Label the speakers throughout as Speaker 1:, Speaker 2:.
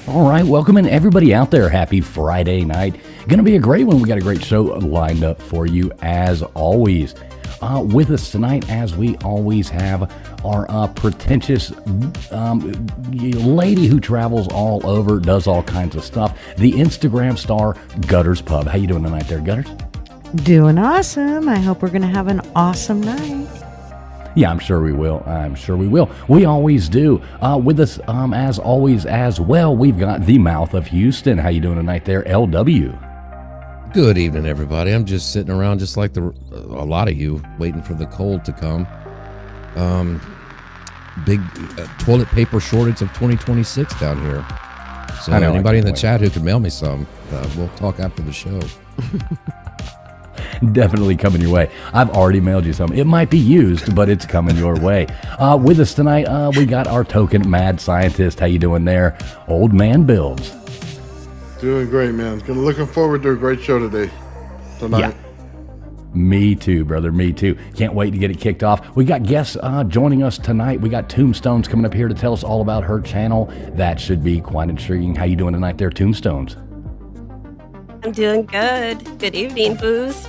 Speaker 1: All right, welcome in everybody out there. Happy Friday night. Going to be a great one. We got a great show lined up for you as always. With us tonight, as we always have, our pretentious lady who travels all over, does all kinds of stuff, the Instagram star, Gutters Pub. How you doing tonight there, Gutters?
Speaker 2: Doing awesome. I hope we're going to have an awesome night.
Speaker 1: Yeah, I'm sure we will. We always do. With us, as always, as well, we've got the Mouth of Houston. How you doing tonight there, LW?
Speaker 3: Good evening, everybody. I'm just sitting around just like a lot of you, waiting for the cold to come. Big toilet paper shortage of 2026 down here. So anybody in the chat who can mail me some, we'll talk after the show.
Speaker 1: Definitely coming your way. I've already mailed you some. It might be used, but it's coming your way. With us tonight, we got our token mad scientist. How you doing there, Old Man Builds?
Speaker 4: Doing great, man. Looking forward to a great show tonight.
Speaker 1: Yeah. Me too, brother. Me too. Can't wait to get it kicked off. We got guests joining us tonight. We got Tombstones coming up here to tell us all about her channel. That should be quite intriguing. How you doing tonight there, Tombstones?
Speaker 5: I'm doing good. Good evening, Booze.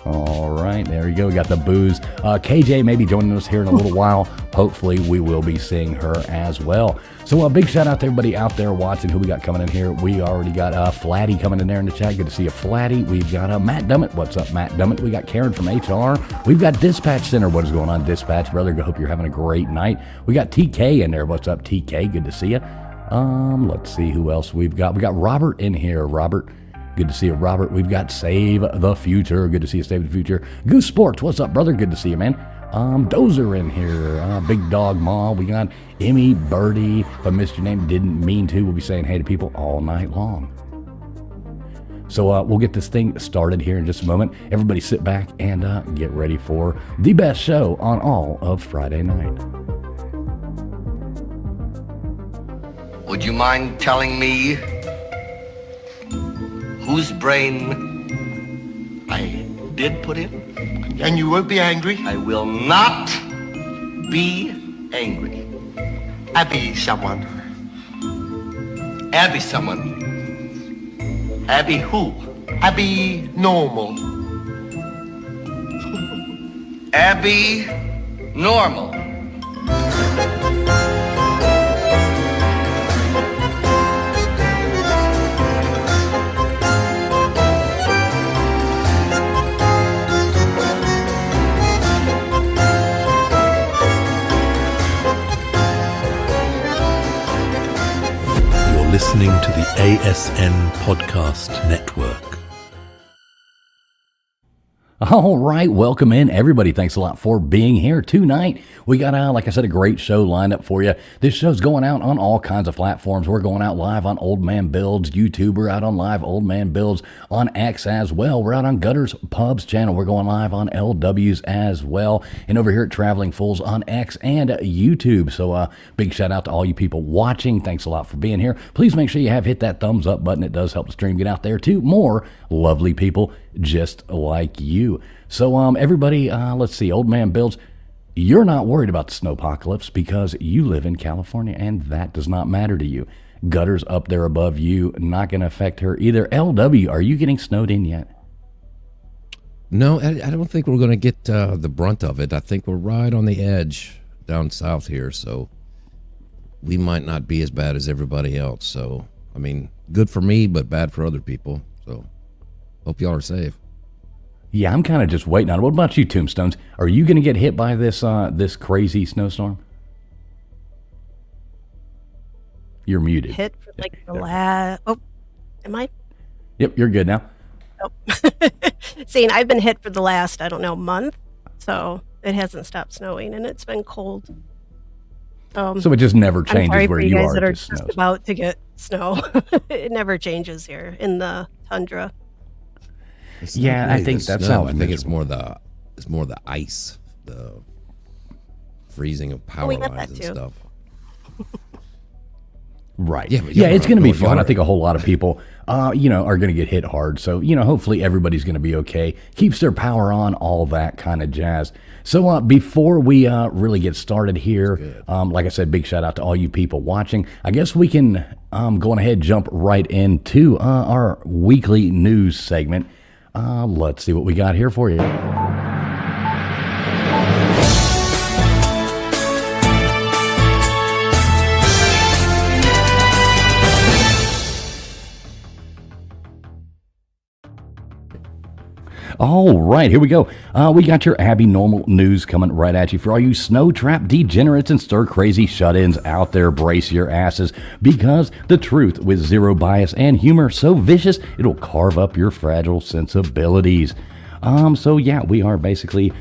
Speaker 1: All right, there you go. We got the booze. KJ may be joining us here in a little while. Hopefully, we will be seeing her as well. So a big shout out to everybody out there watching. Who we got coming in here? We already got Flatty coming in there in the chat. Good to see you, Flatty. We've got Matt Dummett. What's up, Matt Dummett? We got Karen from HR. We've got Dispatch Center. What is going on, Dispatch, brother? I hope you're having a great night. We got TK in there. What's up, TK? Good to see you. Let's see who else we've got. We got Robert in here. Robert. Good to see you, Robert. We've got Save the Future. Good to see you, Save the Future. Goose Sports, what's up, brother? Good to see you, man. Dozer in here. Big Dog Ma. We got Emmy, Birdie. If I missed your name, didn't mean to. We'll be saying hey to people all night long. So we'll get this thing started here in just a moment. Everybody sit back and get ready for the best show on all of Friday night.
Speaker 6: Would you mind telling me whose brain I did put in?
Speaker 7: And you won't be angry?
Speaker 6: I will not be angry.
Speaker 7: Abby someone.
Speaker 6: Abby someone. Abby who?
Speaker 7: Abby normal.
Speaker 6: Abby normal.
Speaker 8: Listening to the ASN Podcast Network.
Speaker 1: All right, welcome in, everybody. Thanks a lot for being here tonight. We got, like I said, a great show lined up for you. This show's going out on all kinds of platforms. We're going out live on Old Man Builds YouTube. We're out on live Old Man Builds on X as well. We're out on Gutters Pub's channel. We're going live on LW's as well. And over here at Traveling Fools on X and YouTube. So big shout out to all you people watching. Thanks a lot for being here. Please make sure you have hit that thumbs up button. It does help the stream get out there to more lovely people just like you. So everybody, let's see, Old Man Builds, you're not worried about the snowpocalypse because you live in California and that does not matter to you. Gutters up there above you, not going to affect her either. LW, are you getting snowed in yet?
Speaker 3: No, I don't think we're going to get the brunt of it. I think we're right on the edge down south here, so we might not be as bad as everybody else. So, I mean, good for me, but bad for other people. So, hope y'all are safe.
Speaker 1: Yeah, I'm kind of just waiting on it. What about you, Tombstones? Are you going to get hit by this this crazy snowstorm? You're muted.
Speaker 5: Hit for like the last... Oh, am I?
Speaker 1: Yep, you're good now.
Speaker 5: Oh. Seeing, I've been hit for the last, I don't know, month. So it hasn't stopped snowing and it's been cold.
Speaker 1: So it just never changes where you are.
Speaker 5: That are just about to get snow. It never changes here in the tundra.
Speaker 1: Yeah, I think that sounds.
Speaker 3: I think it's more the ice, the freezing of power lines and stuff.
Speaker 1: Right. Yeah, it's going to be fun. I think a whole lot of people, are going to get hit hard. So, hopefully everybody's going to be okay. Keeps their power on, all that kind of jazz. So before we really get started here, like I said, big shout out to all you people watching. I guess we can Going ahead, jump right into our weekly news segment. Let's see what we got here for you. All right, here we go. We got your Abbinormal news coming right at you. For all you snow trap degenerates and stir crazy shut-ins out there, brace your asses, because the truth with zero bias and humor so vicious it'll carve up your fragile sensibilities. So yeah, we are basically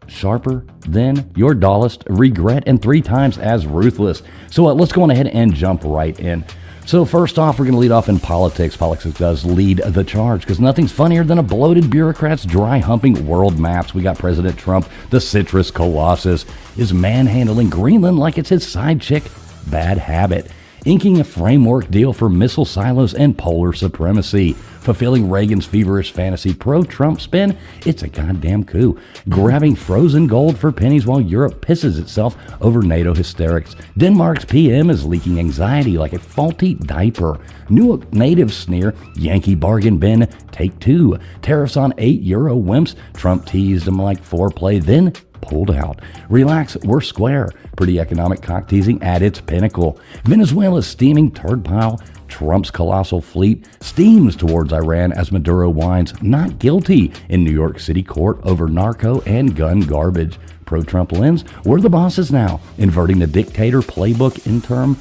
Speaker 1: sharper than your dullest regret and 3 times as ruthless. So let's go on ahead and jump right in. So first off, we're going to lead off in politics. Politics does lead the charge because nothing's funnier than a bloated bureaucrat's dry-humping world maps. We got President Trump, the citrus colossus, is manhandling Greenland like it's his side chick. Bad habit. Inking a framework deal for missile silos and polar supremacy. Fulfilling Reagan's feverish fantasy pro-Trump spin, it's a goddamn coup. Grabbing frozen gold for pennies while Europe pisses itself over NATO hysterics. Denmark's PM is leaking anxiety like a faulty diaper. New native sneer, Yankee bargain bin, take 2. Tariffs on €8 wimps, Trump teased them like foreplay, then pulled out. Relax, we're square. Pretty economic cock teasing at its pinnacle. Venezuela's steaming turd pile. Trump's colossal fleet steams towards Iran as Maduro whines not guilty in New York City court over narco and gun garbage. Pro-Trump lens, we're the bosses now, inverting the dictator playbook in term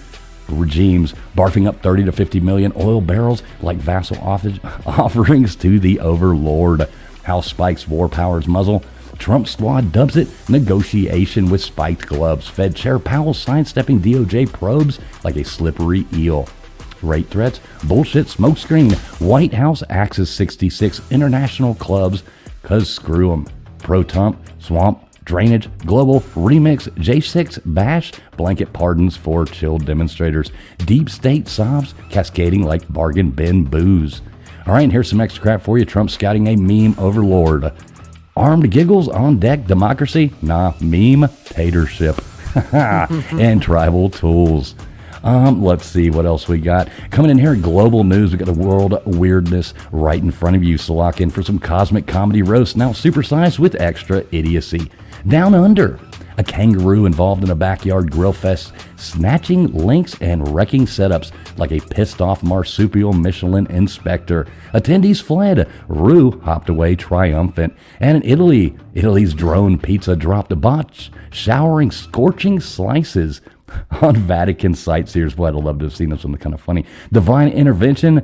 Speaker 1: regimes, barfing up 30 to 50 million oil barrels like vassal offerings to the overlord. House spikes war power's muzzle. Trump squad dubs it negotiation with spiked gloves. Fed Chair Powell sidestepping DOJ probes like a slippery eel. Rate threats, bullshit smokescreen. White House axes 66 international clubs, cause screw 'em. Pro-Trump, swamp, drainage, global, remix, J6, bash, blanket pardons for chilled demonstrators. Deep state sobs, cascading like bargain bin booze. All right, and here's some extra crap for you. Trump scouting a meme overlord. Armed giggles on deck, democracy? Nah, meme, tatership. And tribal tools. Let's see what else we got. Coming in here, global news. We got the world weirdness right in front of you. So lock in for some cosmic comedy roast, now supersized with extra idiocy. Down under, a kangaroo involved in a backyard grill fest, snatching links and wrecking setups like a pissed off marsupial Michelin inspector. Attendees fled. Rue hopped away triumphant. And in Italy, Italy's drone pizza dropped a botch, showering scorching slices on Vatican sightseers. Boy, I'd love to have seen this one. Kind of funny. Divine intervention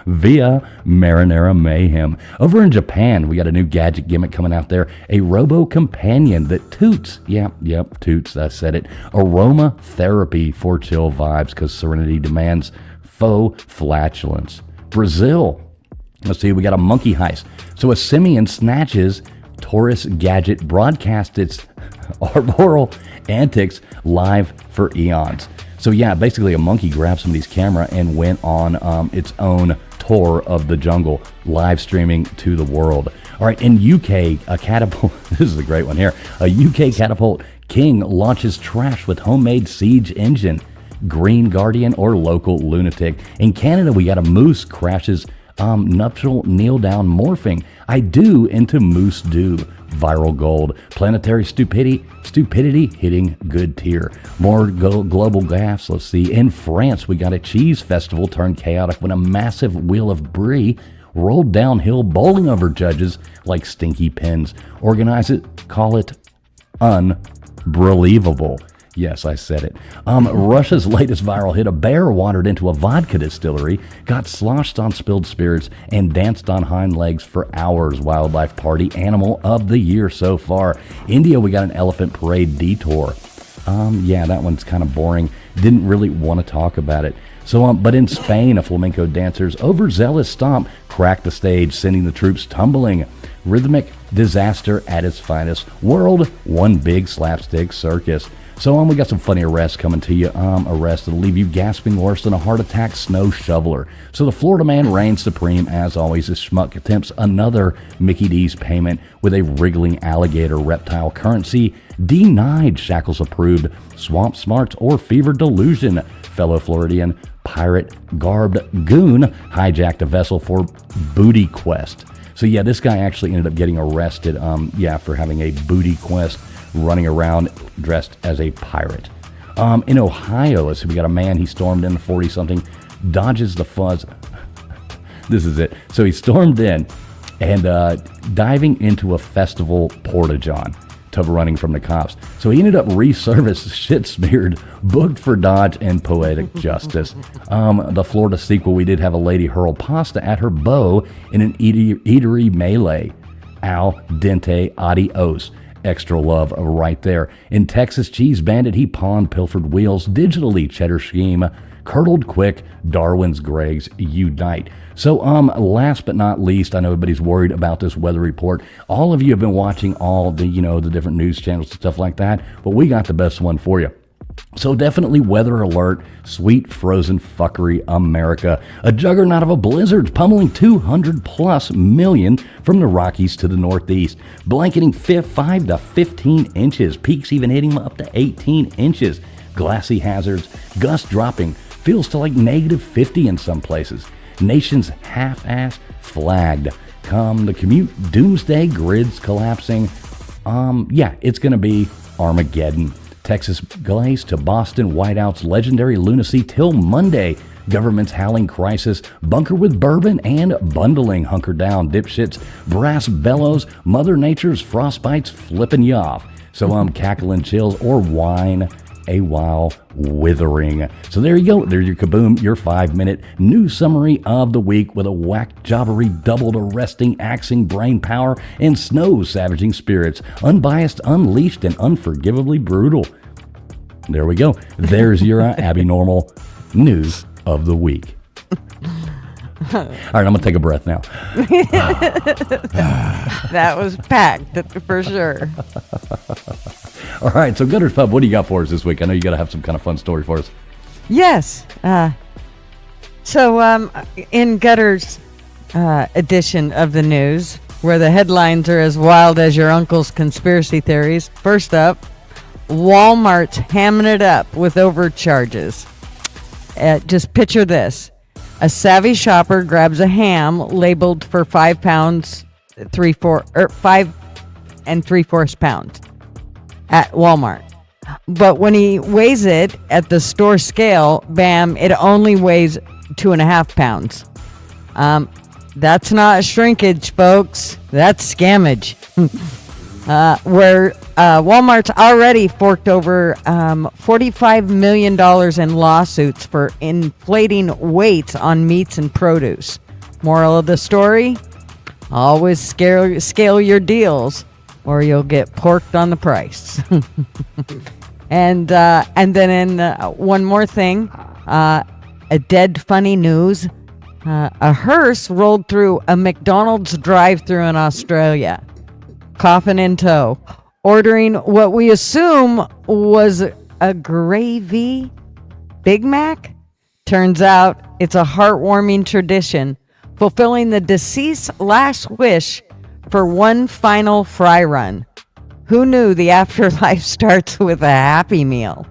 Speaker 1: via marinara mayhem. Over in Japan, we got a new gadget gimmick coming out there. A robo-companion that toots. Yep, toots. I said it. Aroma therapy for chill vibes because serenity demands faux flatulence. Brazil. Let's see, we got a monkey heist. So a simian snatches Taurus gadget, broadcast its arboreal antics live for eons. So yeah, basically a monkey grabbed somebody's camera and went on its own tour of the jungle, live streaming to the world. All right, in UK, a catapult, this is a great one here, a UK catapult king launches trash with homemade siege engine, Green Guardian or local lunatic. In Canada, we got a moose crashes nuptial kneel-down morphing I do into moose dew. Viral gold. Planetary stupidity hitting good tier. More global gaffes. Let's see. In France, we got a cheese festival turned chaotic when a massive wheel of brie rolled downhill, bowling over judges like stinky pins. Organize it, call it unbelievable. Yes, I said it. Russia's latest viral hit, a bear wandered into a vodka distillery, got sloshed on spilled spirits, and danced on hind legs for hours. Wildlife party animal of the year so far. India, we got an elephant parade detour. Yeah, that one's kind of boring. Didn't really want to talk about it. So, but in Spain, a flamenco dancer's overzealous stomp cracked the stage, sending the troops tumbling. Rhythmic disaster at its finest. World, one big slapstick circus. So we got some funny arrests coming to you. Arrests that'll leave you gasping worse than a heart attack snow shoveler. So the Florida man reigns supreme as always as Schmuck attempts another Mickey D's payment with a wriggling alligator reptile currency denied. Shackles approved. Swamp smarts or fever delusion. Fellow Floridian pirate garbed goon hijacked a vessel for booty quest. So yeah, this guy actually ended up getting arrested. For having a booty quest, running around dressed as a pirate. In Ohio, so we got a man. He stormed in, 40-something, dodges the fuzz. This is it. So he stormed in and diving into a festival porta-john to running from the cops. So he ended up resurfaced, shit smeared, booked for dodge and poetic justice. The Florida sequel, we did have a lady hurl pasta at her beau in an eatery melee. Al dente adios. Extra love right there. In Texas, Cheese Bandit, he pawned pilfered wheels digitally. Cheddar Scheme, curdled quick. Darwin's Greg's unite. So last but not least, I know everybody's worried about this weather report. All of you have been watching all the the different news channels and stuff like that, but we got the best one for you. So definitely weather alert, sweet frozen fuckery America. A juggernaut of a blizzard pummeling 200+ million from the Rockies to the Northeast, blanketing 5 to 15 inches, peaks even hitting up to 18 inches. Glassy hazards, gusts dropping, feels to like -50 in some places. Nation's half-ass flagged. Come the commute, doomsday, grids collapsing. It's going to be Armageddon. Texas glaze to Boston whiteouts, legendary lunacy till Monday. Government's howling crisis, bunker with bourbon and bundling, hunker down, dipshits, brass bellows, Mother Nature's frostbites flipping you off. So cackling chills or wine a while withering. So there you go. There's your kaboom, your 5-minute news summary of the week with a whack jobbery, doubled arresting, axing brain power, and snow savaging spirits. Unbiased, unleashed, and unforgivably brutal. There we go. There's your Abbinormal news of the week. All right, I'm going to take a breath now.
Speaker 2: That was packed for sure.
Speaker 1: All right, so Gutters Pub, what do you got for us this week? I know you got to have some kind of fun story for us.
Speaker 2: Yes. So in Gutters edition of the news, where the headlines are as wild as your uncle's conspiracy theories, first up, Walmart's hamming it up with overcharges. Just picture this. A savvy shopper grabs a ham labeled for 5 pounds, 5 3/4 pounds at Walmart. But when he weighs it at the store scale, bam, it only weighs 2.5 pounds. That's not shrinkage, folks. That's scammage. Where Walmart's already forked over $45 million in lawsuits for inflating weights on meats and produce. Moral of the story? Always scale your deals, or you'll get porked on the price. and then in one more thing, a dead funny news. A hearse rolled through a McDonald's drive-thru in Australia, coffin in tow, ordering what we assume was a gravy Big Mac. Turns out it's a heartwarming tradition, fulfilling the deceased's last wish for one final fry run. Who knew the afterlife starts with a Happy Meal?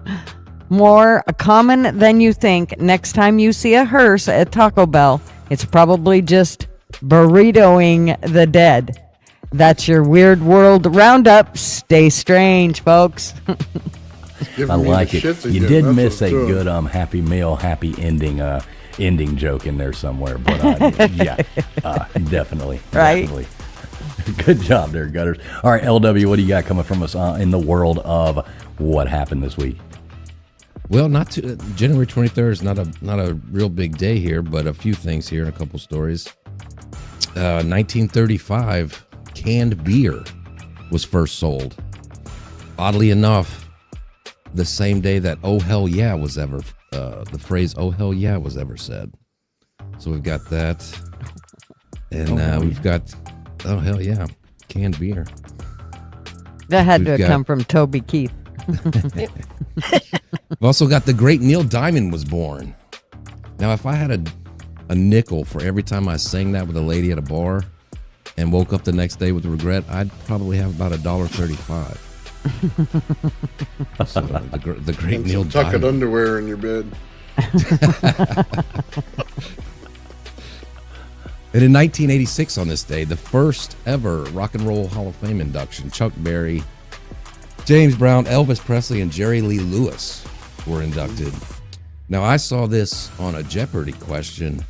Speaker 2: More common than you think. Next time you see a hearse at Taco Bell, it's probably just burritoing the dead. That's your Weird World Roundup. Stay strange, folks.
Speaker 1: I like it. You did miss a good Happy Meal, happy ending joke in there somewhere, but definitely.
Speaker 2: Right?
Speaker 1: Definitely. Good job there, Gutters. All right, LW, what do you got coming from us in the world of what happened this week?
Speaker 3: Well, January 23rd is not a real big day here, but a few things here and a couple stories. 1935, canned beer was first sold. Oddly enough, the same day that "Oh Hell Yeah" was ever the phrase "Oh Hell Yeah" was ever said. So we've got that, and we've got "Oh Hell Yeah" canned beer.
Speaker 2: That had to have come from Toby Keith.
Speaker 3: We've also got the great Neil Diamond was born. Now, if I had a nickel for every time I sang that with a lady at a bar and woke up the next day with regret, I'd probably have about $1.35. So the great
Speaker 4: And
Speaker 3: Neil
Speaker 4: some tuck-it
Speaker 3: Diamond.
Speaker 4: underwear in your bed.
Speaker 3: And in 1986 on this day, the first ever Rock and Roll Hall of Fame induction, Chuck Berry, James Brown, Elvis Presley, and Jerry Lee Lewis were inducted. Now, I saw this on a Jeopardy question.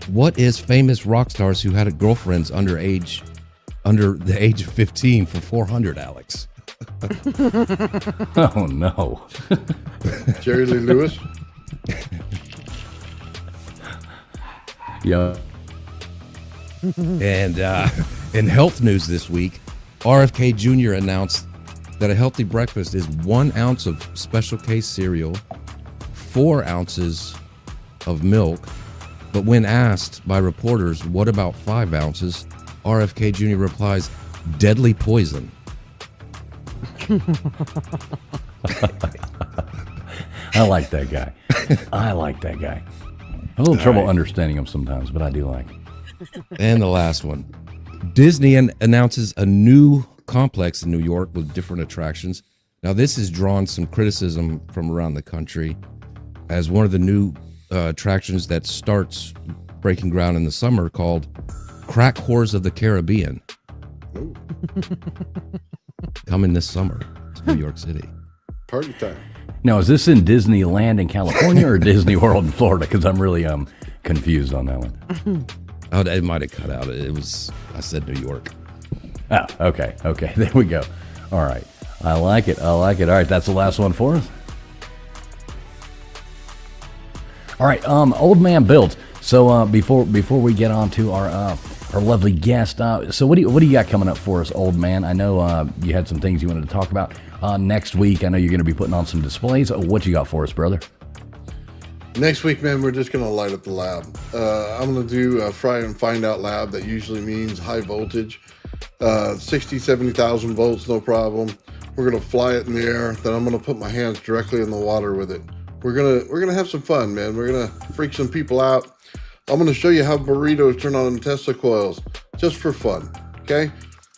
Speaker 3: What is famous rock stars who had girlfriends under the age of 15 for 400, Alex?
Speaker 1: Oh, no.
Speaker 4: Jerry Lee Lewis.
Speaker 1: Yeah.
Speaker 3: And in health news this week, RFK Jr. announced that a healthy breakfast is 1 ounce of Special K cereal, 4 ounces of milk. But when asked by reporters, what about 5 ounces? RFK Jr. replies, deadly poison.
Speaker 1: I like that guy. I like that guy. I have a little trouble understanding him sometimes, but I do like him.
Speaker 3: And the last one. Disney announces a new complex in New York with different attractions. Now, this has drawn some criticism from around the country as one of the new attractions that starts breaking ground in the summer called Crack Whores of the Caribbean. Coming this summer to New York City.
Speaker 4: Party time.
Speaker 1: Now, is this in Disneyland in California or Disney World in Florida? Because I'm really confused on that one.
Speaker 3: Oh, it might have cut out. I said New York.
Speaker 1: Oh, okay. There we go. All right. I like it. All right, that's the last one for us. All right, Old Man Builds. So before we get on to our lovely guest, so what do you got coming up for us, Old Man? I know you had some things you wanted to talk about next week. I know you're going to be putting on some displays. What you got for us, brother?
Speaker 4: Next week, man, we're just going to light up the lab. I'm going to do a Fry and Find Out lab. That usually means high voltage, 60, 70,000 volts, no problem. We're going to fly it in the air. Then I'm going to put my hands directly in the water with it. We're gonna have some fun, man. We're going to freak some people out. I'm going to show you how burritos turn on Tesla coils just for fun, okay?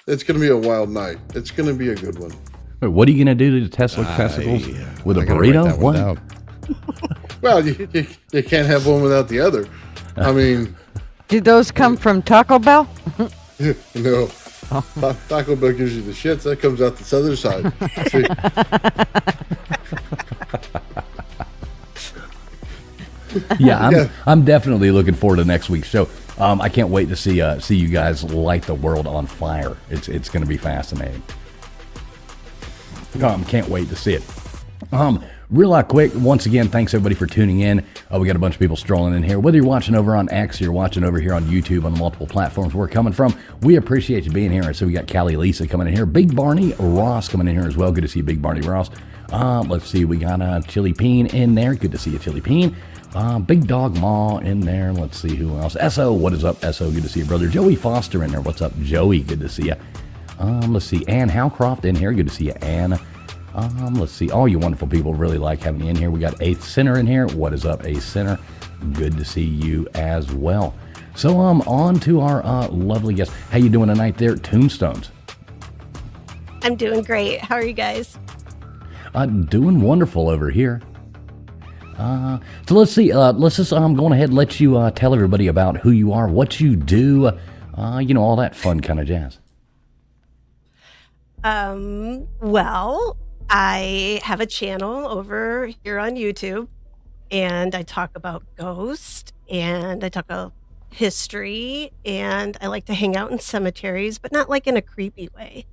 Speaker 4: It's going to be a wild night. It's going to be a good one.
Speaker 1: Wait, what are you going to do to Tesla testicles with a burrito? What?
Speaker 4: Well, you can't have one without the other. I mean,
Speaker 2: Do those come from Taco Bell?
Speaker 4: no. Taco Bell gives you the shits. That comes out the other side.
Speaker 1: Yeah, I'm definitely looking forward to next week's show. I can't wait to see you guys light the world on fire. It's going to be fascinating. Can't wait to see it. Real quick, once again, thanks everybody for tuning in. We got a bunch of people strolling in here. Whether you're watching over on X or you're watching over here on YouTube on the multiple platforms we're coming from, we appreciate you being here. And so we got Callie Lisa coming in here. Big Barney Ross coming in here as well. Good to see you, Big Barney Ross. Let's see, we got Chili Peen in there. Good to see you, Chili Peen. Big Dog Ma in there. Let's see who else. SO, what is up, SO? Good to see you, brother. Joey Foster in there. What's up, Joey? Good to see you. Let's see, Ann Howcroft in here. Good to see you, Ann. Let's see, all you wonderful people really like having you in here. We got Eighth Center in here. What is up, Eighth Center? Good to see you as well. So on to our lovely guest. How you doing tonight there, Tombstones?
Speaker 5: I'm doing great. How are you guys?
Speaker 1: Doing wonderful over here. So let's see. Let's just go ahead and let you tell everybody about who you are, what you do, all that fun kind of jazz.
Speaker 5: Well, I have a channel over here on YouTube, and I talk about ghosts, and I talk about history, and I like to hang out in cemeteries, but not like in a creepy way.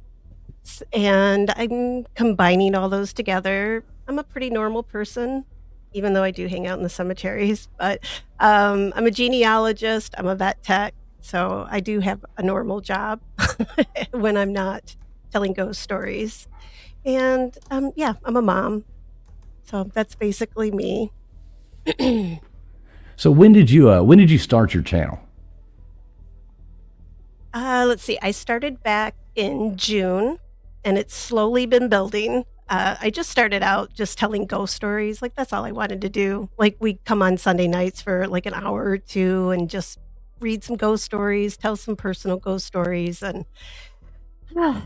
Speaker 5: And I'm combining all those together. I'm a pretty normal person, even though I do hang out in the cemeteries, but I'm a genealogist, I'm a vet tech, so I do have a normal job when I'm not telling ghost stories. And I'm a mom. So that's basically me.
Speaker 1: So when did you start your channel?
Speaker 5: Let's see. I started back in June and it's slowly been building. I just started out just telling ghost stories. Like, that's all I wanted to do. Like, we come on Sunday nights for like an hour or two and just read some ghost stories, tell some personal ghost stories. And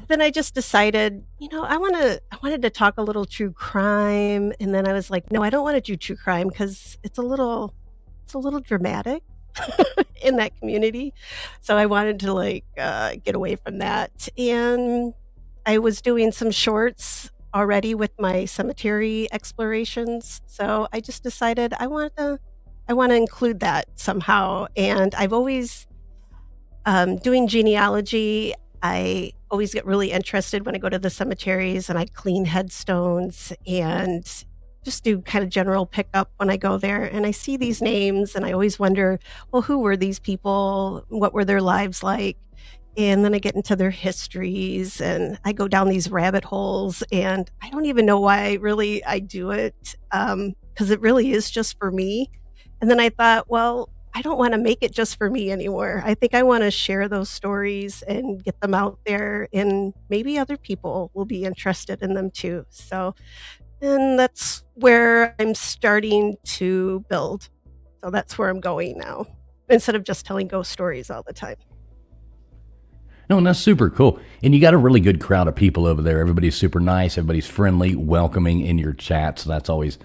Speaker 5: then I just decided, I wanted to talk a little true crime. And then I was like, no, I don't want to do true crime because it's a little dramatic in that community. So I wanted to get away from that. And I was doing some shorts already with my cemetery explorations. So I just decided I want to include that somehow. And I've always doing genealogy. I always get really interested when I go to the cemeteries and I clean headstones and just do kind of general pickup when I go there. And I see these names and I always wonder, well, who were these people? What were their lives like? And then I get into their histories and I go down these rabbit holes. And I don't even know why really I do it, because it really is just for me. And then I thought, well, I don't want to make it just for me anymore. I think I want to share those stories and get them out there, and maybe other people will be interested in them too. So, and that's where I'm starting to build. So that's where I'm going now, instead of just telling ghost stories all the time.
Speaker 1: No, and that's super cool. And you got a really good crowd of people over there. Everybody's super nice. Everybody's friendly, welcoming in your chat. So that's always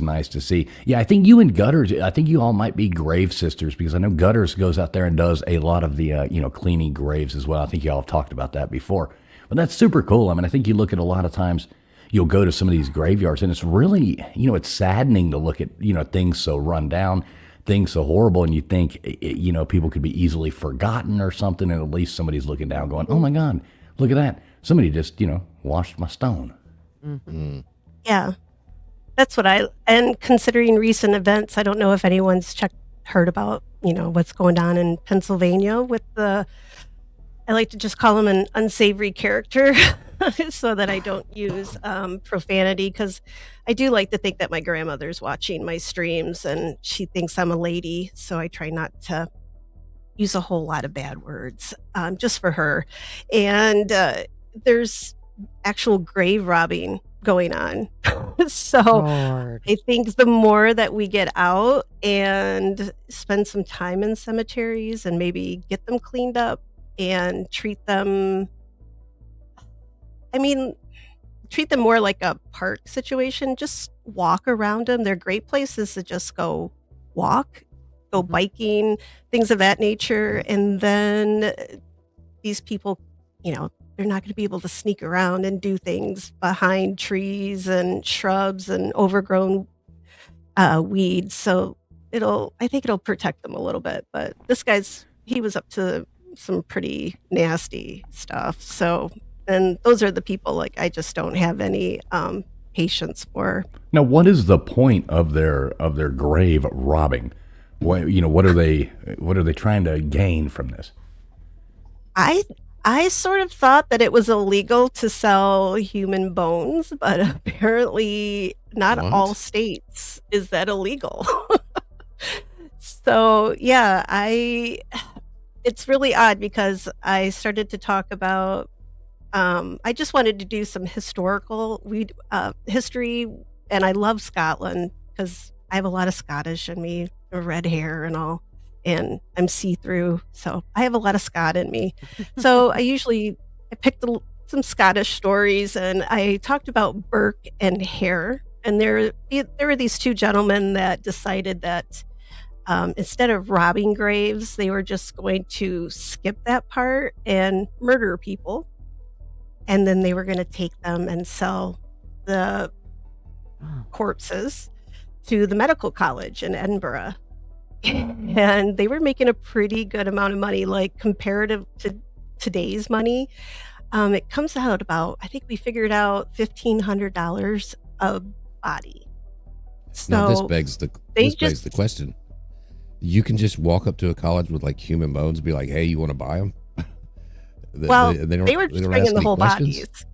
Speaker 1: nice to see. Yeah, I think you and Gutters, I think you all might be grave sisters, because I know Gutters goes out there and does a lot of the, cleaning graves as well. I think you all have talked about that before. But that's super cool. I mean, I think you look at a lot of times, you'll go to some of these graveyards and it's really, it's saddening to look at, things so run down, things so horrible, and you think, people could be easily forgotten or something, and at least somebody's looking down going, oh my God, look at that. Somebody just, washed my stone.
Speaker 2: Mm-hmm.
Speaker 5: Yeah. That's and considering recent events, I don't know if anyone's heard about, what's going on in Pennsylvania with I like to just call him an unsavory character so that I don't use profanity, because I do like to think that my grandmother's watching my streams and she thinks I'm a lady. So I try not to use a whole lot of bad words just for her. And there's actual grave robbing going on. So
Speaker 2: Lord.
Speaker 5: I think the more that we get out and spend some time in cemeteries and maybe get them cleaned up and treat them more like a park situation. Just walk around them. They're great places to just go walk, go biking, things of that nature. And then these people, they're not going to be able to sneak around and do things behind trees and shrubs and overgrown weeds. So I think it'll protect them a little bit. But this he was up to some pretty nasty stuff. So, and those are the people I just don't have any patience for.
Speaker 1: Now, what is the point of their grave robbing? What are they trying to gain from this?
Speaker 5: I sort of thought that it was illegal to sell human bones, but apparently not all states is that illegal. So yeah, it's really odd because I started to talk about, I just wanted to do some historical history, and I love Scotland because I have a lot of Scottish in me, red hair and all. And I'm see-through, so I have a lot of Scot in me. So I picked some Scottish stories, and I talked about Burke and Hare. And there were these two gentlemen that decided that instead of robbing graves, they were just going to skip that part and murder people. And then they were going to take them and sell the corpses to the medical college in Edinburgh. And they were making a pretty good amount of money, comparative to today's money. It comes out about, I think we figured out $1,500 a body. So
Speaker 3: now this begs the question. You can just walk up to a college with human bones and be like, hey, you want to buy them?
Speaker 5: They were just bringing the whole
Speaker 3: questions?
Speaker 5: bodies.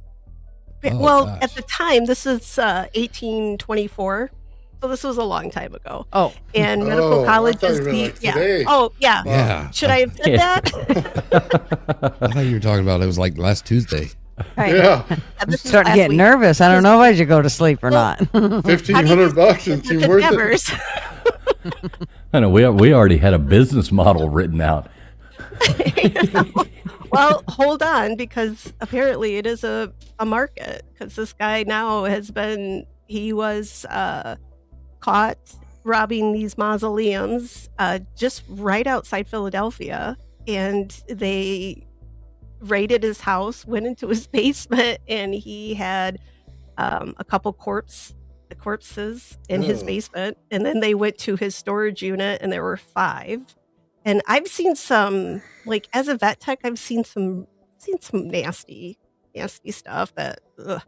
Speaker 3: Oh, gosh.
Speaker 5: At the time, this is 1824. So this was a long time ago.
Speaker 2: Oh.
Speaker 5: And medical college is
Speaker 4: today.
Speaker 5: Oh, yeah.
Speaker 3: Yeah.
Speaker 5: Should I have said that?
Speaker 3: I thought you were talking about it was last Tuesday.
Speaker 2: Right.
Speaker 4: Yeah,
Speaker 5: And this is
Speaker 2: Starting to
Speaker 5: last
Speaker 2: get
Speaker 5: week.
Speaker 2: nervous. I don't know if I should go to sleep or
Speaker 5: Well,
Speaker 2: not.
Speaker 4: $1,500 and seemed worth it.
Speaker 5: Cadavers.
Speaker 1: I know we already had a business model written out.
Speaker 5: Well, hold on, because apparently it is a market. Because this guy now he was caught robbing these mausoleums just right outside Philadelphia, and they raided his house, went into his basement, and he had a couple corpses in his
Speaker 4: Oh.
Speaker 5: basement, and then they went to his storage unit, and there were 5. And I've seen some, like, as a vet tech, I've seen some nasty stuff that, ugh.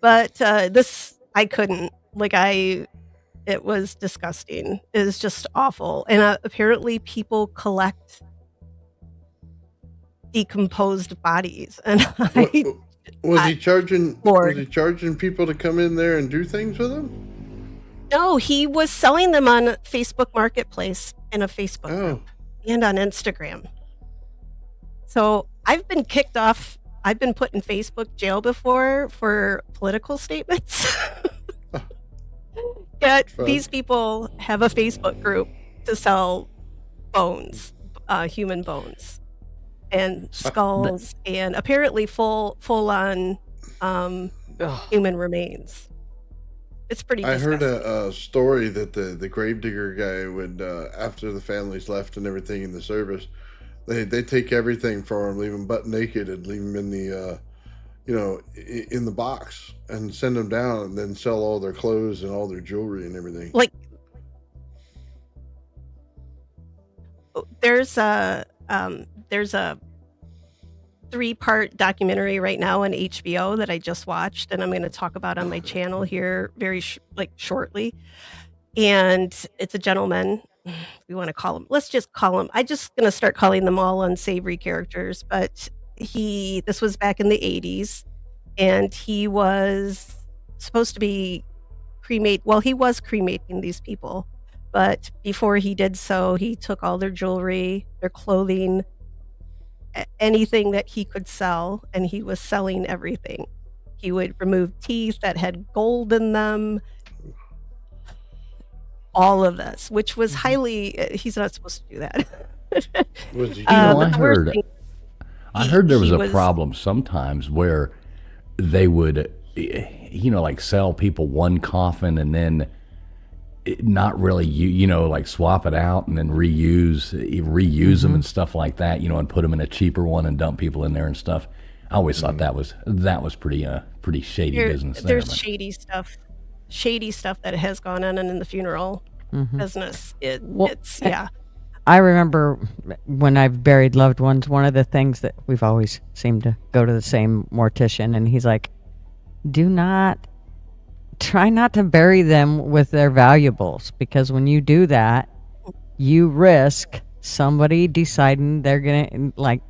Speaker 5: But this I couldn't, it was disgusting. It was just awful. And apparently people collect decomposed bodies, and
Speaker 4: Was he charging?
Speaker 5: Lord.
Speaker 4: Was he charging people to come in there and do things with him?
Speaker 5: No, he was selling them on Facebook Marketplace in a Facebook
Speaker 4: Oh,
Speaker 5: group and on Instagram. So I've been kicked off. I've been put in Facebook jail before for political statements. Yet
Speaker 4: Fun.
Speaker 5: these people have a Facebook group to sell bones, human bones, and skulls, and apparently full on human remains. It's pretty
Speaker 4: I
Speaker 5: disgusting.
Speaker 4: heard a story that the gravedigger guy would, after the families left and everything in the service, they take everything for him, leave him butt naked, and leave him in the in the box, and send them down, and then sell all their clothes and all their jewelry and everything.
Speaker 5: Like, there's a 3-part documentary right now on HBO that I just watched, and I'm going to talk about on my channel here very shortly. And it's a gentleman. We want to call him. Let's just call him. I'm just going to start calling them all unsavory characters. But this was back in the 80s, and he was supposed to be Well, he was cremating these people, but before he did so, he took all their jewelry, their clothing, anything that he could sell, and he was selling everything. He would remove teeth that had gold in them, all of this, which was highly, he's not supposed to do that.
Speaker 4: Was he?
Speaker 5: But the worst thing,
Speaker 1: I heard there was
Speaker 5: he
Speaker 1: a
Speaker 5: was-
Speaker 1: problem sometimes where they would, like sell people one coffin and then not really, like swap it out and then reuse them and stuff like that, and put them in a cheaper one and dump people in there and stuff. I always thought that was pretty shady business there.
Speaker 5: There's shady stuff that has gone on in the funeral business. It's
Speaker 2: I remember when I've buried loved ones, one of the things that we've always seemed to go to the same mortician, and he's like, try not to bury them with their valuables, because when you do that, you risk somebody deciding they're going to,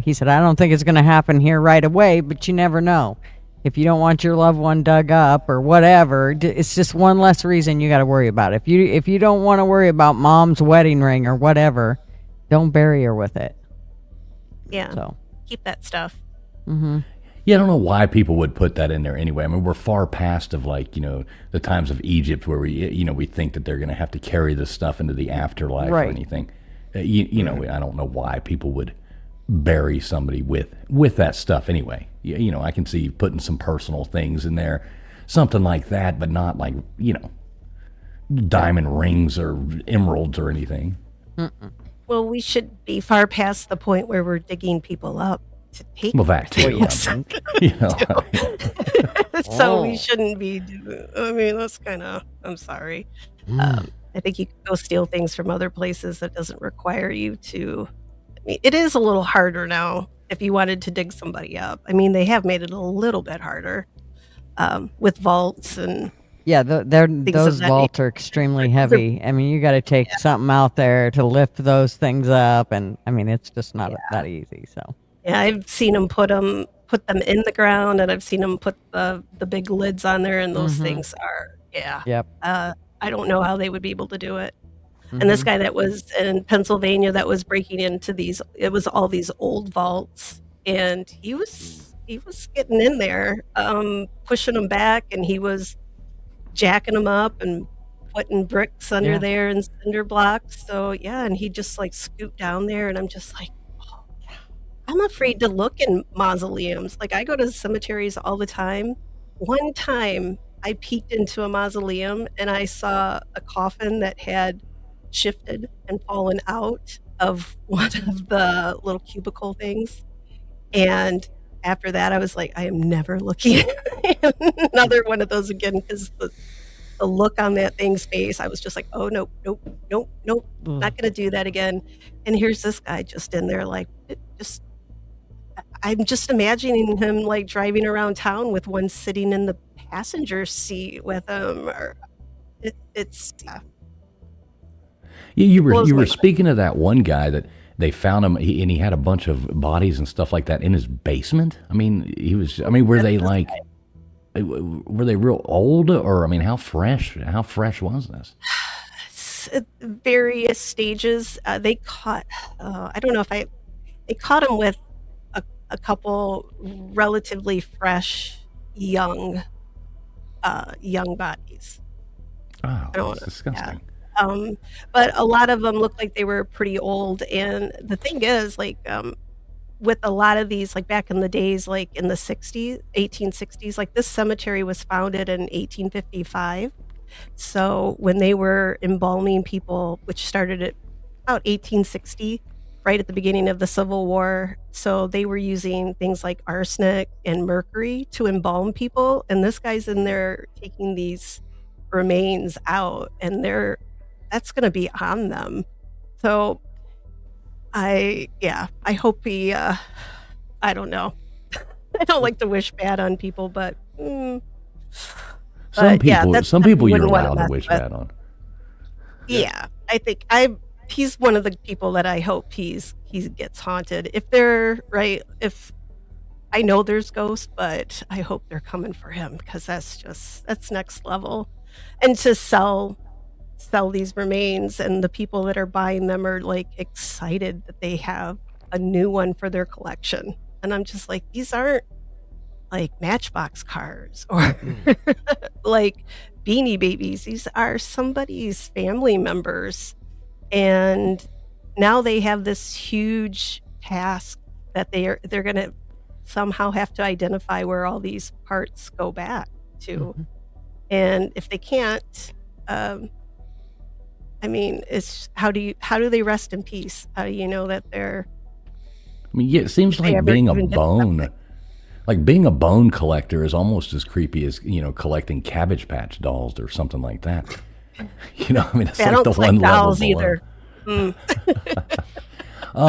Speaker 2: he said, I don't think it's going to happen here right away, but you never know. If you don't want your loved one dug up or whatever, it's just one less reason you got to worry about it. If you don't want to worry about mom's wedding ring or whatever, don't bury her with it.
Speaker 5: Yeah.
Speaker 2: So.
Speaker 5: Keep that stuff.
Speaker 2: Mm-hmm.
Speaker 1: Yeah, I don't know why people would put that in there anyway. I mean, we're far past of the times of Egypt where we think that they're going to have to carry this stuff into the afterlife or anything. I don't know why people would bury somebody with that stuff anyway. I can see putting some personal things in there, something like that, but not like, diamond rings or emeralds or anything.
Speaker 2: Mm-mm.
Speaker 5: Well, we should be far past the point where we're digging people up to take
Speaker 1: that too.
Speaker 5: So we shouldn't be doing, that's kind of, I'm sorry. I think you can go steal things from other places that doesn't require you to. It is a little harder now if you wanted to dig somebody up. They have made it a little bit harder with vaults and.
Speaker 2: Yeah, those vaults are extremely heavy. You got to take something out there to lift those things up, and it's just not that easy. So.
Speaker 5: Yeah, I've seen them put them in the ground, and I've seen them put the big lids on there, and those things are
Speaker 2: Yep.
Speaker 5: I don't know how they would be able to do it. And this guy that was in Pennsylvania that was breaking into it was all these old vaults, and he was was getting in there, pushing them back, and he was jacking them up and putting bricks under
Speaker 2: Yeah.
Speaker 5: there and cinder blocks. So yeah, and he just like scoot down there, and I'm just like, oh, I'm afraid to look in mausoleums. Like I go to cemeteries all the time. One time I peeked into a mausoleum and I saw a coffin that had shifted and fallen out of one of the little cubicle things. And after that, I was like, I am never looking at another one of those again because the look on that thing's face, I was just like, oh, nope, nope, nope, nope, not going to do that again. And here's this guy just in there, like, I'm just imagining him like driving around town with one sitting in the passenger seat with him. Or it's, yeah.
Speaker 1: You
Speaker 5: Blows
Speaker 1: were
Speaker 5: my
Speaker 1: speaking of that one guy that they found him, and he had a bunch of bodies and stuff like that in his basement. I mean, were they like, were they real old, or I mean, how fresh was this?
Speaker 5: At various stages. They caught, I don't know if they caught him with a couple relatively fresh, young bodies.
Speaker 1: Oh,
Speaker 5: I don't
Speaker 1: that's disgusting.
Speaker 5: But a lot of them looked like they were pretty old. And the thing is, like, with a lot of these, like back in the days, like in the 1860s, like this cemetery was founded in 1855. So when they were embalming people, which started at about 1860, right at the beginning of the Civil War, so they were using things like arsenic and mercury to embalm people. And this guy's in there taking these remains out, and that's going to be on them. So I hope he, I don't know. I don't like to wish bad on people, but
Speaker 1: Some people you're
Speaker 5: wouldn't wanna
Speaker 1: allowed to
Speaker 5: mess
Speaker 1: wish
Speaker 5: with.
Speaker 1: bad on.
Speaker 5: Yeah, I think he's one of the people that I hope he gets haunted. If I know there's ghosts, but I hope they're coming for him because that's next level. And to sell these remains, and the people that are buying them are like excited that they have a new one for their collection. And I'm just like, these aren't like Matchbox cars or like Beanie Babies. These are somebody's family members. And now they have this huge task that they're going to somehow have to identify where all these parts go back to.
Speaker 2: Mhm.
Speaker 5: And if they can't, I mean, it's how do they rest in peace? How do you know that they're
Speaker 1: I mean, yeah, it seems
Speaker 5: they
Speaker 1: like
Speaker 5: ever
Speaker 1: being a
Speaker 5: even did
Speaker 1: bone,
Speaker 5: something?
Speaker 1: like being a bone collector is almost as creepy as, collecting Cabbage Patch dolls or something like that. I mean, it's
Speaker 5: I
Speaker 1: like
Speaker 5: don't
Speaker 1: the
Speaker 5: collect
Speaker 1: one level
Speaker 5: dolls
Speaker 1: below.
Speaker 5: either. Mm.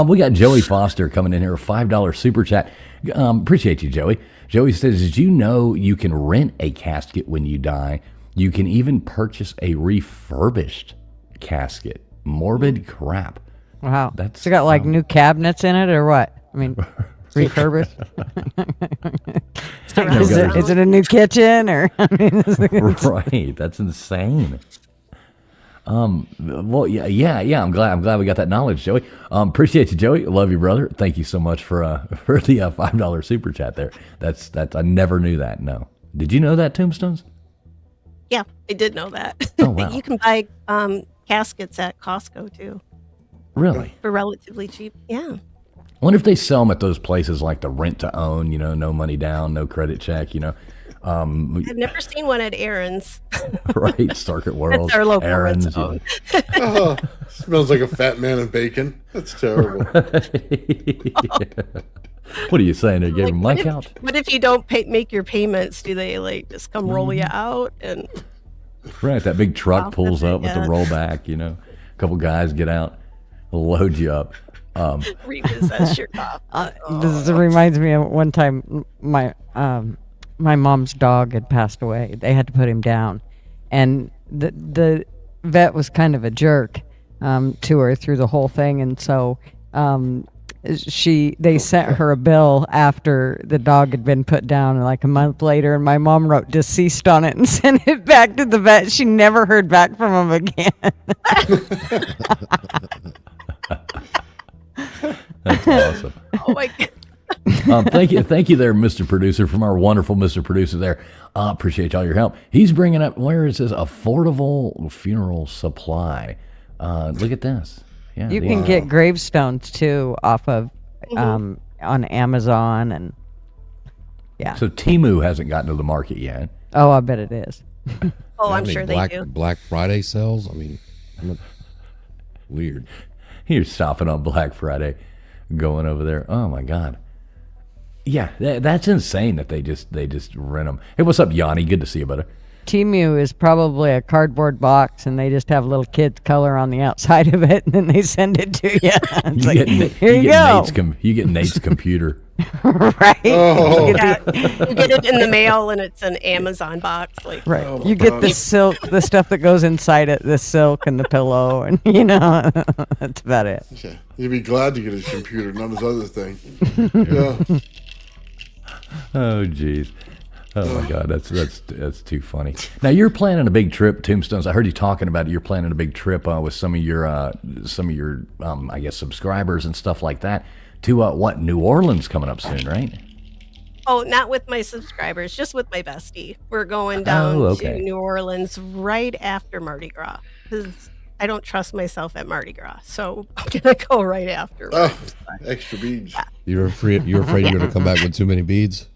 Speaker 1: We got Joey Foster coming in here, a $5 super chat. Appreciate you, Joey. Joey says, did you know you can rent a casket when you die? You can even purchase a refurbished casket. Morbid crap.
Speaker 2: Wow.
Speaker 1: That's,
Speaker 2: So it got like new cabinets in it or what? I mean, refurbished? Is it a new kitchen or? I mean,
Speaker 1: Right. That's insane. Well, yeah. I'm glad we got that knowledge, Joey. Appreciate you, Joey. Love you, brother. Thank you so much for the $5 super chat there. That's I never knew that. No. Did you know that, Tombstones?
Speaker 5: Yeah, I did know that.
Speaker 1: Oh, wow.
Speaker 5: You can buy caskets at Costco too
Speaker 1: Really?
Speaker 5: for relatively cheap. Yeah.
Speaker 1: I wonder if they sell them at those places like the rent to own, no money down, no credit check,
Speaker 5: I've never seen one at Aaron's.
Speaker 1: right? Circuit World,
Speaker 5: That's our local
Speaker 1: errands.
Speaker 5: rent to own.
Speaker 4: Oh, smells like a fat man and bacon. That's terrible.
Speaker 1: What are you saying? They gave him
Speaker 5: Like,
Speaker 1: mic out?
Speaker 5: what if you don't make your payments? Do they like just come roll you out? And
Speaker 1: Right. That big truck
Speaker 5: Wow,
Speaker 1: pulls
Speaker 5: that's it,
Speaker 1: up with the
Speaker 5: yeah.
Speaker 1: rollback, a couple guys get out, load you up.
Speaker 5: repossess your car?
Speaker 2: this reminds me of one time my mom's dog had passed away. They had to put him down, and the vet was kind of a jerk to her through the whole thing, and so they sent her a bill after the dog had been put down, like a month later, and my mom wrote deceased on it and sent it back to the vet. She never heard back from him again.
Speaker 1: That's awesome.
Speaker 5: Oh my God.
Speaker 1: Thank you there, Mr. Producer, from our wonderful Mr. Producer there. Appreciate all your help. He's bringing up, where is this affordable funeral supply? Look at this. Yeah,
Speaker 2: You can get gravestones too off of on Amazon and yeah.
Speaker 1: So Temu hasn't gotten to the market yet.
Speaker 2: Oh, I bet it is.
Speaker 5: Oh, I'm
Speaker 3: Any
Speaker 5: sure
Speaker 3: Black,
Speaker 5: they do.
Speaker 3: Black Friday sales? I mean, weird.
Speaker 1: You're stopping on Black Friday, going over there. Oh my God. Yeah, that's insane that they just rent them. Hey, what's up, Yanni? Good to see you, buddy.
Speaker 2: Temu is probably a cardboard box, and they just have little kids color on the outside of it, and then they send it to you. It's
Speaker 1: You
Speaker 2: like,
Speaker 1: get,
Speaker 2: here you
Speaker 1: get
Speaker 2: go.
Speaker 1: you get Nate's computer.
Speaker 2: Right?
Speaker 4: Oh.
Speaker 2: You get the-
Speaker 5: You get it in the mail and it's an Amazon box. Like,
Speaker 2: right.
Speaker 4: Oh,
Speaker 2: You get the
Speaker 4: gosh.
Speaker 2: silk, the stuff that goes inside it, the silk and the pillow, and you know, that's about it.
Speaker 4: Yeah. You'd be glad to get his computer, not his other thing. Yeah.
Speaker 1: Oh, geez. Oh my God, that's too funny. Now you're planning a big trip, Tombstones. I heard you talking about it. You're planning a big trip with some of your I guess subscribers and stuff like that to what, New Orleans coming up soon, right?
Speaker 5: oh, not with my subscribers, just with my bestie. We're going down
Speaker 1: okay.
Speaker 5: to New Orleans right after Mardi Gras because I don't trust myself at Mardi Gras, so I'm gonna go right after.
Speaker 4: Oh, extra beads.
Speaker 3: You're afraid you're going to come back with too many beads?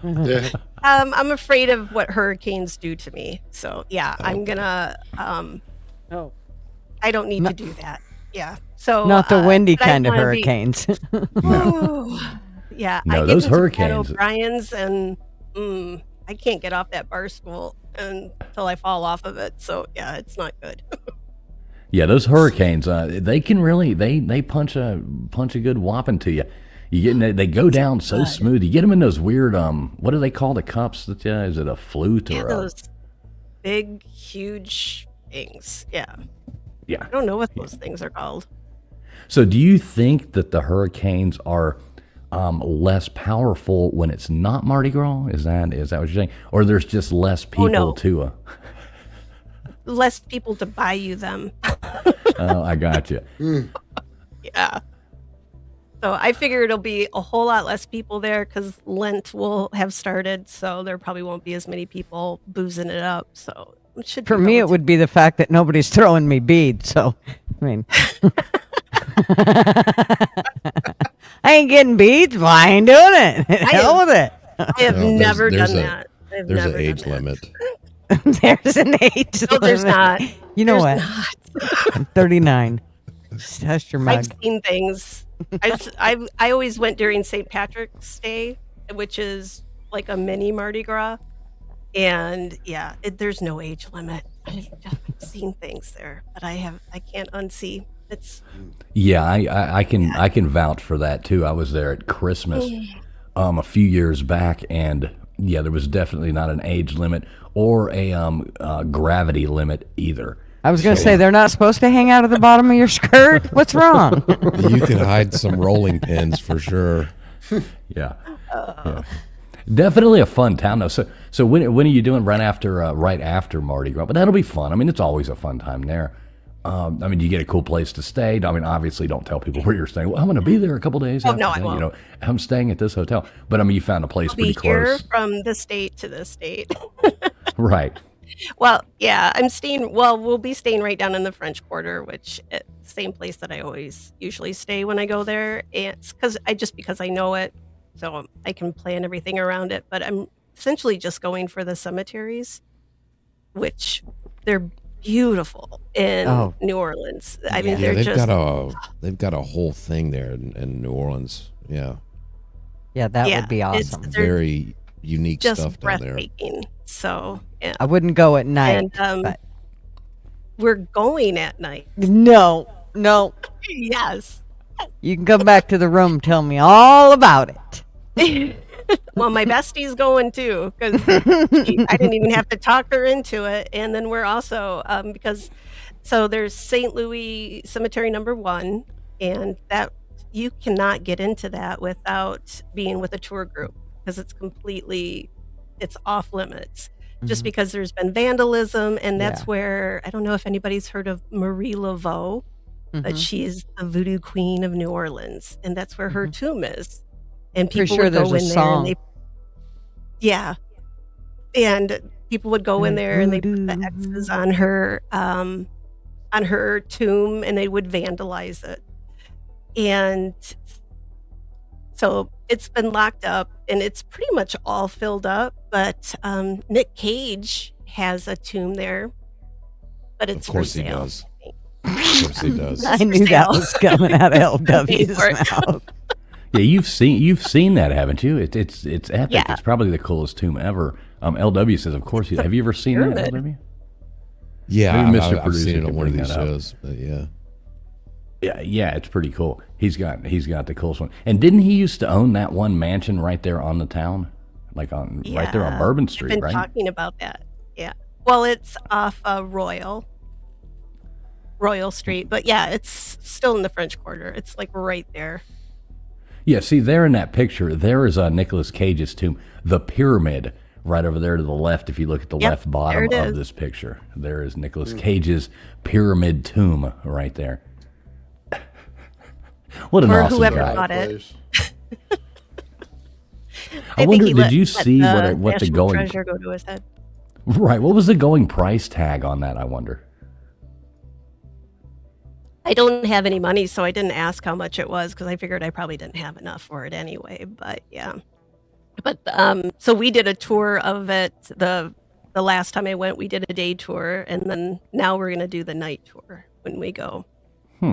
Speaker 4: Yeah.
Speaker 5: I'm afraid of what hurricanes do to me. So yeah, I'm gonna.
Speaker 2: Oh.
Speaker 5: I don't need to do that. Yeah. So
Speaker 2: Not the windy
Speaker 5: but I
Speaker 2: kind of
Speaker 5: wanna be-
Speaker 2: hurricanes.
Speaker 5: Ooh. Yeah.
Speaker 1: No,
Speaker 5: I
Speaker 1: those
Speaker 5: get into
Speaker 1: hurricanes-
Speaker 5: Pat O'Brien's and I can't get off that bar stool until I fall off of it. So yeah, it's not good.
Speaker 1: Yeah, those hurricanes, they can really they punch a good whopping to you. You get they go down so smooth. You get them in those weird what do they call the cups? That is it a flute
Speaker 5: Yeah,
Speaker 1: or
Speaker 5: those big, huge things. Yeah.
Speaker 1: yeah?
Speaker 5: I don't know what those things are called.
Speaker 1: So do you think that the hurricanes are less powerful when it's not Mardi Gras? Is that what you're saying? Or there's just less people
Speaker 5: no.
Speaker 1: to
Speaker 5: Less people to buy you them.
Speaker 1: Oh, I got you.
Speaker 5: Yeah. So I figure it'll be a whole lot less people there because Lent will have started, so there probably won't be as many people boozing it up. So it should.
Speaker 2: For
Speaker 5: be
Speaker 2: me, it
Speaker 5: relative-
Speaker 2: would be the fact that nobody's throwing me beads. So, I mean, I ain't getting beads. Well, I ain't doing it. Hell with it.
Speaker 5: I have
Speaker 3: No,
Speaker 5: never
Speaker 3: there's
Speaker 5: done
Speaker 3: a-
Speaker 5: that. I've
Speaker 3: There's
Speaker 5: never
Speaker 3: an age
Speaker 5: done that.
Speaker 3: limit.
Speaker 2: There's an age.
Speaker 5: No, there's
Speaker 2: limit.
Speaker 5: not.
Speaker 2: You know
Speaker 5: There's
Speaker 2: what?
Speaker 5: not.
Speaker 2: I'm 39. Just hush your mug.
Speaker 5: I've seen things. I always went during St. Patrick's Day, which is like a mini Mardi Gras, and yeah, there's no age limit. I've seen things there, but I can't unsee. It's
Speaker 1: Yeah, I can vouch for that too. I was there at Christmas a few years back, and yeah, there was definitely not an age limit or a gravity limit either.
Speaker 2: I was going to say, they're not supposed to hang out of the bottom of your skirt? What's wrong?
Speaker 3: You could hide some rolling pins for sure.
Speaker 1: Yeah. Yeah. Definitely a fun town though. So when are you doing right after Mardi Gras? But that'll be fun. I mean, it's always a fun time there. I mean, you get a cool place to stay. I mean, obviously, don't tell people where you're staying. Well, I'm going to be there a couple days.
Speaker 5: Oh,
Speaker 1: after
Speaker 5: no, I
Speaker 1: that.
Speaker 5: won't.
Speaker 1: You know, I'm staying at this hotel. But I mean, you found a place
Speaker 5: I'll
Speaker 1: pretty
Speaker 5: be here
Speaker 1: close,
Speaker 5: from the state to the state.
Speaker 1: right?
Speaker 5: Well, yeah, I'm staying. Well, we'll be staying right down in the French Quarter, which is the same place that I always usually stay when I go there. And it's because I know it, so I can plan everything around it. But I'm essentially just going for the cemeteries, which they're beautiful in New Orleans. I mean,
Speaker 3: Yeah,
Speaker 5: they're just
Speaker 3: they've got a whole thing there in New Orleans. Yeah,
Speaker 2: Yeah, that
Speaker 5: Yeah,
Speaker 2: would be
Speaker 5: it's-
Speaker 2: awesome.
Speaker 5: They're
Speaker 3: very unique
Speaker 5: just
Speaker 3: stuff down there.
Speaker 5: breathtaking. So yeah,
Speaker 2: I wouldn't go at night.
Speaker 5: and
Speaker 2: but
Speaker 5: we're going at night.
Speaker 2: no.
Speaker 5: Yes.
Speaker 2: You can come back to the room, tell me all about it.
Speaker 5: Well, my bestie's going too because I didn't even have to talk her into it. And then we're also so there's St. Louis Cemetery number 1, and that you cannot get into that without being with a tour group because it's off limits. Just because there's been vandalism, and that's
Speaker 2: Yeah.
Speaker 5: where I don't know if anybody's heard of Marie Laveau, but
Speaker 2: Mhm.
Speaker 5: she's the voodoo queen of New Orleans, and that's where her tomb is. and
Speaker 2: For
Speaker 5: people
Speaker 2: sure
Speaker 5: would
Speaker 2: there's
Speaker 5: go
Speaker 2: a
Speaker 5: in there
Speaker 2: song.
Speaker 5: and yeah, and people would go in there and they put the X's on her tomb, and they would vandalize it. And so it's been locked up, and it's pretty much all filled up. But Nick Cage has a tomb there, but it's
Speaker 3: Of course
Speaker 5: for
Speaker 3: he
Speaker 5: sale.
Speaker 3: does. Of course he does.
Speaker 2: I
Speaker 5: for
Speaker 2: knew that
Speaker 5: sale.
Speaker 2: was coming out of LW's
Speaker 5: for it.
Speaker 2: mouth.
Speaker 1: Yeah, you've seen that, haven't you? It's epic.
Speaker 5: Yeah.
Speaker 1: It's probably the coolest tomb ever. LW says, of course. Have you ever seen that,
Speaker 5: pyramid.
Speaker 1: LW?
Speaker 3: Yeah,
Speaker 1: Maybe Mr.
Speaker 3: I've
Speaker 1: Producer
Speaker 3: seen it
Speaker 1: can
Speaker 3: on one of
Speaker 1: bring
Speaker 3: these
Speaker 1: that up.
Speaker 3: shows, but yeah.
Speaker 1: Yeah, it's pretty cool. He's got the coolest one. And didn't he used to own that one mansion right there on the town, like right there on Bourbon
Speaker 5: I've
Speaker 1: Street,
Speaker 5: been
Speaker 1: right?
Speaker 5: talking about that. Yeah. Well, it's off Royal Street, but yeah, it's still in the French Quarter. It's like right there.
Speaker 1: Yeah, see, there in that picture, there is Nicolas Cage's tomb, the pyramid, right over there to the left. If you look at the
Speaker 5: Yep,
Speaker 1: left bottom
Speaker 5: there it
Speaker 1: of
Speaker 5: is.
Speaker 1: this picture, there is Nicolas Cage's pyramid tomb right there. What an
Speaker 5: Or
Speaker 1: awesome
Speaker 5: whoever
Speaker 1: guy!
Speaker 5: bought it.
Speaker 4: Place.
Speaker 1: I wonder,
Speaker 5: he
Speaker 1: did you
Speaker 5: let
Speaker 1: see what the
Speaker 5: National
Speaker 1: going
Speaker 5: Treasure go to his head?
Speaker 1: right? What was the going price tag on that? I wonder.
Speaker 5: I don't have any money, so I didn't ask how much it was because I figured I probably didn't have enough for it anyway. But yeah, but so we did a tour of it. The last time I went, we did a day tour, and then now we're gonna do the night tour when we go.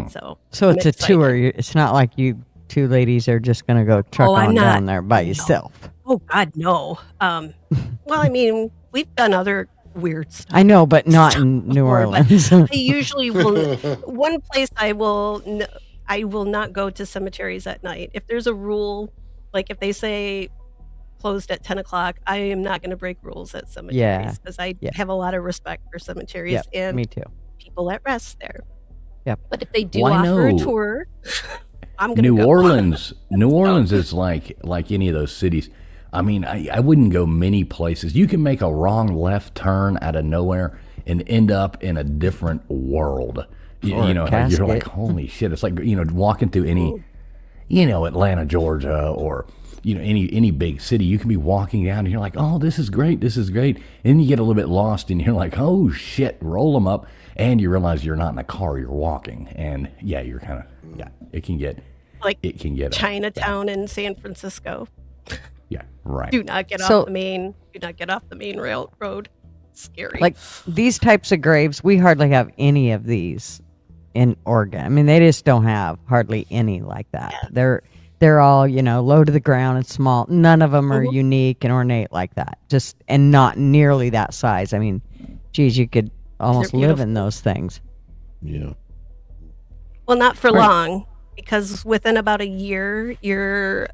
Speaker 5: So
Speaker 2: So
Speaker 5: I'm
Speaker 2: it's a
Speaker 5: excited.
Speaker 2: tour. It's not like you two ladies are just going to go truck
Speaker 5: I'm
Speaker 2: on
Speaker 5: not.
Speaker 2: down there by
Speaker 5: No.
Speaker 2: yourself.
Speaker 5: Oh God, no. Well, I mean, we've done other weird stuff.
Speaker 2: I know, but not in New
Speaker 5: before, but
Speaker 2: Orleans.
Speaker 5: I usually will. One place I will not go to cemeteries at night. If there's a rule, like if they say closed at 10 o'clock, I am not going to break rules at cemeteries because I
Speaker 2: Yeah.
Speaker 5: have a lot of respect for cemeteries
Speaker 2: Yep,
Speaker 5: and
Speaker 2: me too.
Speaker 5: people at rest there.
Speaker 2: Yep.
Speaker 5: But if they do
Speaker 1: Well, I
Speaker 5: offer a
Speaker 1: know.
Speaker 5: tour, I'm going to
Speaker 1: New
Speaker 5: go.
Speaker 1: Orleans, New Orleans is like any of those cities. I mean, I wouldn't go many places. You can make a wrong left turn out of nowhere and end up in a different world. You,
Speaker 2: Or a
Speaker 1: you know, like, you're like,
Speaker 2: casket.
Speaker 1: holy shit! It's like walking through any, Atlanta, Georgia, or any big city. You can be walking down and you're like, oh, this is great, and then you get a little bit lost and you're like, oh shit, roll them up, and you realize you're not in a car, you're walking, and yeah, you're kind of it can get
Speaker 5: Like
Speaker 1: bad.
Speaker 5: Chinatown in San Francisco.
Speaker 1: Yeah, right.
Speaker 5: Do not get
Speaker 2: So-
Speaker 5: off the main. Do not get off the main road. Scary.
Speaker 2: Like these types of graves, we hardly have any of these in Oregon. I mean, they just don't have hardly any like that. They're all, low to the ground and small. None of them are unique and ornate like that. And not nearly that size. I mean, geez, you could almost live in
Speaker 5: beautiful.
Speaker 2: those things.
Speaker 3: Yeah.
Speaker 5: Well, not for
Speaker 2: Right.
Speaker 5: long, because within about a year, your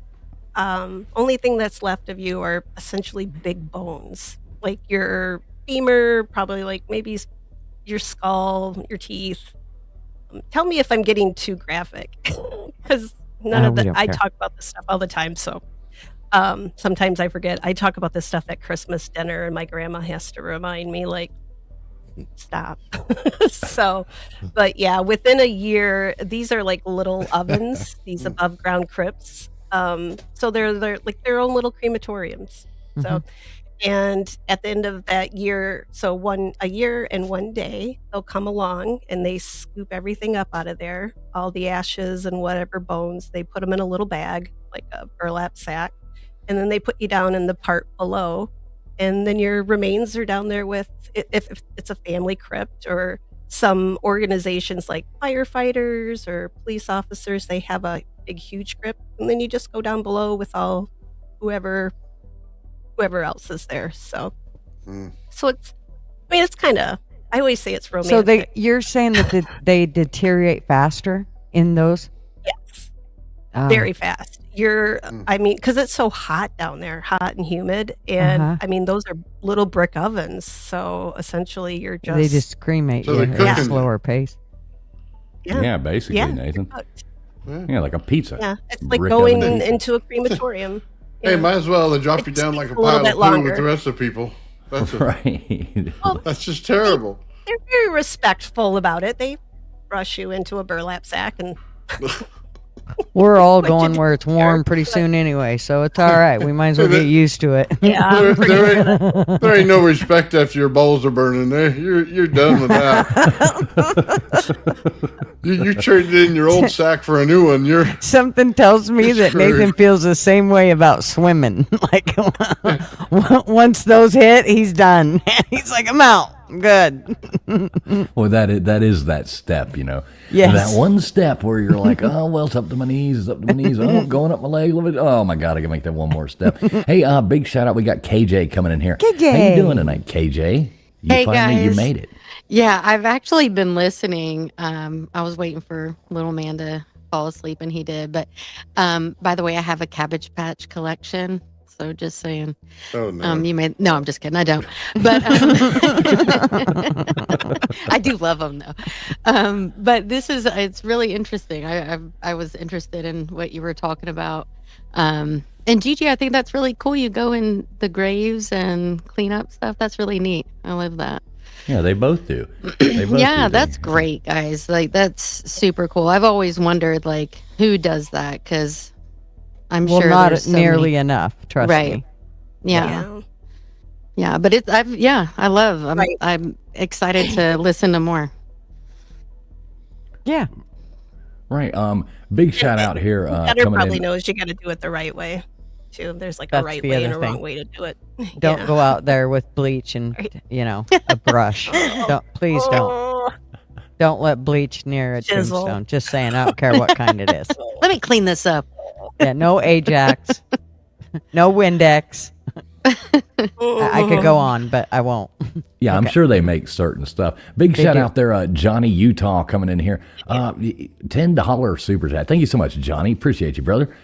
Speaker 5: only thing that's left of you are essentially big bones, like your femur, probably like maybe your skull, your teeth. Tell me if I'm getting too graphic, because none
Speaker 2: No,
Speaker 5: of
Speaker 2: we
Speaker 5: the
Speaker 2: don't
Speaker 5: I
Speaker 2: care.
Speaker 5: talk about this stuff all the time. So sometimes I forget. I talk about this stuff at Christmas dinner, and my grandma has to remind me, like, stop. So, but yeah, within a year, these are like little ovens, these above ground crypts. So they're like their own little crematoriums. So, and at the end of that year, so a year and 1 day, they'll come along and they scoop everything up out of there, all the ashes and whatever bones. They put them in a little bag, like a burlap sack, and then they put you down in the part below. And then your remains are down there with, if it's a family crypt, or some organizations like firefighters or police officers, they have a big, huge crypt. And then you just go down below with all whoever else is there. So, so it's kind of, I always say it's romantic.
Speaker 2: So you're saying that they deteriorate faster in those?
Speaker 5: Yes,
Speaker 2: Oh.
Speaker 5: very fast. I mean, because it's so hot down there, hot and humid. And
Speaker 2: Uh-huh.
Speaker 5: I mean, those are little brick ovens. So essentially you're just,
Speaker 2: They just cremate
Speaker 4: So
Speaker 2: you
Speaker 4: they're
Speaker 2: at a
Speaker 4: cooking-
Speaker 2: slower pace.
Speaker 1: Yeah, basically,
Speaker 5: Yeah.
Speaker 1: Nathan.
Speaker 5: cooked.
Speaker 1: Yeah, like a pizza.
Speaker 5: Yeah, it's like
Speaker 1: Brick
Speaker 5: going
Speaker 1: oven.
Speaker 5: into a crematorium.
Speaker 4: Hey,
Speaker 5: Yeah.
Speaker 4: might as well they drop you
Speaker 5: It
Speaker 4: down like a
Speaker 5: takes a little
Speaker 4: pile
Speaker 5: bit
Speaker 4: of poo with
Speaker 5: longer.
Speaker 4: the rest of the people.
Speaker 1: Right.
Speaker 4: That's just terrible.
Speaker 5: They're very respectful about it. They rush you into a burlap sack and
Speaker 2: We're all
Speaker 5: What'd you
Speaker 2: going
Speaker 5: do
Speaker 2: where it's
Speaker 5: here?
Speaker 2: warm pretty soon anyway, so it's all right. We might as well get used to it.
Speaker 5: Yeah.
Speaker 4: There ain't no respect after your balls are burning. There, you're done with that. You traded in your old sack for a new one. You're
Speaker 2: Something tells me that
Speaker 4: Screwed.
Speaker 2: Nathan feels the same way about swimming. Like once those hit, he's done. He's like, I'm out. I'm good.
Speaker 1: Well, that is that step, you know.
Speaker 2: Yes.
Speaker 1: That one step where you're like, oh, well, it's up to my knees. It's up to my knees. Oh, going up my leg a little bit. Oh, my God, I can make that one more step. Hey, big shout out. We got KJ coming in here.
Speaker 2: KJ.
Speaker 1: How you doing tonight, KJ?
Speaker 9: Hey,
Speaker 1: You
Speaker 9: guys.
Speaker 1: made it.
Speaker 9: Yeah, I've actually been listening. I was waiting for little man to fall asleep, and he did. But by the way, I have a Cabbage Patch collection. So just saying.
Speaker 4: oh no.
Speaker 9: You may no, I'm just kidding. I don't. But I do love them though. But it's really interesting. I was interested in what you were talking about. And Gigi, I think that's really cool. You go in the graves and clean up stuff. That's really neat. I love that.
Speaker 1: Yeah, they both do. They both
Speaker 9: Yeah,
Speaker 1: do.
Speaker 9: that's great, guys. Like that's super cool. I've always wondered like who does that because I'm
Speaker 2: Well,
Speaker 9: sure
Speaker 2: not
Speaker 9: there's so
Speaker 2: nearly
Speaker 9: many.
Speaker 2: enough. Trust
Speaker 9: Right.
Speaker 2: me.
Speaker 9: Yeah. Yeah, but I'm excited to listen to more.
Speaker 2: Yeah.
Speaker 1: Right. Big shout out here.
Speaker 5: Better
Speaker 1: Coming
Speaker 5: probably
Speaker 1: in.
Speaker 5: knows you got to do it the right way, too. There's like
Speaker 2: That's
Speaker 5: a right
Speaker 2: the
Speaker 5: way and
Speaker 2: other
Speaker 5: a wrong
Speaker 2: thing.
Speaker 5: way to do it.
Speaker 2: Don't
Speaker 5: Yeah.
Speaker 2: go out there with bleach and a brush. Please don't.
Speaker 5: Oh,
Speaker 2: Don't let bleach near a
Speaker 5: Chisel.
Speaker 2: tombstone. Just saying, I don't care what kind it is.
Speaker 9: Let me clean this up.
Speaker 2: Yeah, no Ajax, no Windex. I could go on, but I won't.
Speaker 1: Yeah, I'm
Speaker 2: Okay.
Speaker 1: sure they make certain stuff. Big
Speaker 2: They
Speaker 1: shout
Speaker 2: do.
Speaker 1: out there, Johnny Utah coming in here. $10 super chat. Thank you so much, Johnny. Appreciate you, brother.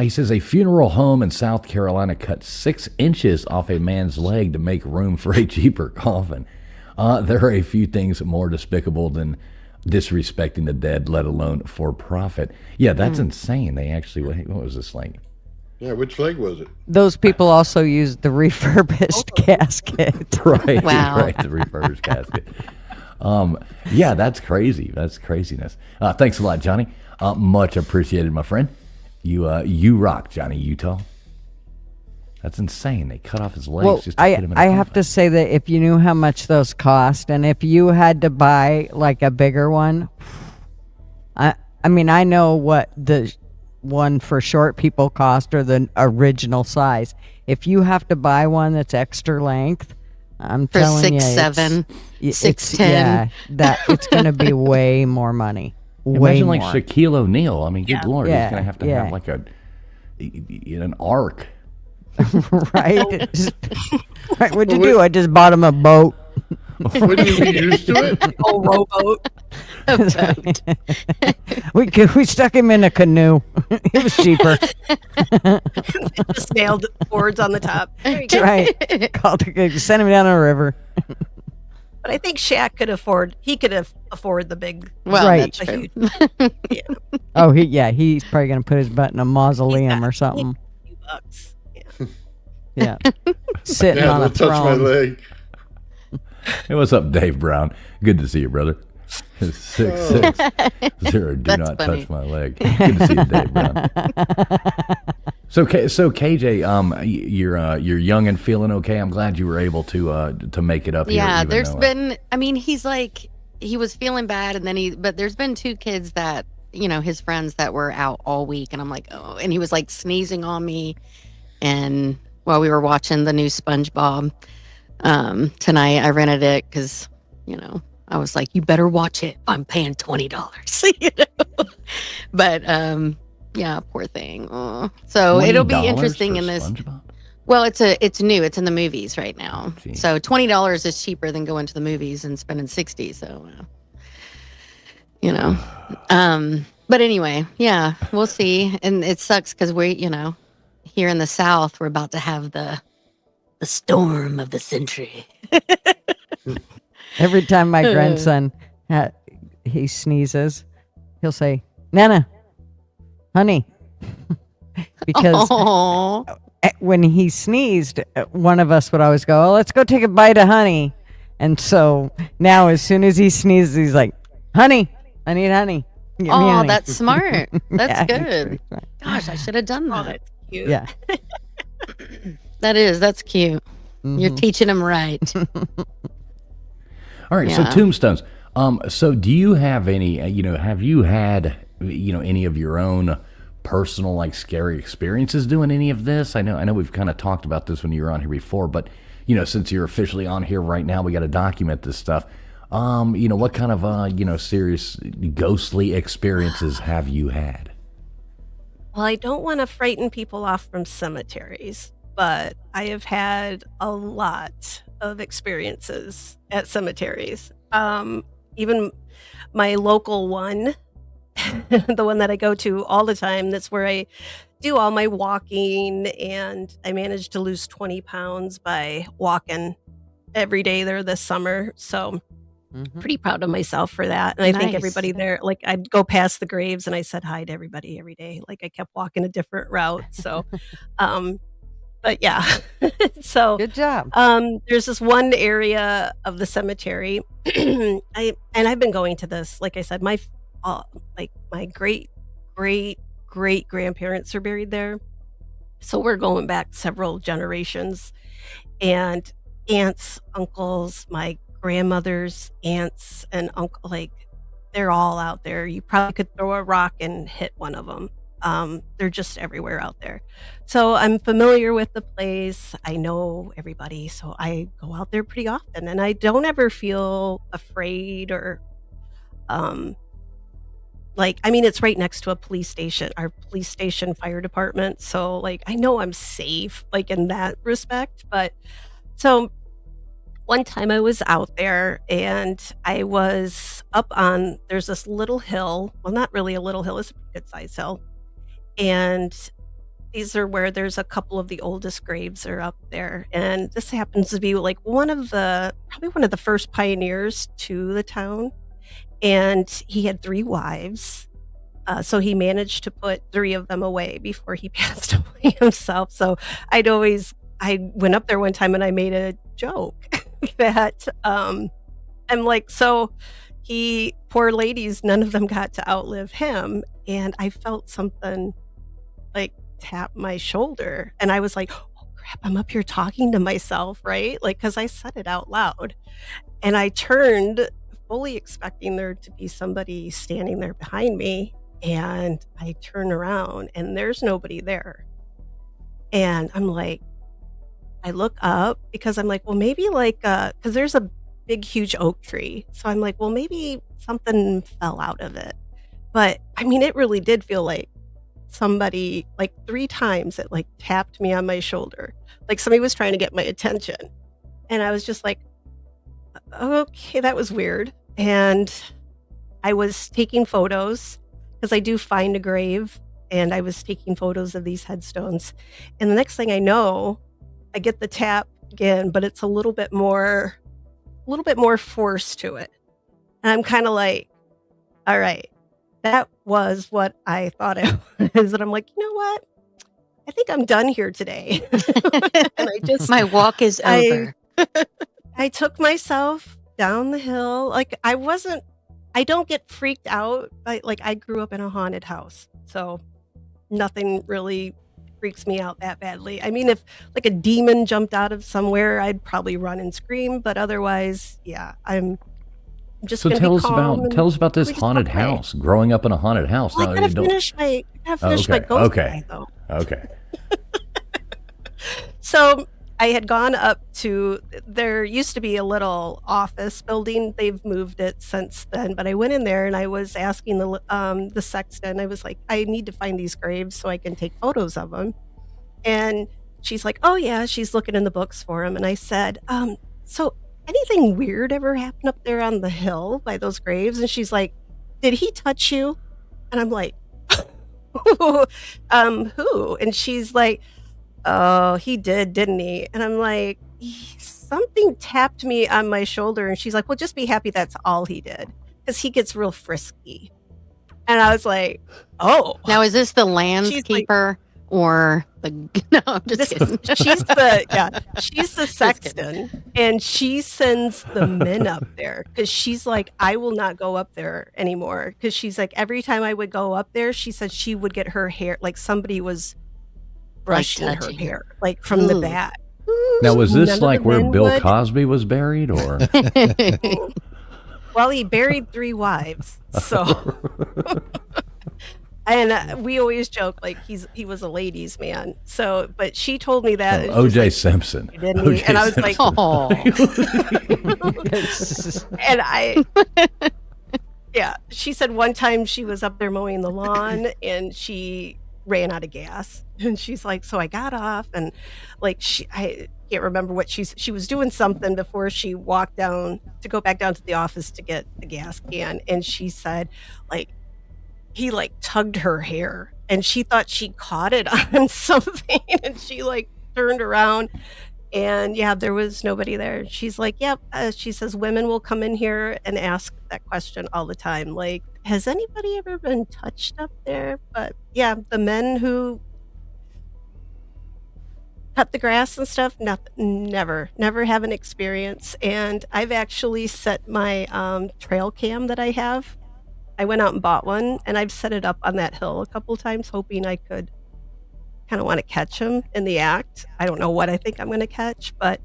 Speaker 1: He says a funeral home in South Carolina cut 6 inches off a man's leg to make room for a cheaper coffin. There are a few things more despicable than disrespecting the dead, let alone for profit. Yeah, that's insane. They actually, what was this like?
Speaker 4: Yeah, which leg was it?
Speaker 2: Those people also use the refurbished casket.
Speaker 1: Right,
Speaker 9: Wow.
Speaker 1: right, the refurbished casket. Yeah, that's crazy. That's craziness. Thanks a lot, Johnny. Much appreciated, my friend. You rock, Johnny Utah. That's insane. They cut off his legs
Speaker 2: Well,
Speaker 1: just to fit him in a
Speaker 2: I have
Speaker 1: coffin.
Speaker 2: to say that if you knew how much those cost, and if you had to buy like a bigger one, I mean, I know what the one for short people cost or the original size. If you have to buy one that's extra length, I'm
Speaker 9: For
Speaker 2: telling you,
Speaker 9: 6'7",
Speaker 2: it's
Speaker 9: 6'10".
Speaker 2: yeah, that it's going to be way more money. Way
Speaker 1: Imagine
Speaker 2: more.
Speaker 1: like Shaquille O'Neal. I mean, good Lord,
Speaker 2: Yeah,
Speaker 1: he's going to
Speaker 2: yeah.
Speaker 1: have like an arc.
Speaker 2: right? Right. What'd you do? I just bought him a boat.
Speaker 4: Wouldn't you be used to it?
Speaker 5: oh, rowboat.
Speaker 2: We stuck him in a canoe. It was cheaper.
Speaker 5: Just nailed boards on the top. There you go.
Speaker 2: Right. Sent him down a river.
Speaker 5: But I think Shaq could afford. He could afford the big.
Speaker 9: Well,
Speaker 2: Right.
Speaker 9: that's
Speaker 5: the
Speaker 9: true.
Speaker 5: huge. Yeah,
Speaker 2: Oh, he's probably gonna put his butt in a mausoleum or something.
Speaker 5: few bucks. Yeah.
Speaker 2: Yeah, sitting
Speaker 4: Yeah,
Speaker 2: on a
Speaker 4: don't touch my
Speaker 2: throne.
Speaker 4: leg.
Speaker 1: Hey, what's up, Dave Brown? Good to see you, brother. 6'6". Do
Speaker 9: That's
Speaker 1: not
Speaker 9: funny.
Speaker 1: touch my leg. Good to see you, Dave Brown. So KJ, you're young and feeling okay. I'm glad you were able to make it up here.
Speaker 9: Yeah,
Speaker 1: even
Speaker 9: there's
Speaker 1: though,
Speaker 9: been. I mean, he was feeling bad, and then but there's been 2 kids that his friends that were out all week, and I'm like, oh, and he was like sneezing on me, and while we were watching the new SpongeBob tonight, I rented it because I was like, you better watch it. I'm paying $20, But yeah, poor thing. Aw. So it'll be
Speaker 1: $20
Speaker 9: interesting
Speaker 1: for
Speaker 9: in this.
Speaker 1: SpongeBob?
Speaker 9: Well, it's new. It's in the movies right now.
Speaker 1: Gee.
Speaker 9: So $20 is cheaper than going to the movies and spending 60. So, But anyway, yeah, we'll see. And it sucks because here in the South, we're about to have the storm of the century.
Speaker 2: Every time my grandson he sneezes, he'll say, "Nana, honey," because
Speaker 9: Aw.
Speaker 2: when he sneezed, one of us would always go, "Oh, let's go take a bite of honey." And so now, as soon as he sneezes, he's like, "Honey, I need honey."
Speaker 9: Oh, that's smart. That's
Speaker 2: Yeah,
Speaker 9: good.
Speaker 2: right.
Speaker 9: Gosh, I should have done
Speaker 5: Oh,
Speaker 9: that.
Speaker 5: that's cute.
Speaker 2: Yeah.
Speaker 9: That's cute. You're teaching him right.
Speaker 1: All right, so
Speaker 9: Yeah.
Speaker 1: Tombstones. So do you have any? Have you had any of your own personal like scary experiences doing any of this? I know we've kind of talked about this when you were on here before, but since you're officially on here right now, we got to document this stuff. What kind of serious ghostly experiences have you had?
Speaker 5: Well, I don't want to frighten people off from cemeteries, but I have had a lot of experiences at cemeteries. Even my local one, the one that I go to all the time, that's where I do all my walking, and I managed to lose 20 pounds by walking every day there this summer. So pretty proud of myself for that. And I think
Speaker 9: Nice.
Speaker 5: everybody there, like I'd go past the graves and I said hi to everybody every day. Like I kept walking a different route. So, but yeah. So
Speaker 2: Good job.
Speaker 5: there's this one area of the cemetery. I've been going to this, like I said, my great great grandparents are buried there. So we're going back several generations, and aunts, uncles, my grandmother's aunts and uncle, like they're all out there. You probably could throw a rock and hit one of them. They're just everywhere out there. So I'm familiar with the place. I know everybody. So I go out there pretty often, and I don't ever feel afraid or it's right next to a police station, our police station fire department. So like I know I'm safe, like in that respect. But so one time I was out there and I was up on, there's this little hill. Well, not really a little hill, it's a good sized hill. And these are where there's a couple of the oldest graves are up there. And this happens to be like probably one of the first pioneers to the town. And he had 3 wives. So he managed to put 3 of them away before he passed away himself. So I went up there one time and I made a joke that I'm like, so poor ladies, none of them got to outlive him. And I felt something like tap my shoulder. And I was like, oh crap, I'm up here talking to myself, right? Like, because I said it out loud. And I turned fully expecting there to be somebody standing there behind me. And I turn around and there's nobody there. And I'm like, I look up because I'm like, well, maybe because there's a big, huge oak tree. So I'm like, well, maybe something fell out of it. But I mean, it really did feel like somebody, like 3 times it like tapped me on my shoulder. Like somebody was trying to get my attention. And I was just like, okay, that was weird. And I was taking photos because I do find a grave, and I was taking photos of these headstones. And the next thing I know, I get the tap again, but it's a little bit more force to it. And I'm kind of like, all right, that was what I thought it was. And I'm like, you know what? I think I'm done here today. And
Speaker 9: My walk is over.
Speaker 5: I took myself down the hill. Like I don't get freaked out. I grew up in a haunted house. So nothing really freaks me out that badly. I mean, if like a demon jumped out of somewhere, I'd probably run and scream. But otherwise, yeah, I'm just
Speaker 1: So
Speaker 5: gonna
Speaker 1: tell
Speaker 5: be
Speaker 1: us
Speaker 5: calm
Speaker 1: about this
Speaker 5: we just
Speaker 1: haunted
Speaker 5: walk away.
Speaker 1: house. Growing up in a haunted house.
Speaker 5: Well, I gotta finish my ghost guy, though.
Speaker 1: Okay.
Speaker 5: So I had gone up to, there used to be a little office building. They've moved it since then, but I went in there and I was asking the sexton. I was like, I need to find these graves so I can take photos of them. And she's like, oh yeah, she's looking in the books for them. And I said, so anything weird ever happened up there on the hill by those graves? And she's like, did he touch you? And I'm like, who? And she's like, oh, he did, didn't he? And I'm like, something tapped me on my shoulder. And she's like, well, just be happy that's all he did, because he gets real frisky. And I was like, oh.
Speaker 9: Now, is this the landscaper or the no, I'm just kidding.
Speaker 5: She's the sexton, and she sends the men up there because she's like, I will not go up there anymore, because she's like, every time I would go up there, she said she would get her hair like somebody was brushing her
Speaker 9: touching.
Speaker 5: hair like from the
Speaker 9: Ooh.
Speaker 5: back.
Speaker 1: Now, was
Speaker 5: None
Speaker 1: this
Speaker 5: of
Speaker 1: like
Speaker 5: the
Speaker 1: where
Speaker 5: men
Speaker 1: Bill
Speaker 5: would.
Speaker 1: Cosby was buried, or?
Speaker 5: Well, he buried 3 wives, so. And we always joke like he was a ladies' man. So, but she told me that
Speaker 1: Oh,
Speaker 5: it's just
Speaker 1: O.J.
Speaker 5: like,
Speaker 1: Simpson.
Speaker 5: didn't he?
Speaker 1: O.J.
Speaker 5: And I was like,
Speaker 9: Oh,
Speaker 5: and I, yeah, she said one time she was up there mowing the lawn and she ran out of gas, and she's like, so I got off and like I can't remember what she was doing something before she walked down to go back down to the office to get the gas can, and she said like he like tugged her hair and she thought she caught it on something, and she like turned around and yeah, there was nobody there. She's like, yep. She says women will come in here and ask that question all the time. Like, has anybody ever been touched up there? But yeah, the men who cut the grass and stuff, nothing, never have an experience. And I've actually set my trail cam that I have. I went out and bought one, and I've set it up on that hill a couple times, hoping I could kind of want to catch him in the act. I don't know what I think I'm going to catch, but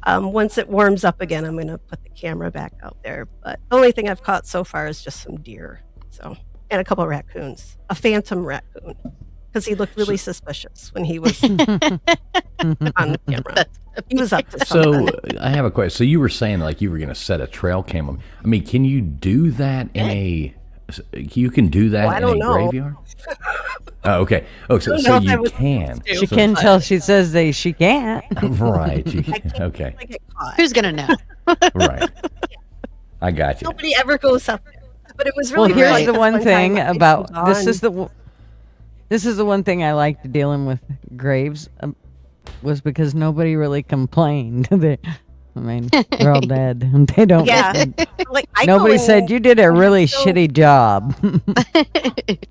Speaker 5: once it warms up again, I'm going to put the camera back out there. But the only thing I've caught so far is just some deer, so, and a couple of raccoons, a phantom raccoon, because he looked really suspicious when he was on the camera. He was up to something.
Speaker 1: So I have a question. So you were saying like you were going to set a trail cam. I mean, can you do that in a? You can do that
Speaker 5: I
Speaker 1: in
Speaker 5: don't
Speaker 1: a
Speaker 5: know.
Speaker 1: graveyard. Oh, okay. Oh, so,
Speaker 5: I don't
Speaker 1: so
Speaker 5: know if I
Speaker 1: you
Speaker 5: was
Speaker 1: can.
Speaker 5: supposed to.
Speaker 2: She
Speaker 1: So-
Speaker 2: can tell she says she can't.
Speaker 1: Right. You
Speaker 5: I
Speaker 1: can,
Speaker 5: can't
Speaker 1: okay.
Speaker 5: I get caught.
Speaker 9: who's gonna know?
Speaker 1: Right. I got you.
Speaker 5: Nobody ever goes up there. But it was
Speaker 2: Well,
Speaker 5: really
Speaker 2: here's
Speaker 5: great
Speaker 2: the
Speaker 5: this
Speaker 2: one
Speaker 5: time.
Speaker 2: thing
Speaker 5: I
Speaker 2: about
Speaker 5: came
Speaker 2: this is
Speaker 5: on-
Speaker 2: this is the one thing I liked dealing with graves was because nobody really complained. I mean, they're all dead. They don't.
Speaker 5: Yeah. like I
Speaker 2: Nobody
Speaker 5: go
Speaker 2: said
Speaker 5: in,
Speaker 2: you did a really
Speaker 5: so-
Speaker 2: shitty job.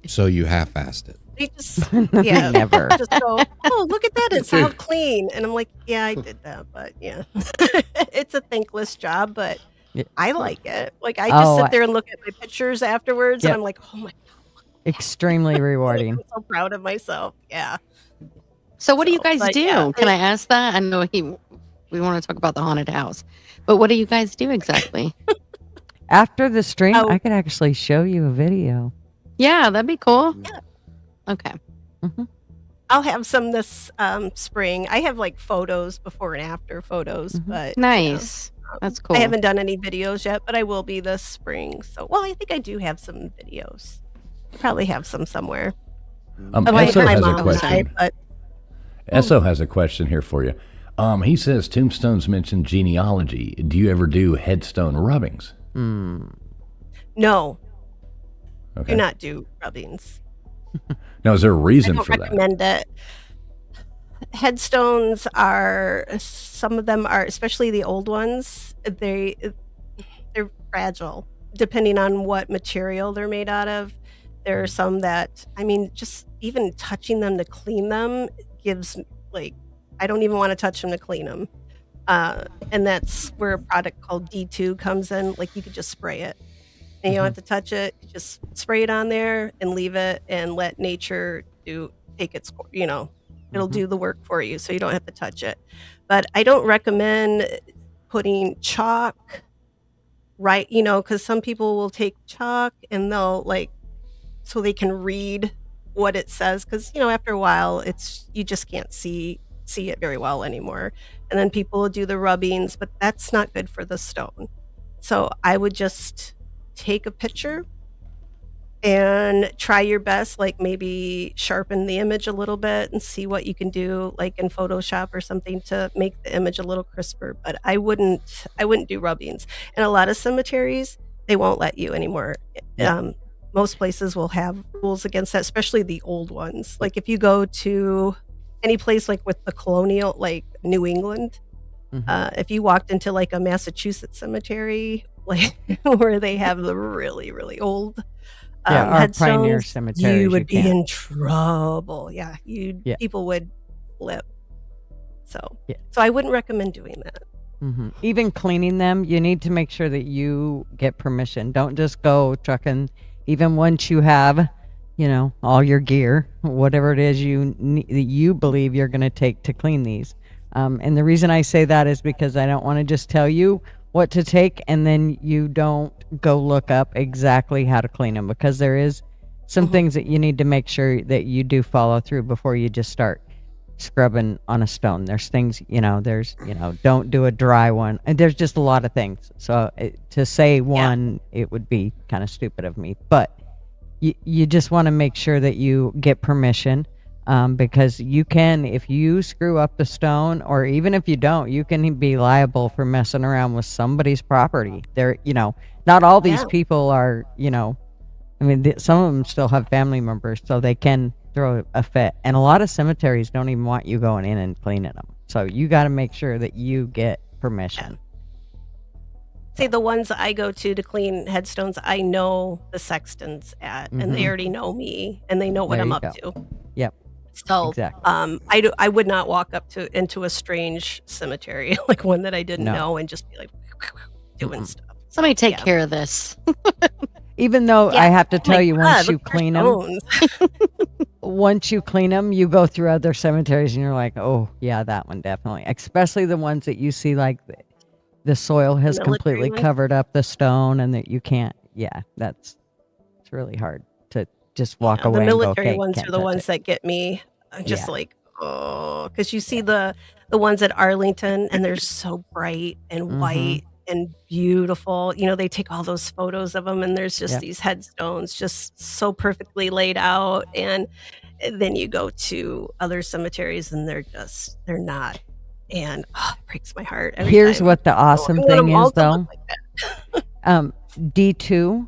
Speaker 3: So you half-assed it.
Speaker 5: They just yeah,
Speaker 2: Never.
Speaker 5: just go, oh, look at that, it's all clean. And I'm like, yeah, I did that, but yeah. It's a thankless job, but
Speaker 2: Yeah.
Speaker 5: I like it. Like I just
Speaker 2: Oh,
Speaker 5: sit there and look at my pictures afterwards
Speaker 2: Yep.
Speaker 5: and I'm like, oh my
Speaker 2: Extremely rewarding.
Speaker 5: God, I'm so proud of myself. Yeah.
Speaker 9: So what do you
Speaker 5: So,
Speaker 9: guys
Speaker 5: but
Speaker 9: do?
Speaker 5: yeah,
Speaker 9: Can I ask that? I know we want to talk about the haunted house, but what do you guys do exactly?
Speaker 2: After the stream,
Speaker 5: Oh.
Speaker 2: I could actually show you a video.
Speaker 9: Yeah, that'd be cool.
Speaker 5: Yeah.
Speaker 9: Okay.
Speaker 5: I'll have some this spring. I have like photos, before and after photos,
Speaker 2: Mhm.
Speaker 5: but
Speaker 9: Nice. That's cool.
Speaker 5: I haven't done any videos yet, but I will be this spring. So, well, I think I do have some videos. I probably have some somewhere.
Speaker 1: Esso
Speaker 5: My
Speaker 1: has a
Speaker 5: mom and I,
Speaker 1: question.
Speaker 5: but
Speaker 1: Esso has a question here for you. He says Tombstones mentioned genealogy. Do you ever do headstone rubbings?
Speaker 5: no,
Speaker 1: Okay.
Speaker 5: do not do rubbings.
Speaker 1: Now, is there a
Speaker 5: I
Speaker 1: reason
Speaker 5: don't
Speaker 1: for that?
Speaker 5: recommend it. Headstones are, some of them are, especially the old ones, they're fragile depending on what material they're made out of. There are some that, I mean, just even touching them to clean them gives like, I don't even want to touch them to clean them. And that's where a product called D2 comes in. Like you could just spray it and you don't have to touch it. You just spray it on there and leave it and let nature take its, it'll do the work for you. So you don't have to touch it. But I don't recommend putting chalk, right? Because some people will take chalk and they'll so they can read what it says. Because, after a while you just can't see it very well anymore. And then people will do the rubbings, but that's not good for the stone. So I would just take a picture and try your best, like maybe sharpen the image a little bit and see what you can do like in Photoshop or something to make the image a little crisper. But I wouldn't do rubbings. And a lot of cemeteries, they won't let you anymore. Most places will have rules against that, especially the old ones. Like if you go to any place like with the colonial, like New England, if you walked into like a Massachusetts cemetery, like where they have the really, really old
Speaker 2: Yeah, our Pioneer
Speaker 5: headstones,
Speaker 2: cemeteries,
Speaker 5: you would be
Speaker 2: can't.
Speaker 5: in trouble. Yeah,
Speaker 2: Yeah.
Speaker 5: people would flip. So,
Speaker 2: Yeah.
Speaker 5: so I wouldn't recommend doing that.
Speaker 2: Even cleaning them, you need to make sure that you get permission. Don't just go trucking. Even once you have, all your gear, whatever it is you believe you're going to take to clean these. And the reason I say that is because I don't want to just tell you what to take and then you don't go look up exactly how to clean them, because there is some things that you need to make sure that you do follow through before you just start scrubbing on a stone. There's things, don't do a dry one. And there's just a lot of things. So to say one, it would be kind of stupid of me. But you just want to make sure that you get permission, because you can, if you screw up the stone, or even if you don't, you can be liable for messing around with somebody's property. Not all these people are, some of them still have family members, so they can throw a fit. And a lot of cemeteries don't even want you going in and cleaning them. So you got to make sure that you get permission.
Speaker 5: Say the ones I go to clean headstones, I know the sextons at, and they already know me, and they know what
Speaker 2: There
Speaker 5: I'm
Speaker 2: you
Speaker 5: up
Speaker 2: go.
Speaker 5: to.
Speaker 2: Yep.
Speaker 5: So,
Speaker 2: Exactly.
Speaker 5: I would not walk up into a strange cemetery, like one that I didn't
Speaker 2: No.
Speaker 5: know, and just be like doing stuff.
Speaker 9: Somebody take care of this.
Speaker 2: Even though I have to tell you, once you clean them,
Speaker 5: them,
Speaker 2: once you clean them, you go through other cemeteries and you're like, oh yeah, that one definitely. Especially the ones that you see like the soil has
Speaker 5: Military
Speaker 2: completely
Speaker 5: ones?
Speaker 2: covered up the stone and that you can't. Yeah, it's really hard to just walk away.
Speaker 5: the
Speaker 2: and go,
Speaker 5: military
Speaker 2: okay,
Speaker 5: ones
Speaker 2: can't
Speaker 5: are the
Speaker 2: touch
Speaker 5: ones
Speaker 2: it.
Speaker 5: that get me. I'm just
Speaker 2: Yeah.
Speaker 5: like, oh, because you see the ones at Arlington, and they're so bright and white and beautiful. They take all those photos of them, and there's just
Speaker 2: Yep.
Speaker 5: these headstones just so perfectly laid out. And then you go to other cemeteries, and they're not. And it breaks my heart. Every
Speaker 2: Here's
Speaker 5: time.
Speaker 2: what the awesome
Speaker 5: I want
Speaker 2: thing
Speaker 5: them all
Speaker 2: is,
Speaker 5: to look
Speaker 2: though.
Speaker 5: like that.
Speaker 2: D2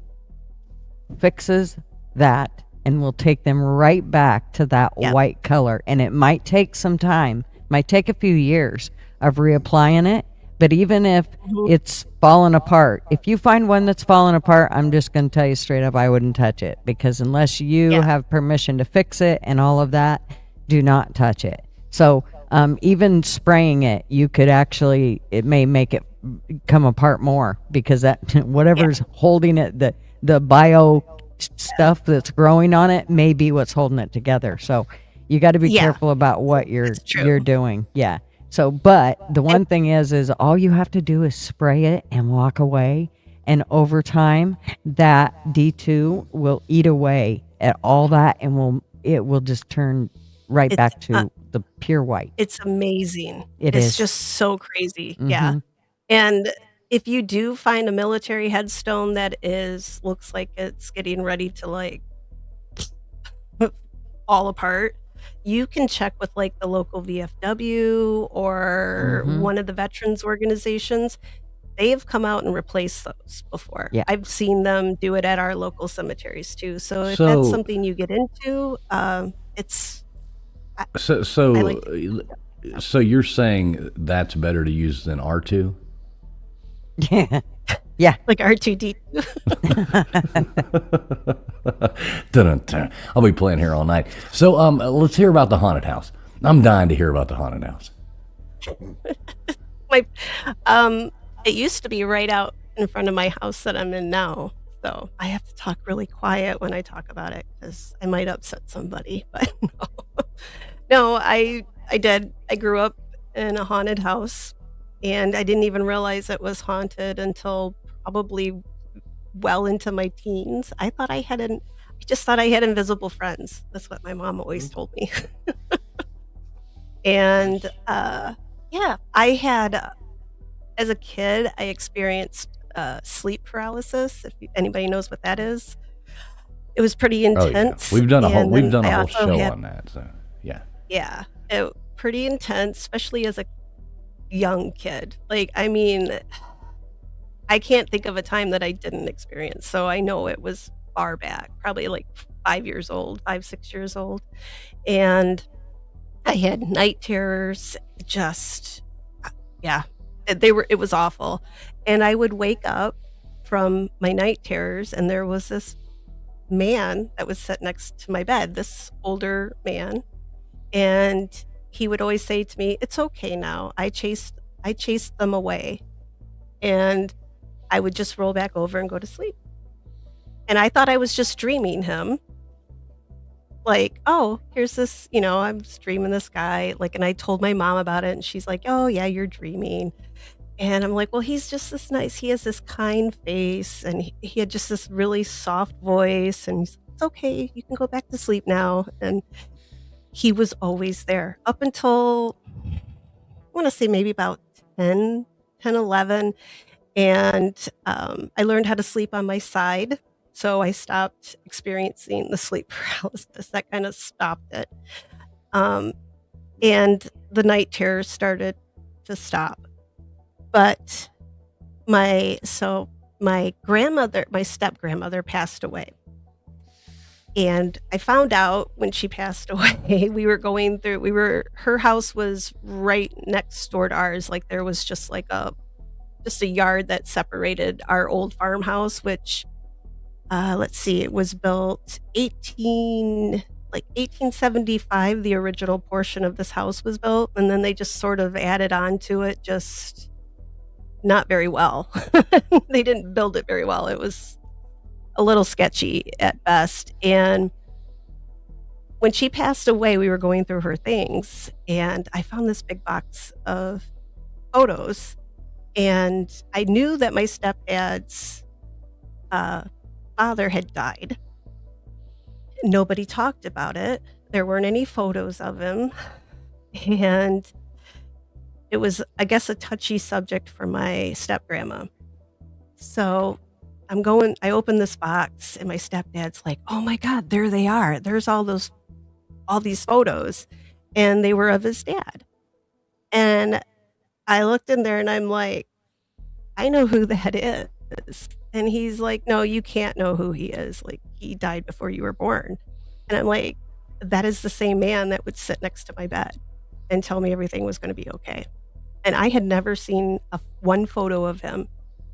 Speaker 2: fixes that and will take them right back to that white color. And it might take some time, might take a few years of reapplying it. But even if it's fallen apart, if you find one that's fallen apart, I'm just going to tell you straight up, I wouldn't touch it, because unless you have permission to fix it and all of that, do not touch it. So even spraying it, you could actually, it may make it come apart more, because that whatever's holding it, the bio stuff that's growing on it may be what's holding it together. So you got to be careful about what you're doing. Yeah. So, but the one thing is all you have to do is spray it and walk away. And over time, that D2 will eat away at all that, and it will just turn right back to the pure white.
Speaker 5: It's amazing.
Speaker 2: It's
Speaker 5: It's just so crazy. Yeah. And if you do find a military headstone that looks like it's getting ready to like fall apart, you can check with like the local VFW or one of the veterans organizations. They've come out and replaced those before.
Speaker 2: Yeah.
Speaker 5: I've seen them do it at our local cemeteries too. So if
Speaker 1: So-
Speaker 5: that's something you get into, it's
Speaker 1: So,
Speaker 5: I like
Speaker 1: so you're saying that's better to use than R2?
Speaker 2: Yeah.
Speaker 5: like R2D2.
Speaker 1: Dun-dun-dun. I'll be playing here all night. So let's hear about the haunted house. I'm dying to hear about the haunted house.
Speaker 5: It used to be right out in front of my house that I'm in now. So I have to talk really quiet when I talk about it, because I might upset somebody. But no, I did. I grew up in a haunted house, and I didn't even realize it was haunted until probably well into my teens. I just thought I had invisible friends. That's what my mom always told me. And I had, as a kid, I experienced sleep paralysis. If anybody knows what that is, it was pretty
Speaker 1: Oh, yeah.
Speaker 5: intense.
Speaker 1: We've done a whole
Speaker 5: And then I
Speaker 1: whole
Speaker 5: also
Speaker 1: show
Speaker 5: had-
Speaker 1: on that. So yeah.
Speaker 5: Yeah, pretty intense, especially as a young kid. Like, I mean, I can't think of a time that I didn't experience. So I know it was far back, probably like 5 years old, 5, 6 years old. And I had night terrors, it was awful. And I would wake up from my night terrors, and there was this man that was sit next to my bed, this older man, and he would always say to me, "It's okay now. I chased them away." And I would just roll back over and go to sleep. And I thought I was just dreaming him. Like, oh, here's this, I'm dreaming this guy. Like, and I told my mom about it, and she's like, "Oh, yeah, you're dreaming." And I'm like, "Well, he's just this nice. He has this kind face, and he had just this really soft voice. And it's okay. You can go back to sleep now." And he was always there up until, I want to say maybe about 11. And I learned how to sleep on my side. So I stopped experiencing the sleep paralysis. That kind of stopped it. And the night terrors started to stop. But my grandmother, my step grandmother, passed away. And I found out when she passed away, her house was right next door to ours. Like there was just a yard that separated our old farmhouse, which, let's see, it was built 1875. The original portion of this house was built, and then they just sort of added on to it, just not very well. They didn't build it very well. It was a little sketchy at best. And when she passed away, we were going through her things, and I found this big box of photos. And I knew that my stepdad's father had died. Nobody talked about it. There weren't any photos of him. And it was, I guess, a touchy subject for my step grandma. So I open this box, and my stepdad's like, "Oh my God, there they are. There's all these photos." And they were of his dad. And I looked in there, and I'm like, "I know who that is." And he's like, "No, you can't know who he is. Like, he died before you were born." And I'm like, "That is the same man that would sit next to my bed and tell me everything was going to be okay." And I had never seen one photo of him,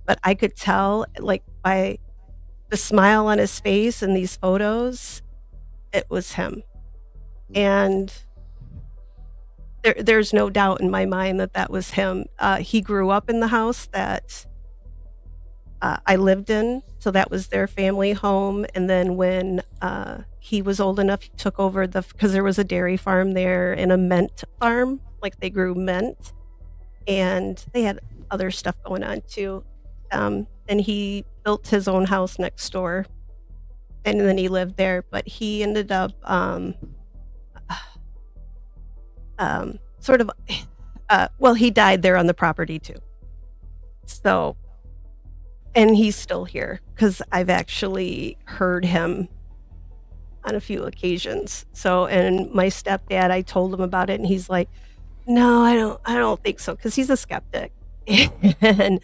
Speaker 5: but I could tell, like, by the smile on his face in these photos, it was him. And there's no doubt in my mind that was him. He grew up in the house that I lived in, so that was their family home. And then when he was old enough, he took over because there was a dairy farm there and a mint farm, like they grew mint, and they had other stuff going on too. And he built his own house next door, and then he lived there. But he ended up sort of, he died there on the property too. So, and he's still here because I've actually heard him on a few occasions. So, and my stepdad, I told him about it, and he's like, "No, I don't think so," because he's a skeptic. And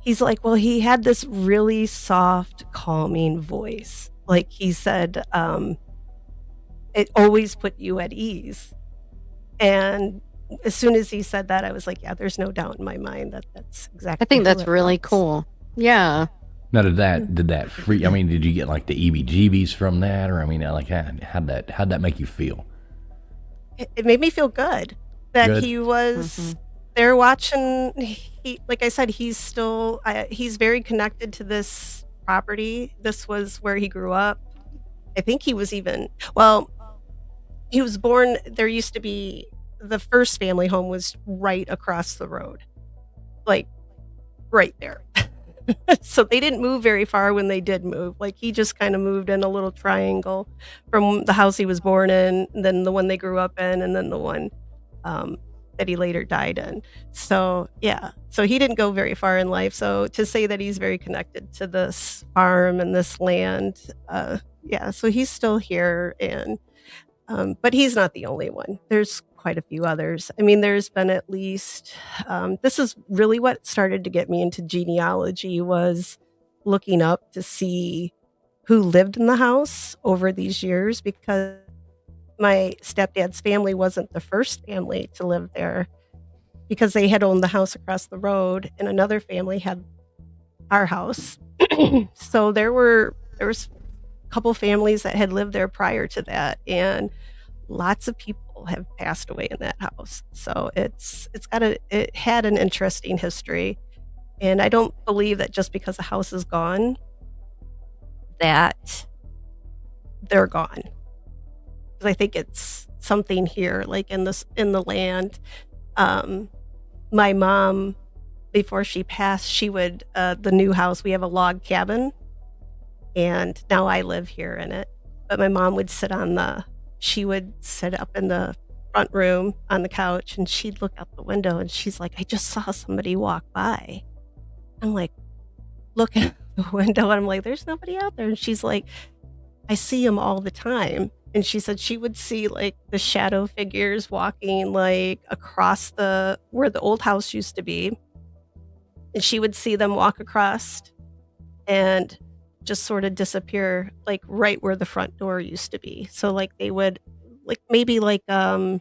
Speaker 5: he's like, "Well, he had this really soft, calming voice. Like he said, it always put you at ease." And as soon as he said that, I was like, "Yeah, there's no doubt in my mind that's exactly."
Speaker 9: I think
Speaker 5: who
Speaker 9: that's
Speaker 5: it
Speaker 9: really
Speaker 5: was.
Speaker 9: cool. Yeah.
Speaker 1: Now, did that free? I mean, did you get like the EBGBs from that, or I mean, like how'd that make you feel?
Speaker 5: It made me feel good that
Speaker 1: Good.
Speaker 5: he was there watching. He, like I said, he's very connected to this property. This was where he grew up. I think he was he was born, there used to be, the first family home was right across the road, like right there. So they didn't move very far when they did move. Like he just kind of moved in a little triangle from the house he was born in, and then the one they grew up in, and then the one that he later died in. So yeah, so he didn't go very far in life. So to say that he's very connected to this farm and this land, yeah, so he's still here. And but he's not the only one. There's quite a few others. I mean, there's been at least, this is really what started to get me into genealogy, was looking up to see who lived in the house over these years, because my stepdad's family wasn't the first family to live there, because they had owned the house across the road and another family had our house. So there was a couple families that had lived there prior to that, and lots of people have passed away in that house. So it had an interesting history, and I don't believe that just because a house is gone that they're gone. 'Cause I think it's something here, like in the land. My mom, before she passed, she would the new house, we have a log cabin, and now I live here in it. But my mom would she would sit up in the front room on the couch, and she'd look out the window, and she's like, "I just saw somebody walk by." I'm like, look at the window, and I'm like, "There's nobody out there." And she's like, "I see them all the time." And she said she would see like the shadow figures walking like across where the old house used to be. And she would see them walk across and just sort of disappear like right where the front door used to be. So like they would like maybe like a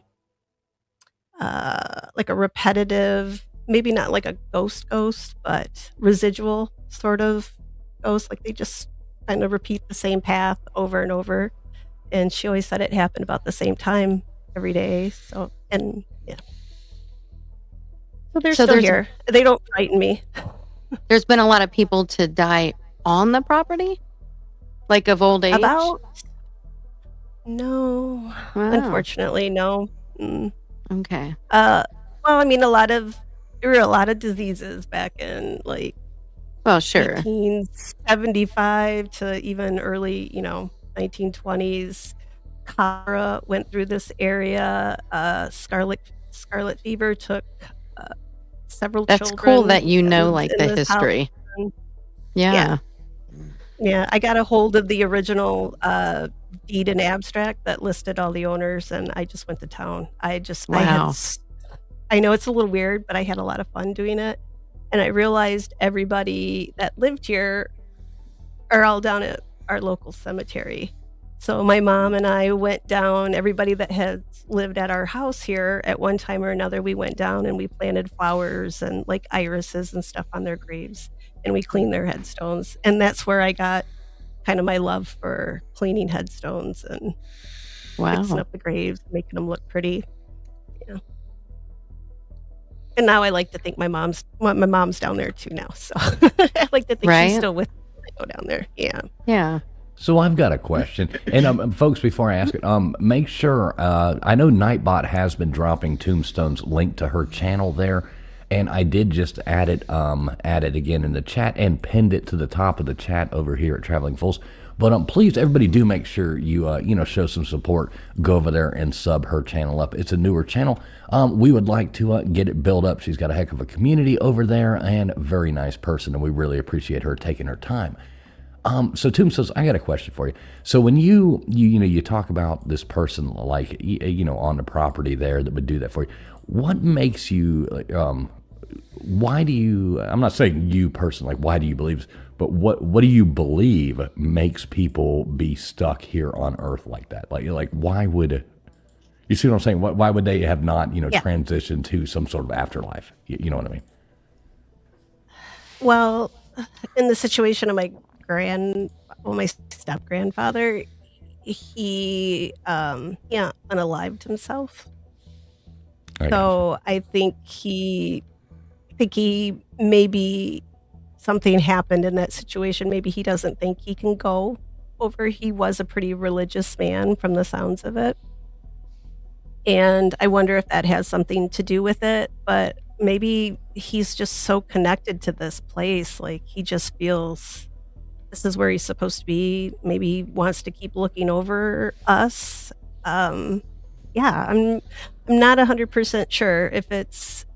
Speaker 5: repetitive, maybe not like a ghost, but residual sort of ghost. Like they just kind of repeat the same path over and over. And she always said it happened about the same time every day. So, and yeah. So they're still here. They don't frighten me.
Speaker 9: There's been a lot of people to die on the property? Like of old age?
Speaker 5: No.
Speaker 9: Wow.
Speaker 5: Unfortunately, no.
Speaker 9: Okay.
Speaker 5: Well, I mean, there were a lot of diseases back in like
Speaker 9: Well, sure.
Speaker 5: 1875 to even early, 1920s. Cholera went through this area. Scarlet fever took several
Speaker 9: That's
Speaker 5: children.
Speaker 9: cool that you know
Speaker 5: lived
Speaker 9: like
Speaker 5: in
Speaker 9: the
Speaker 5: this house.
Speaker 9: history. Yeah.
Speaker 5: Yeah, I got a hold of the original deed and abstract that listed all the owners, and I just went to town.
Speaker 9: Wow.
Speaker 5: I know it's a little weird, but I had a lot of fun doing it. And I realized everybody that lived here are all down at our local cemetery. So my mom and I went down, everybody that had lived at our house here at one time or another, we went down and we planted flowers and like irises and stuff on their graves, and we cleaned their headstones. And that's where I got kind of my love for cleaning headstones and fixing
Speaker 9: Wow.
Speaker 5: up the graves, making them look pretty. Yeah. And now I like to think my mom's down there too now. So I like to think she's
Speaker 9: Right?
Speaker 5: still with me when I go down there. Yeah.
Speaker 9: Yeah.
Speaker 1: So I've got a question, and folks, before I ask it, make sure, I know Nightbot has been dropping Tombstones link to her channel there, and I did just add it again in the chat and pinned it to the top of the chat over here at Traveling Fools. But please, everybody, do make sure you show some support. Go over there and sub her channel up. It's a newer channel. We would like to get it built up. She's got a heck of a community over there, and a very nice person, and we really appreciate her taking her time. So Tombstones, I got a question for you. So when you talk about this person like on the property there that would do that for you, what makes you why do you? I'm not saying you personally, like why do you believe this, but what do you believe makes people be stuck here on Earth like that? Like why would you see what I'm saying? Why would they have not transitioned to some sort of afterlife? You know what I mean?
Speaker 5: Well, in the situation of my step grandfather, he unalived himself. So I think he maybe something happened in that situation. Maybe he doesn't think he can go over. He was a pretty religious man from the sounds of it. And I wonder if that has something to do with it, but maybe he's just so connected to this place. Like he just feels this is where he's supposed to be. Maybe he wants to keep looking over us. I'm not 100% sure if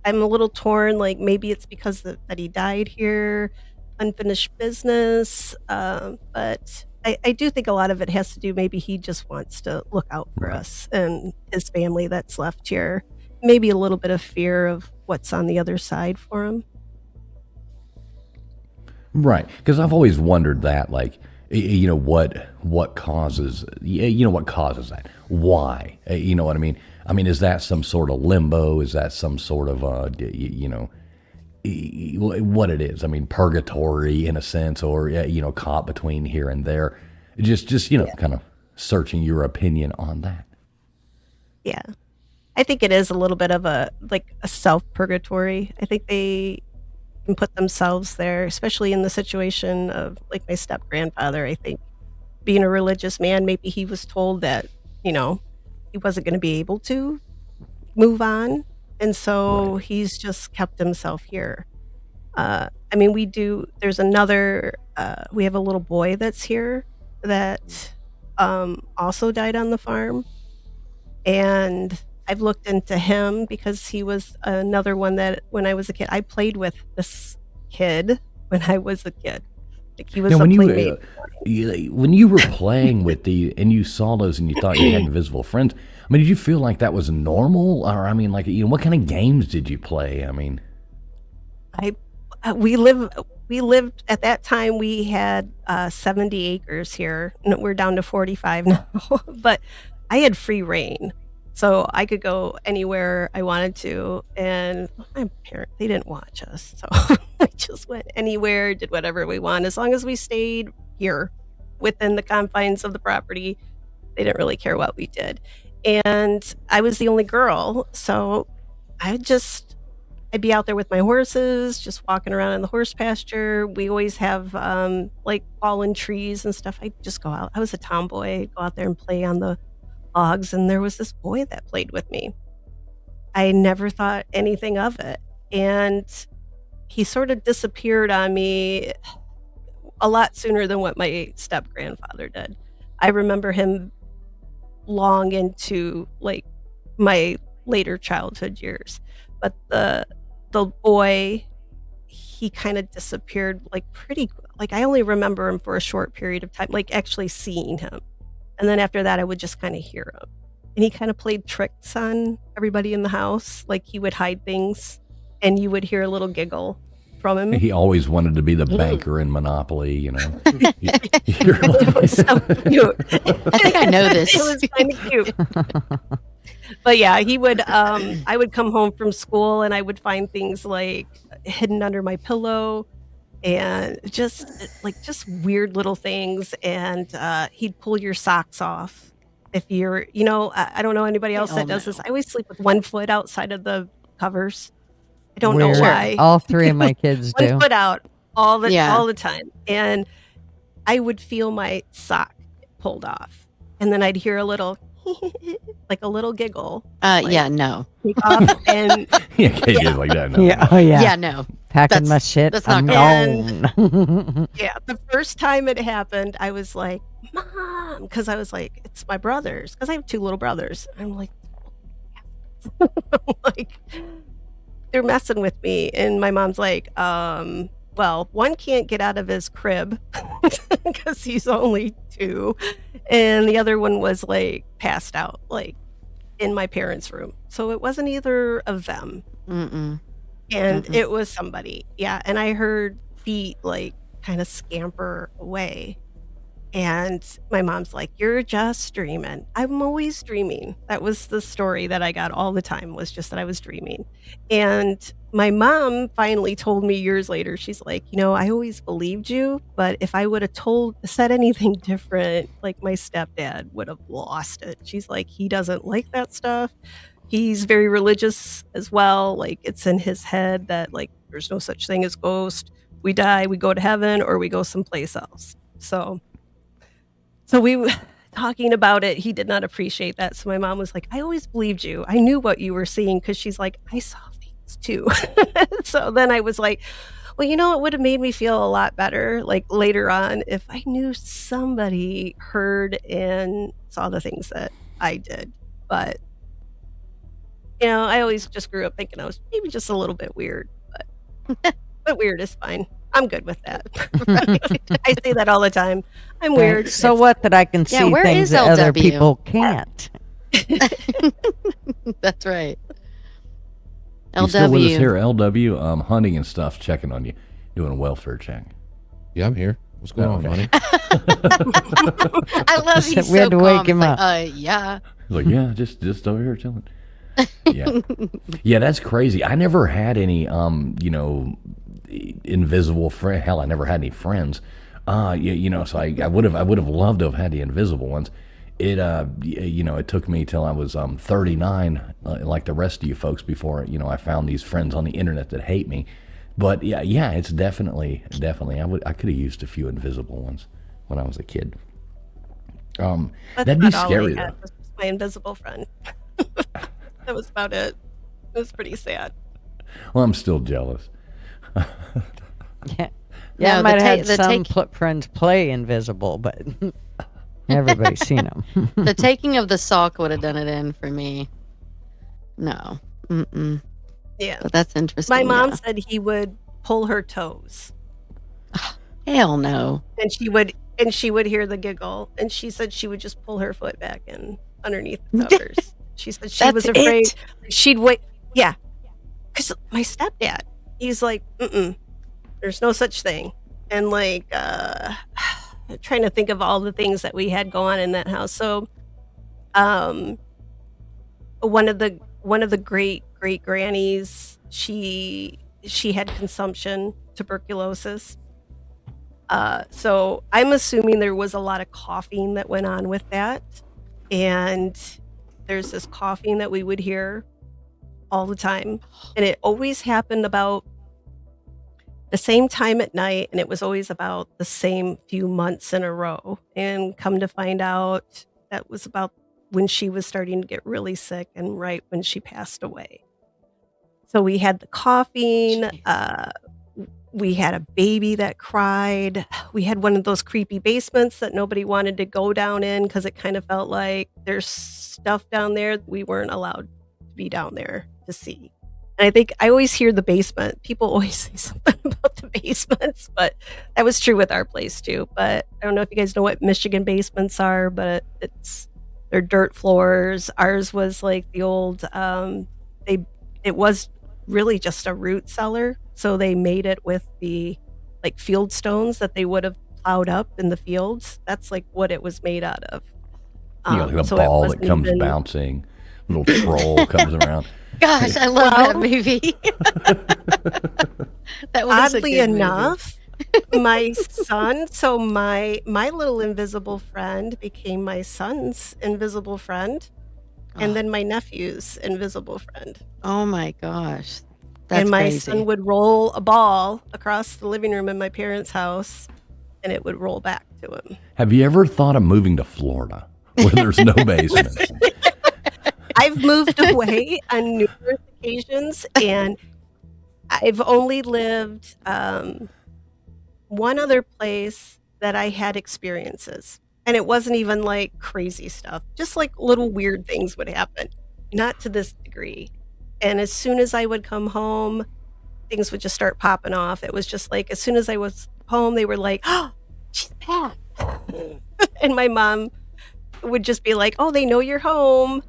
Speaker 5: I'm a little torn. Like maybe it's because that he died here, unfinished business. But I do think a lot of it has to do, maybe he just wants to look out for us and his family that's left here. Maybe a little bit of fear of what's on the other side for him.
Speaker 1: Right, because I've always wondered that, like, what causes, what causes that? Why? You know what I mean? I mean, is that some sort of limbo? Is that some sort of, what it is? I mean, purgatory in a sense, or caught between here and there. Just kind of searching your opinion on that.
Speaker 5: Yeah. I think it is a little bit of a self purgatory. I think they can put themselves there, especially in the situation of like my step grandfather. I think being a religious man, maybe he was told that, he wasn't going to be able to move on. And so he's just kept himself here. There's another, we have a little boy that's here that also died on the farm. And I've looked into him because he was another one that when I was a kid, I played with this kid when I was a kid. Like he was
Speaker 1: Now,
Speaker 5: a playmate.
Speaker 1: when you were playing with and you saw those and you thought you had invisible friends, I mean, did you feel like that was normal? Or, I mean, what kind of games did you play? I mean,
Speaker 5: we lived at that time, we had 70 acres here. And we're down to 45 now. But I had free reign. So I could go anywhere I wanted to, and my parents, they didn't watch us. So I just went anywhere, did whatever we want. As long as we stayed here within the confines of the property, they didn't really care what we did. And I was the only girl, so I'd be out there with my horses, just walking around in the horse pasture. We always have like fallen trees and stuff. I'd just go out. I was a tomboy, go out there and play on the logs, and there was this boy that played with me. I never thought anything of it, and he sort of disappeared on me a lot sooner than what my step grandfather did. I remember him long into like my later childhood years, but the boy, he kind of disappeared I only remember him for a short period of time, like actually seeing him. And then after that, I would just kind of hear him. And he kind of played tricks on everybody in the house. Like he would hide things and you would hear a little giggle from him.
Speaker 1: he always wanted to be the banker in Monopoly,
Speaker 5: It was so cute.
Speaker 9: I think I know this.
Speaker 5: It was kind of cute. But yeah, he would, I would come home from school and I would find things like hidden under my pillow and just weird little things. And he'd pull your socks off if you're, I don't know anybody else that does this. I always sleep with one foot outside of the covers. I don't know why.
Speaker 2: All three of my kids do.
Speaker 5: One foot out all the time. And I would feel my sock pulled off. And then I'd hear a little like a little giggle.
Speaker 9: No.
Speaker 5: Take off and
Speaker 1: KJ's like that. No.
Speaker 2: Yeah. Oh, yeah.
Speaker 9: Yeah, no.
Speaker 2: Packing my shit.
Speaker 9: That's not
Speaker 2: I'm gone.
Speaker 5: yeah, the first time it happened, I was like, Mom, because I was like, it's my brothers, because I have two little brothers. I'm like, they're messing with me, and my mom's like, well, one can't get out of his crib because he's only 2, and the other one was like passed out, like in my parents' room. So it wasn't either of them.
Speaker 9: Mm-mm.
Speaker 5: And it was somebody. Yeah. And I heard feet like kind of scamper away. And my mom's like, you're just dreaming. I'm always dreaming. That was the story that I got all the time, was just that I was dreaming. And my mom finally told me years later, she's like, I always believed you, but if I would have said anything different, like my stepdad would have lost it. She's like, he doesn't like that stuff. He's very religious as well. Like it's in his head that like there's no such thing as ghost. We die, we go to heaven, or we go someplace else. So we were talking about it. He did not appreciate that. So my mom was like, I always believed you. I knew what you were seeing, because she's like, I saw things too. So then I was like, well, it would have made me feel a lot better like later on if I knew somebody heard and saw the things that I did. But I always just grew up thinking I was maybe just a little bit weird, but weird is fine. I'm good with that. I say that all the time. I'm weird.
Speaker 2: So what that I can see
Speaker 9: where
Speaker 2: things
Speaker 9: is
Speaker 2: that other
Speaker 9: LW?
Speaker 2: people can't.
Speaker 9: That's right.
Speaker 1: You still with us
Speaker 9: LW.
Speaker 1: here, LW, hunting and stuff, checking on you, doing a welfare check.
Speaker 3: Yeah, I'm here. What's going on, honey?
Speaker 9: I love he's
Speaker 2: We had
Speaker 9: so
Speaker 2: to wake
Speaker 9: calm.
Speaker 2: him
Speaker 9: It's
Speaker 2: up.
Speaker 9: like, yeah.
Speaker 1: He's like, yeah, just over here chilling. Yeah. Yeah, that's crazy. I never had any, invisible friend. Hell, I never had any friends. So I would have loved to have had the invisible ones. It took me till I was 39, like the rest of you folks, before I found these friends on the internet that hate me. But yeah, it's definitely. I could have used a few invisible ones when I was a kid. That'd be scary though.
Speaker 5: Was my invisible friend. That was about it. It was pretty sad.
Speaker 1: Well, I'm still jealous.
Speaker 2: Yeah,
Speaker 9: Yeah,
Speaker 2: I might
Speaker 9: the
Speaker 2: have had
Speaker 9: ta- the
Speaker 2: some
Speaker 9: take-
Speaker 2: friends play invisible, but everybody's seen them.
Speaker 9: The taking of the sock would have done it in for me. No. Mm-mm.
Speaker 5: Yeah.
Speaker 9: But that's interesting.
Speaker 5: My mom
Speaker 9: yeah.
Speaker 5: said he would pull her toes,
Speaker 9: Hell no.
Speaker 5: and she would hear the giggle, and she said she would just pull her foot back in underneath the covers. She said she was
Speaker 9: That's
Speaker 5: afraid
Speaker 9: it?
Speaker 5: she'd wait. Yeah, because my stepdad, he's like, there's no such thing, and like, trying to think of all the things that we had go on in that house. So, one of the great grannies, she had consumption, tuberculosis. So I'm assuming there was a lot of coughing that went on with that, and there's this coughing that we would hear all the time, and it always happened about the same time at night, and it was always about the same few months in a row. And come to find out, that was about when she was starting to get really sick and right when she passed away. So we had the coughing,
Speaker 9: Jeez.
Speaker 5: we had a baby that cried. We had one of those creepy basements that nobody wanted to go down in because it kind of felt like there's stuff down there we weren't allowed to be down there to see. And I think I always hear the basement. People always say something about the basements, but that was true with our place too. But I don't know if you guys know what Michigan basements are, but they're dirt floors. Ours was like the old it was really just a root cellar. So they made it with the like field stones that they would have plowed up in the fields. That's like what it was made out of.
Speaker 1: Like the
Speaker 5: So it
Speaker 1: ball that
Speaker 5: wasn't
Speaker 1: comes
Speaker 5: even-
Speaker 1: bouncing, little troll comes around.
Speaker 9: Gosh, I love that
Speaker 5: Well-
Speaker 9: movie. That was a
Speaker 5: Oddly
Speaker 9: good movie.
Speaker 5: enough, my son, so my little invisible friend became my son's invisible friend, and then my nephew's invisible friend.
Speaker 9: Oh my gosh. That's
Speaker 5: and my
Speaker 9: crazy.
Speaker 5: son would roll a ball across the living room in my parents' house, and it would roll back to him.
Speaker 1: Have you ever thought of moving to Florida where there's no basement?
Speaker 5: I've moved away on numerous occasions, and I've only lived one other place that I had experiences. And it wasn't even like crazy stuff, just like little weird things would happen, not to this degree. And as soon as I would come home, things would just start popping off. It was just like, as soon as I was home, they were like, oh, she's back. And my mom would just be like, oh, they know you're home.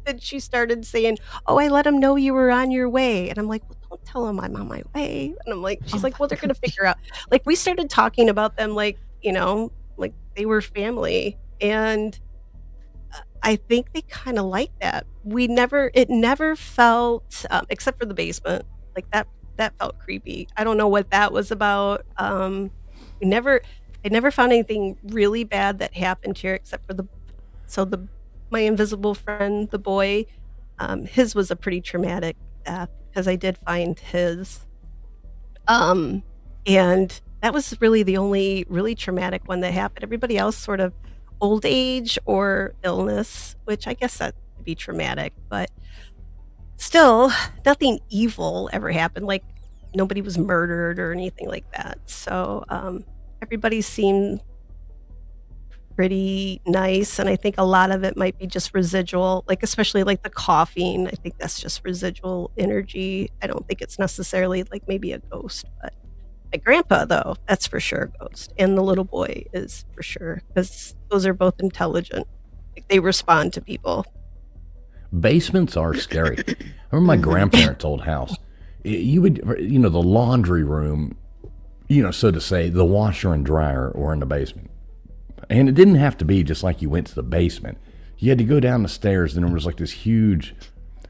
Speaker 5: And she started saying, oh, I let them know you were on your way. And I'm like, well, don't tell them I'm on my way. And I'm like, she's like, well, they're going to figure out. Like, we started talking about them like, like they were family. And I think they kind of like that. It never felt, except for the basement, like that felt creepy. I don't know what that was about. I never found anything really bad that happened here, except for my invisible friend, the boy. His was a pretty traumatic death because I did find his. And that was really the only really traumatic one that happened. Everybody else sort of old age or illness, which I guess that would be traumatic, but still nothing evil ever happened. Like nobody was murdered or anything like that. So everybody seemed pretty nice, and I think a lot of it might be just residual, like especially like the coughing. I think that's just residual energy. I don't think it's necessarily like maybe a ghost, but my grandpa, though, that's for sure a ghost. And the little boy is for sure, because those are both intelligent. Like, they respond to people.
Speaker 1: Basements are scary. I remember my grandparents' old house. You would, the laundry room, so to say, the washer and dryer were in the basement. And it didn't have to be just like you went to the basement. You had to go down the stairs, and there was like this huge,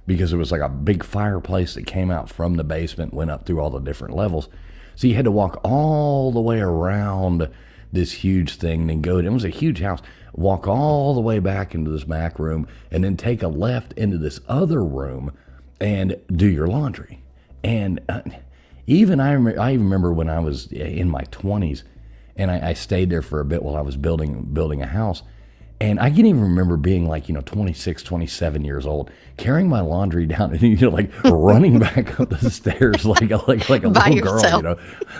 Speaker 1: because it was like a big fireplace that came out from the basement, went up through all the different levels. So you had to walk all the way around this huge thing, then go. It was a huge house. Walk all the way back into this back room, and then take a left into this other room, and do your laundry. And I even remember when I was in my 20s, and I stayed there for a bit while I was building a house. And I can even remember being like, 26, 27 years old, carrying my laundry down and, like running back up the stairs like a
Speaker 9: By
Speaker 1: little girl,
Speaker 9: yourself.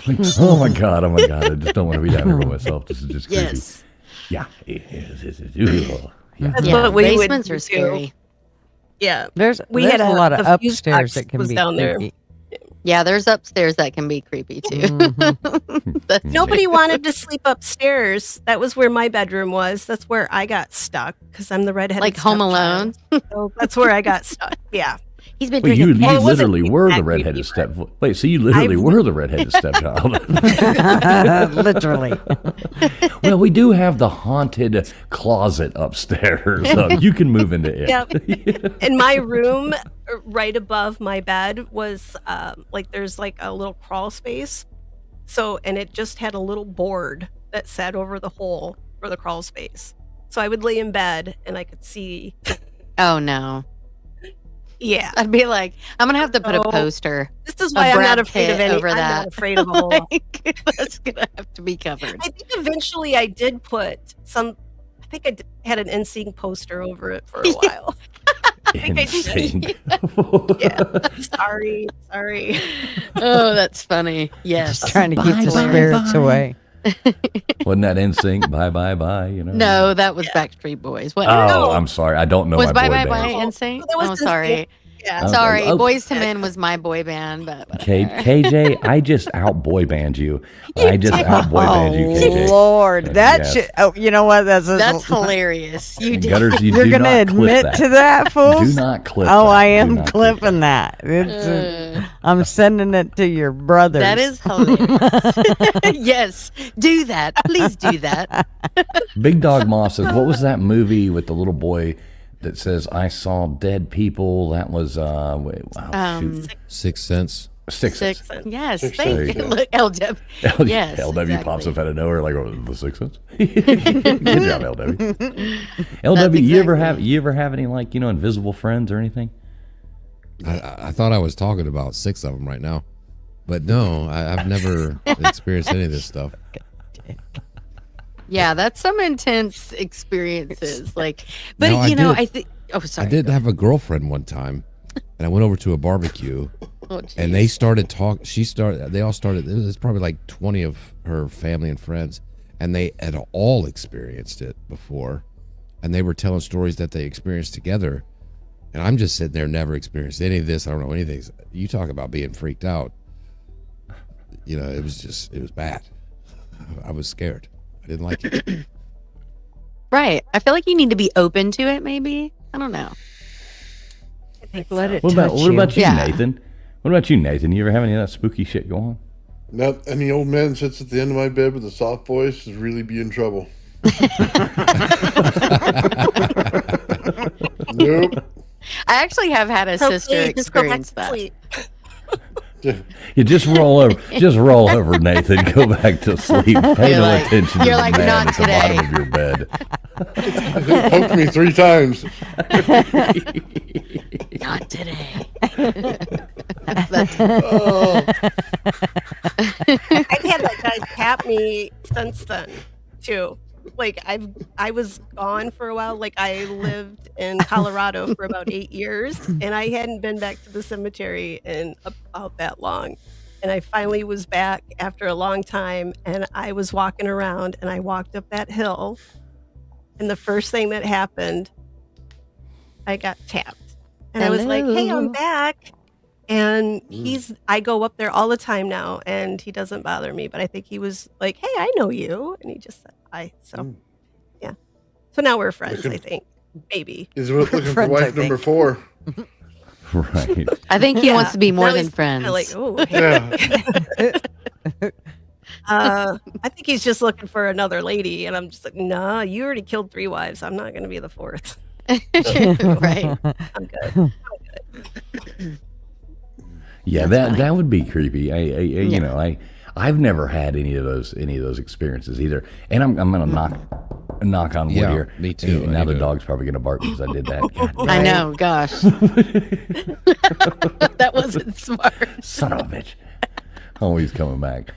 Speaker 1: Like, oh my God, I just don't want to be down here by myself. This is just creepy.
Speaker 9: Yes.
Speaker 1: Yeah.
Speaker 5: That's
Speaker 9: Yeah.
Speaker 5: what we would
Speaker 9: Basements are
Speaker 5: do.
Speaker 9: scary.
Speaker 5: Yeah.
Speaker 2: There's
Speaker 5: had
Speaker 2: a lot of
Speaker 5: the fuse
Speaker 2: upstairs
Speaker 5: box
Speaker 2: that can
Speaker 5: was
Speaker 2: be
Speaker 5: down there.
Speaker 2: creepy.
Speaker 9: Yeah, there's upstairs that can be creepy too. That's
Speaker 5: Nobody wanted to sleep upstairs. That was where my bedroom was. That's where I got stuck because I'm the redheaded.
Speaker 9: like Home
Speaker 5: stepchild.
Speaker 9: Alone.
Speaker 5: So that's where I got stuck. Yeah.
Speaker 9: He's been
Speaker 1: Wait, you
Speaker 9: drinking.
Speaker 5: Well, it wasn't
Speaker 1: literally were the
Speaker 5: that creepy,
Speaker 1: redheaded
Speaker 5: but-
Speaker 1: step. Wait, so you literally were the redheaded stepchild.
Speaker 2: Literally.
Speaker 1: Well, we do have the haunted closet upstairs. So you can move into it.
Speaker 5: Yep. In my room, right above my bed was there's like a little crawl space. So, and it just had a little board that sat over the hole for the crawl space. So I would lay in bed and I could see.
Speaker 9: Oh no.
Speaker 5: Yeah.
Speaker 9: I'd be like, I'm gonna have to put a
Speaker 5: So,
Speaker 9: poster.
Speaker 5: This is why I'm
Speaker 9: Brad
Speaker 5: not afraid of
Speaker 9: Pitt
Speaker 5: any.
Speaker 9: over
Speaker 5: I'm
Speaker 9: that.
Speaker 5: not afraid of a hole.
Speaker 9: Like, that's gonna have to be covered.
Speaker 5: I think eventually I did put some. I think had an NSYNC poster over it for a while. think I did. Yeah. Sorry.
Speaker 9: Oh, that's funny. Yes.
Speaker 2: Just trying to keep the spirits away.
Speaker 1: Wasn't that NSYNC? Bye, bye, bye.
Speaker 9: No, that was Backstreet Boys. What?
Speaker 1: Oh,
Speaker 5: No.
Speaker 1: I'm sorry. I don't know
Speaker 9: was
Speaker 1: my
Speaker 9: Bye
Speaker 1: boy
Speaker 9: Bye
Speaker 1: band.
Speaker 9: Bye NSYNC?
Speaker 5: That was
Speaker 9: Oh,
Speaker 5: NSYNC.
Speaker 9: sorry.
Speaker 5: Yeah.
Speaker 1: Okay.
Speaker 9: Sorry.
Speaker 1: Oh.
Speaker 9: Boys to Men was my boy band, but
Speaker 1: KJ, I just out boy band you. I just out boy band you, KJ.
Speaker 2: Lord, that
Speaker 1: Yes.
Speaker 2: should. Oh, you know what?
Speaker 9: that's hilarious. You did.
Speaker 1: Gutters, you
Speaker 2: You're
Speaker 1: do
Speaker 2: gonna
Speaker 1: not clip
Speaker 2: admit
Speaker 1: that.
Speaker 2: to that, fools?
Speaker 1: Do not clip
Speaker 2: Oh,
Speaker 1: that.
Speaker 2: I
Speaker 1: Do
Speaker 2: am
Speaker 1: not clip
Speaker 2: clipping that. I'm sending it to your brothers.
Speaker 9: That is hilarious. Yes, do that. Please do that.
Speaker 1: Big Dog Moss says, what was that movie with the little boy that says, I saw dead people? That was, shoot.
Speaker 3: Sixth Sense.
Speaker 1: Sixth Sense.
Speaker 9: Yes,
Speaker 4: Sixth
Speaker 9: thank
Speaker 1: Sense.
Speaker 9: you. Look, LW. Yes,
Speaker 1: LW pops
Speaker 9: exactly.
Speaker 1: up out of nowhere like, oh, the Sixth Sense. Good job, LW. LW, you ever have any invisible friends or anything?
Speaker 3: I thought I was talking about 6 of them right now, but no, I've never experienced any of this stuff.
Speaker 9: Yeah, that's some intense experiences. But
Speaker 3: No,
Speaker 9: I think. Oh, sorry.
Speaker 3: I did have a girlfriend one time, and I went over to a barbecue,
Speaker 9: Oh,
Speaker 3: and they started talking. They all started. It was probably like 20 of her family and friends, and they had all experienced it before, and they were telling stories that they experienced together. And I'm just sitting there, never experienced any of this. I don't know anything. You talk about being freaked out. It was bad. I was scared. I didn't like it.
Speaker 9: Right. I feel like you need to be open to it. Maybe. I don't know.
Speaker 2: Let it
Speaker 1: What
Speaker 2: touch
Speaker 1: about you,
Speaker 9: Yeah.
Speaker 1: Nathan? What about you, Nathan? You ever have any of that spooky shit go on?
Speaker 4: Not any old man sits at the end of my bed with a soft voice is really be in trouble. Nope.
Speaker 9: I actually have had a sister
Speaker 5: Hopefully, just go back
Speaker 9: experience
Speaker 5: to
Speaker 9: that.
Speaker 5: sleep.
Speaker 1: You just roll over. Just roll over, Nathan. Go back to sleep. Pay
Speaker 9: You're
Speaker 1: no
Speaker 9: like-
Speaker 1: attention to
Speaker 9: you're
Speaker 1: the
Speaker 9: like,
Speaker 1: man
Speaker 9: "Not
Speaker 1: at the
Speaker 9: today."
Speaker 1: bottom of your bed.
Speaker 4: Poked me 3 times.
Speaker 9: Not today. That's
Speaker 4: Oh,
Speaker 5: I've had that guy tap me since then too. I was gone for a while. I lived in Colorado for about 8 years, and I hadn't been back to the cemetery in about that long. And I finally was back after a long time, and I was walking around, and I walked up that hill, and the first thing that happened, I got tapped, and I was like, "Hey, I'm
Speaker 9: Hello.
Speaker 5: back." And I go up there all the time now, and he doesn't bother me. But I think he was like, "Hey, I know you," and he just said hi. So, yeah. So now we're friends. I think maybe.
Speaker 4: he's looking for
Speaker 2: Friends, I
Speaker 4: wife number 4.
Speaker 1: Right.
Speaker 9: I think he wants to be more
Speaker 5: Now
Speaker 9: than
Speaker 5: he's
Speaker 9: friends.
Speaker 5: kinda like, oh, hey.
Speaker 4: Yeah.
Speaker 5: I think he's just looking for another lady, and I'm just like, nah, you already killed 3 wives. I'm not going to be the 4th.
Speaker 9: Right.
Speaker 5: I'm good.
Speaker 1: Yeah, that would be creepy. I I've never had any of those experiences either. And I'm gonna knock on wood
Speaker 3: Yeah,
Speaker 1: here.
Speaker 3: me too.
Speaker 1: And now
Speaker 3: I
Speaker 1: the
Speaker 3: do.
Speaker 1: dog's probably gonna bark because I did that. God
Speaker 9: I
Speaker 1: dang.
Speaker 9: know, gosh. That wasn't smart.
Speaker 1: Son of a bitch. Always coming back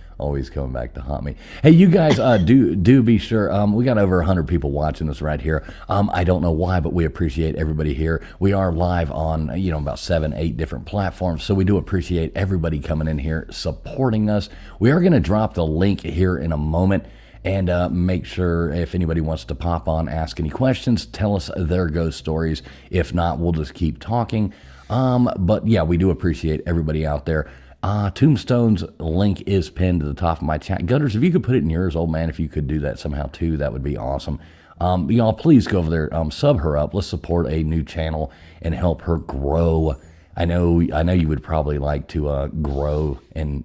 Speaker 1: to haunt me. Hey, you guys, do be sure. We got over 100 people watching us right here. I don't know why, but we appreciate everybody here. We are live on, about 7-8 different platforms, so we do appreciate everybody coming in here supporting us. We are going to drop the link here in a moment. And make sure if anybody wants to pop on, ask any questions, tell us their ghost stories. If not, we'll just keep talking. But yeah, we do appreciate everybody out there. Tombstones link is pinned to the top of my chat. Gutters, if you could put it in yours, old man, if you could do that somehow too, that would be awesome. Y'all, please go over there, sub her up. Let's support a new channel and help her grow. I know you would probably like to grow and,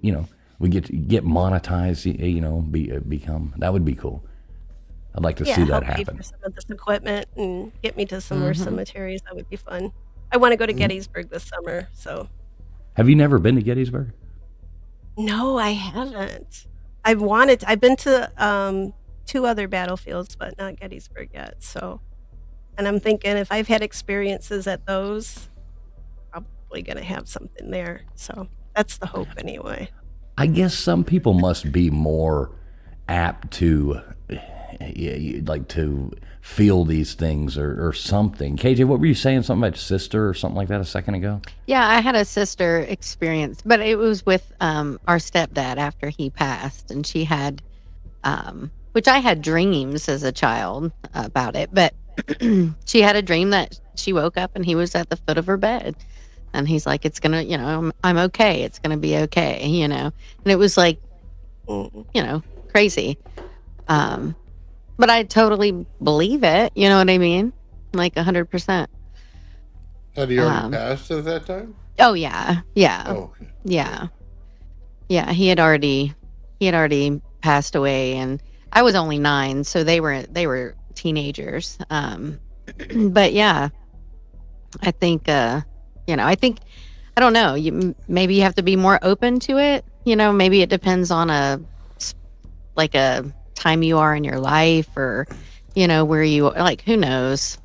Speaker 1: we get monetized, become, that would be cool. I'd like to see that
Speaker 5: help pay
Speaker 1: happen.
Speaker 5: for some of this equipment and get me to some more cemeteries. That would be fun. I want to go to Gettysburg this summer, so.
Speaker 1: Have you never been to Gettysburg?
Speaker 5: No, I haven't. I've been to 2 other battlefields, but not Gettysburg yet. So, and I'm thinking if I've had experiences at those, probably going to have something there. So that's the hope anyway.
Speaker 1: I guess some people must be more apt to like to feel these things or something. KJ, what were you saying? Something about your sister or something like that a second ago?
Speaker 9: Yeah, I had a sister experience, but it was with our stepdad after he passed, and she had, which I had dreams as a child about it, but she had a dream that she woke up and he was at the foot of her bed. And he's like, it's going to, I'm okay. It's going to be okay, And it was like, crazy. But I totally believe it. You know what I mean? Like 100%.
Speaker 4: Had he already passed at that time?
Speaker 9: Oh, yeah. Yeah.
Speaker 4: Oh, okay.
Speaker 9: Yeah. Yeah. He had already passed away, and I was only 9. So they were teenagers. But yeah, I think, I don't know. Maybe you have to be more open to it. Maybe it depends on a time you are in your life, or, where you like. Who knows?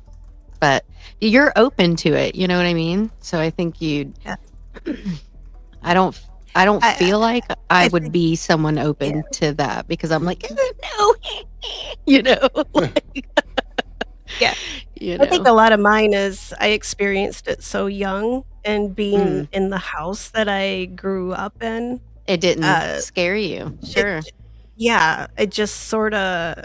Speaker 9: But you're open to it. You know what I mean? So I think you'd.
Speaker 5: Yeah.
Speaker 9: I don't feel like I would
Speaker 5: think-
Speaker 9: be someone open to that, because I'm like, no, like,
Speaker 5: Yeah. I think a lot of mine is I experienced it so young, and being in the house that I grew up in.
Speaker 9: It didn't scare you. Sure.
Speaker 5: It just sort of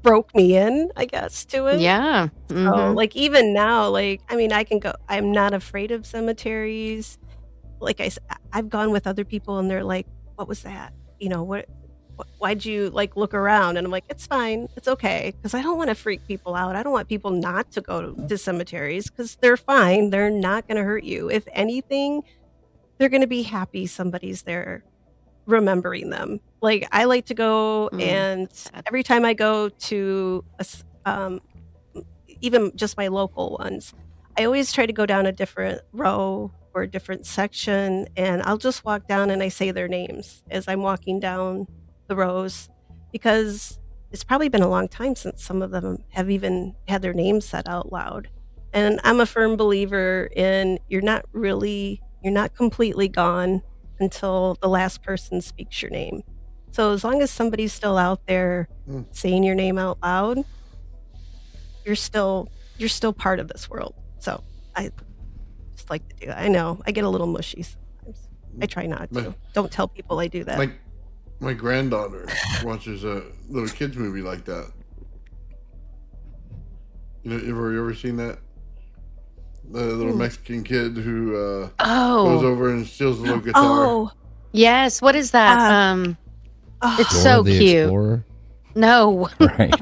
Speaker 5: broke me in, I guess, to it.
Speaker 9: Yeah.
Speaker 5: So, like, even now, like, I mean, I can go, I'm not afraid of cemeteries. Like I've gone with other people and they're like, what was that? Why'd you look around? And I'm like, it's fine. It's okay. Because I don't want to freak people out. I don't want people not to go to cemeteries, because they're fine. They're not going to hurt you. If anything, they're going to be happy somebody's there remembering them. Like, I like to go, and every time I go to even just my local ones, I always try to go down a different row or a different section, and I'll just walk down and I say their names as I'm walking down the rows, because it's probably been a long time since some of them have even had their names said out loud. And I'm a firm believer in you're not completely gone until the last person speaks your name. So as long as somebody's still out there saying your name out loud, you're still part of this world. So I just like to do that. I know I get a little mushy sometimes. I try not to. Don't tell people I do that.
Speaker 4: My granddaughter watches a little kids movie like that. You ever seen that? The little Mexican kid who goes over and steals the little guitar.
Speaker 5: Oh,
Speaker 9: yes. What is that? It's
Speaker 3: Dora
Speaker 9: so
Speaker 3: the
Speaker 9: cute.
Speaker 3: Explorer?
Speaker 9: No.
Speaker 1: Right.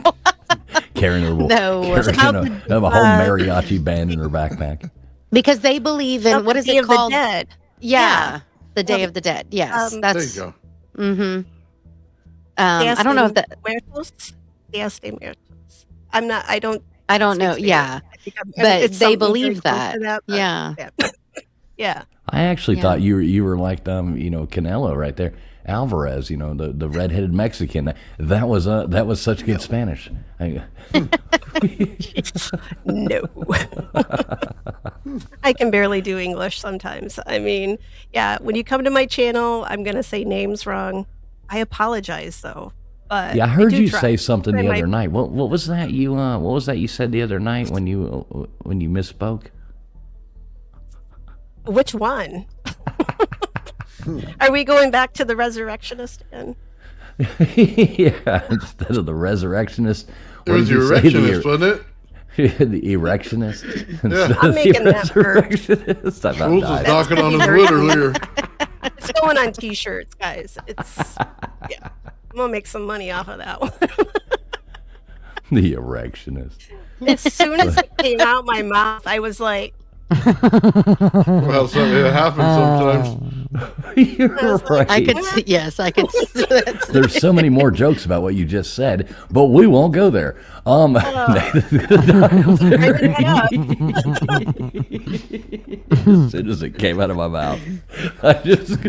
Speaker 1: Carrying a little,
Speaker 9: No.
Speaker 1: have a whole mariachi band in her backpack.
Speaker 9: Because they believe in, what is
Speaker 5: Day
Speaker 9: it
Speaker 5: of the
Speaker 9: called?
Speaker 5: Dead.
Speaker 9: Yeah. The Day of the Dead. Yes.
Speaker 4: There
Speaker 9: That's.
Speaker 4: you go.
Speaker 9: Mm-hmm. I don't know if that.
Speaker 5: Muertos? Días de Muertos. I'm not. I don't.
Speaker 9: I don't know.
Speaker 5: speak Spanish.
Speaker 9: Yeah.
Speaker 5: I think
Speaker 9: But
Speaker 5: it's
Speaker 9: they
Speaker 5: something very
Speaker 9: believe
Speaker 5: close
Speaker 9: that.
Speaker 5: to but
Speaker 9: Yeah.
Speaker 5: yeah.
Speaker 1: I I actually thought you were like Canelo right there, Alvarez, the redheaded Mexican. That was such good Spanish.
Speaker 5: No. I can barely do English sometimes. I mean, yeah, when you come to my channel, I'm going to say names wrong. I apologize though. But
Speaker 1: Yeah, I heard
Speaker 5: do
Speaker 1: you
Speaker 5: try.
Speaker 1: say something
Speaker 5: Try
Speaker 1: the
Speaker 5: my-
Speaker 1: other night. What was that you said the other night when you misspoke?
Speaker 5: Which one? Are we going back to the resurrectionist again?
Speaker 1: Yeah, instead of the resurrectionist.
Speaker 4: It was the erectionist, wasn't it?
Speaker 1: The erectionist. Instead
Speaker 5: I'm
Speaker 1: of the
Speaker 5: making that bird.
Speaker 1: resurrectionist. I about
Speaker 4: Fools was
Speaker 1: died.
Speaker 4: knocking on his wood earlier.
Speaker 5: It's going on t-shirts, guys. Yeah. I'm gonna make some money off of that one.
Speaker 1: The erectionist.
Speaker 5: As soon as it came out my mouth, I was like,
Speaker 4: Well, it happens sometimes.
Speaker 1: You're right.
Speaker 9: I could see, yes, I could see that.
Speaker 1: There's so many more jokes about what you just said, but we won't go there. As soon as it came out of my mouth, I just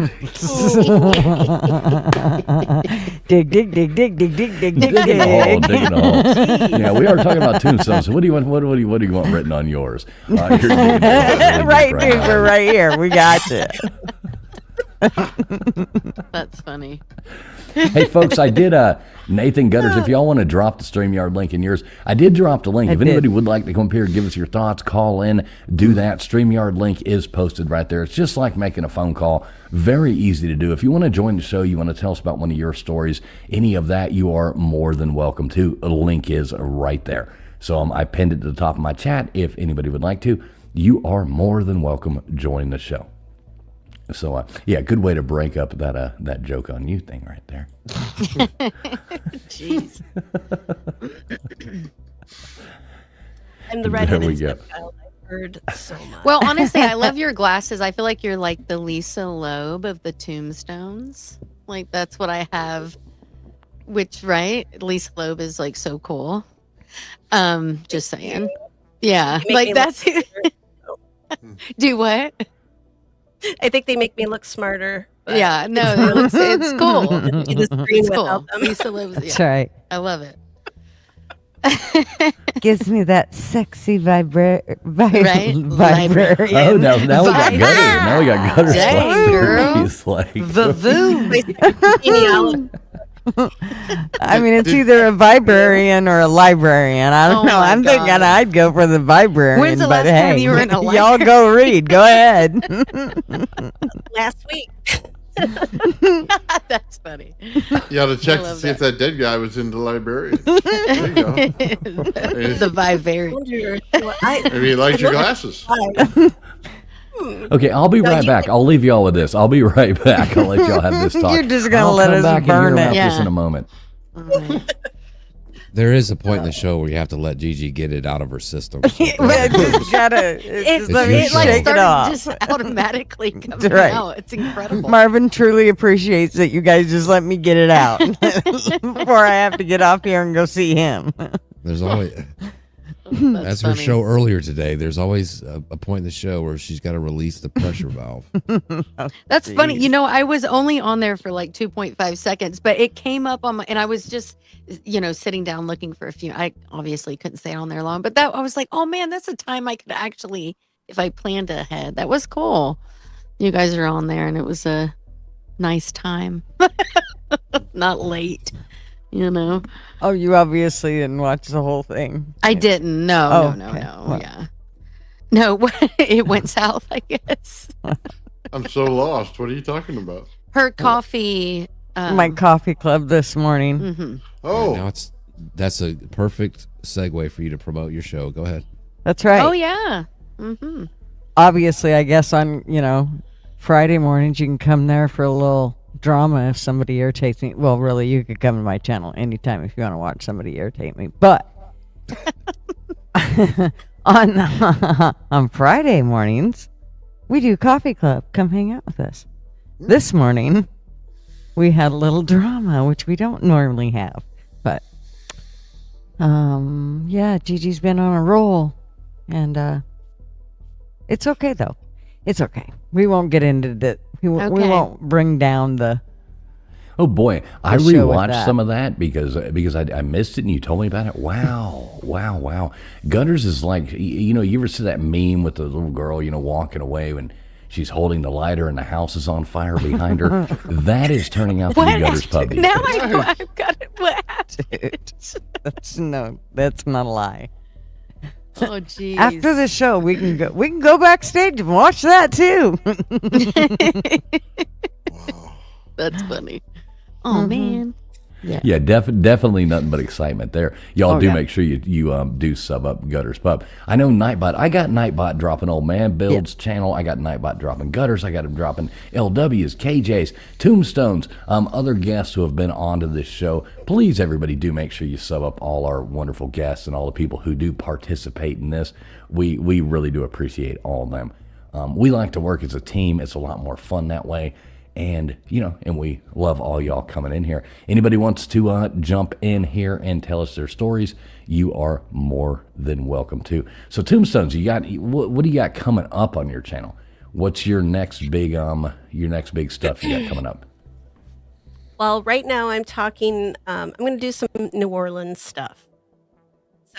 Speaker 2: Dig, dig, dig, dig, dig, dig, dig, dig,
Speaker 1: digging a hole,
Speaker 2: dig.
Speaker 1: digging a hole. Yeah, we are talking about Tombstones. So what do you want? What do you want written on yours? You're digging a hole.
Speaker 2: Right, dude, we're right here. We got you.
Speaker 9: That's funny.
Speaker 1: Hey, folks, I did Nathan Gutters. If y'all want to drop the StreamYard link in yours, I did drop the link. If
Speaker 2: did.
Speaker 1: anybody would like to come up here and give us your thoughts, call in, do that. StreamYard link is posted right there. It's just like making a phone call. Very easy to do. If you want to join the show, you want to tell us about one of your stories, any of that, you are more than welcome to. The link is right there. So I pinned it to the top of my chat. If anybody would like to, you are more than welcome. Join the show. So, yeah, good way to break up that joke on you thing right there.
Speaker 9: Jeez.
Speaker 5: I'm the
Speaker 1: There
Speaker 5: redheaded
Speaker 1: we go.
Speaker 5: stepchild. I've heard so much.
Speaker 9: Well, honestly, I love your glasses. I feel like you're like the Lisa Loeb of the Tombstones. Like that's what I have. Which, right? Lisa Loeb is like so cool. Just saying. Yeah,
Speaker 5: You make
Speaker 9: like
Speaker 5: me
Speaker 9: that's
Speaker 5: look
Speaker 9: do what?
Speaker 5: I think they make me look smarter. but
Speaker 9: Yeah, no, it's cool.
Speaker 5: see the screen
Speaker 9: It's cool.
Speaker 5: without them.
Speaker 9: Lisa Loeb's.
Speaker 2: That's
Speaker 9: Yeah,
Speaker 2: right.
Speaker 9: I love it.
Speaker 2: Gives me that sexy
Speaker 9: Right?
Speaker 2: vibrarian.
Speaker 1: Oh, now we got
Speaker 9: Vibe.
Speaker 1: Gutters. Now we got Gutters.
Speaker 9: Dang,
Speaker 1: like,
Speaker 9: girl.
Speaker 1: He's like,
Speaker 9: Vavoom.
Speaker 5: Genealogy.
Speaker 2: I mean, it's either a vibrarian or a librarian. I don't
Speaker 9: Oh
Speaker 2: know.
Speaker 9: my
Speaker 2: I'm thinking
Speaker 9: God.
Speaker 2: I'd go for the vibrarian.
Speaker 9: When's the
Speaker 2: but
Speaker 9: last time
Speaker 2: hey,
Speaker 9: you were in a
Speaker 2: y'all go read. Go ahead.
Speaker 5: Last week.
Speaker 9: That's funny.
Speaker 4: You ought to check
Speaker 9: I
Speaker 4: to
Speaker 9: love
Speaker 4: see if that dead guy was in the librarian. There you go.
Speaker 9: The Vivarian.
Speaker 5: Wonder what I
Speaker 4: Maybe he liked your glasses.
Speaker 1: okay, I'll be right back. I'll leave y'all with this. I'll be right back. I'll let y'all have this talk.
Speaker 2: You're just gonna
Speaker 1: I'll
Speaker 2: let
Speaker 1: come
Speaker 2: us
Speaker 1: back
Speaker 2: burn
Speaker 1: and hear
Speaker 2: it.
Speaker 1: about this
Speaker 9: Yeah.
Speaker 1: in a moment.
Speaker 3: There is a point in the show where you have to let Gigi get it out of her system.
Speaker 2: Well, just gotta
Speaker 9: It's
Speaker 2: just let
Speaker 3: your
Speaker 2: me
Speaker 9: it like
Speaker 3: show.
Speaker 2: shake it
Speaker 9: started
Speaker 2: off.
Speaker 9: just automatically coming
Speaker 2: right.
Speaker 9: out. It's incredible.
Speaker 2: Marvin truly appreciates that you guys just let me get it out before I have to get off here and go see him.
Speaker 3: There's always,
Speaker 9: That's
Speaker 3: as her
Speaker 9: funny.
Speaker 3: show earlier today, there's always a point in the show where she's got to release the pressure valve.
Speaker 9: That's funny. You know, I was only on there for like 2.5 seconds, but it came up on my, and I was just, sitting down looking for a few. I obviously couldn't stay on there long, but I was like, oh man, that's a time I could actually, if I planned ahead. That was cool. You guys are on there, and it was a nice time. Not late,
Speaker 2: Oh, you obviously didn't watch the whole thing.
Speaker 9: I didn't. No,
Speaker 2: Oh,
Speaker 9: no.
Speaker 2: okay. Well.
Speaker 9: Yeah. No, it went south, I guess.
Speaker 4: I'm so lost. What are you talking about?
Speaker 9: Her coffee.
Speaker 2: My coffee club this morning.
Speaker 9: Mhm.
Speaker 4: Oh,
Speaker 3: Now that's a perfect segue for you to promote your show. Go ahead.
Speaker 2: That's right.
Speaker 9: Oh, yeah. Mm-hmm.
Speaker 2: Obviously, I guess on, Friday mornings, you can come there for a little drama if somebody irritates me. Well, really, you could come to my channel anytime if you want to watch somebody irritate me. But on Friday mornings, we do coffee club. Come hang out with us. This morning, we had a little drama, which we don't normally have. But, yeah, Gigi's been on a roll. And it's okay, though. It's okay. We won't get into that. We
Speaker 9: Okay.
Speaker 2: won't bring down the.
Speaker 1: Oh boy, I
Speaker 2: The show with
Speaker 1: rewatched
Speaker 2: that.
Speaker 1: some of that because I missed it and you told me about it. Wow. Gutters is like you ever see that meme with the little girl walking away when she's holding the lighter and the house is on fire behind her? That is turning out to be Gutters Pub these
Speaker 9: Now
Speaker 1: days.
Speaker 9: I've got it. What happened?
Speaker 2: That's not a lie.
Speaker 9: Oh, geez.
Speaker 2: After the show, we can go backstage and watch that too.
Speaker 9: That's funny. Oh, man.
Speaker 1: Yeah, definitely nothing but excitement there. Y'all do
Speaker 2: yeah.
Speaker 1: make sure you do sub up Gutters Pub. I know Nightbot. I got Nightbot dropping Old Man Build's channel. I got Nightbot dropping Gutters. I got him dropping LW's, KJ's, Tombstones, other guests who have been onto this show. Please, everybody, do make sure you sub up all our wonderful guests and all the people who do participate in this. We really do appreciate all of them. We like to work as a team. It's a lot more fun that way. And, and we love all y'all coming in here. Anybody wants to jump in here and tell us their stories, you are more than welcome to. So Tombstones, what do you got coming up on your channel? What's your next big stuff you got coming up?
Speaker 5: Well, right now I'm talking, I'm going to do some New Orleans stuff.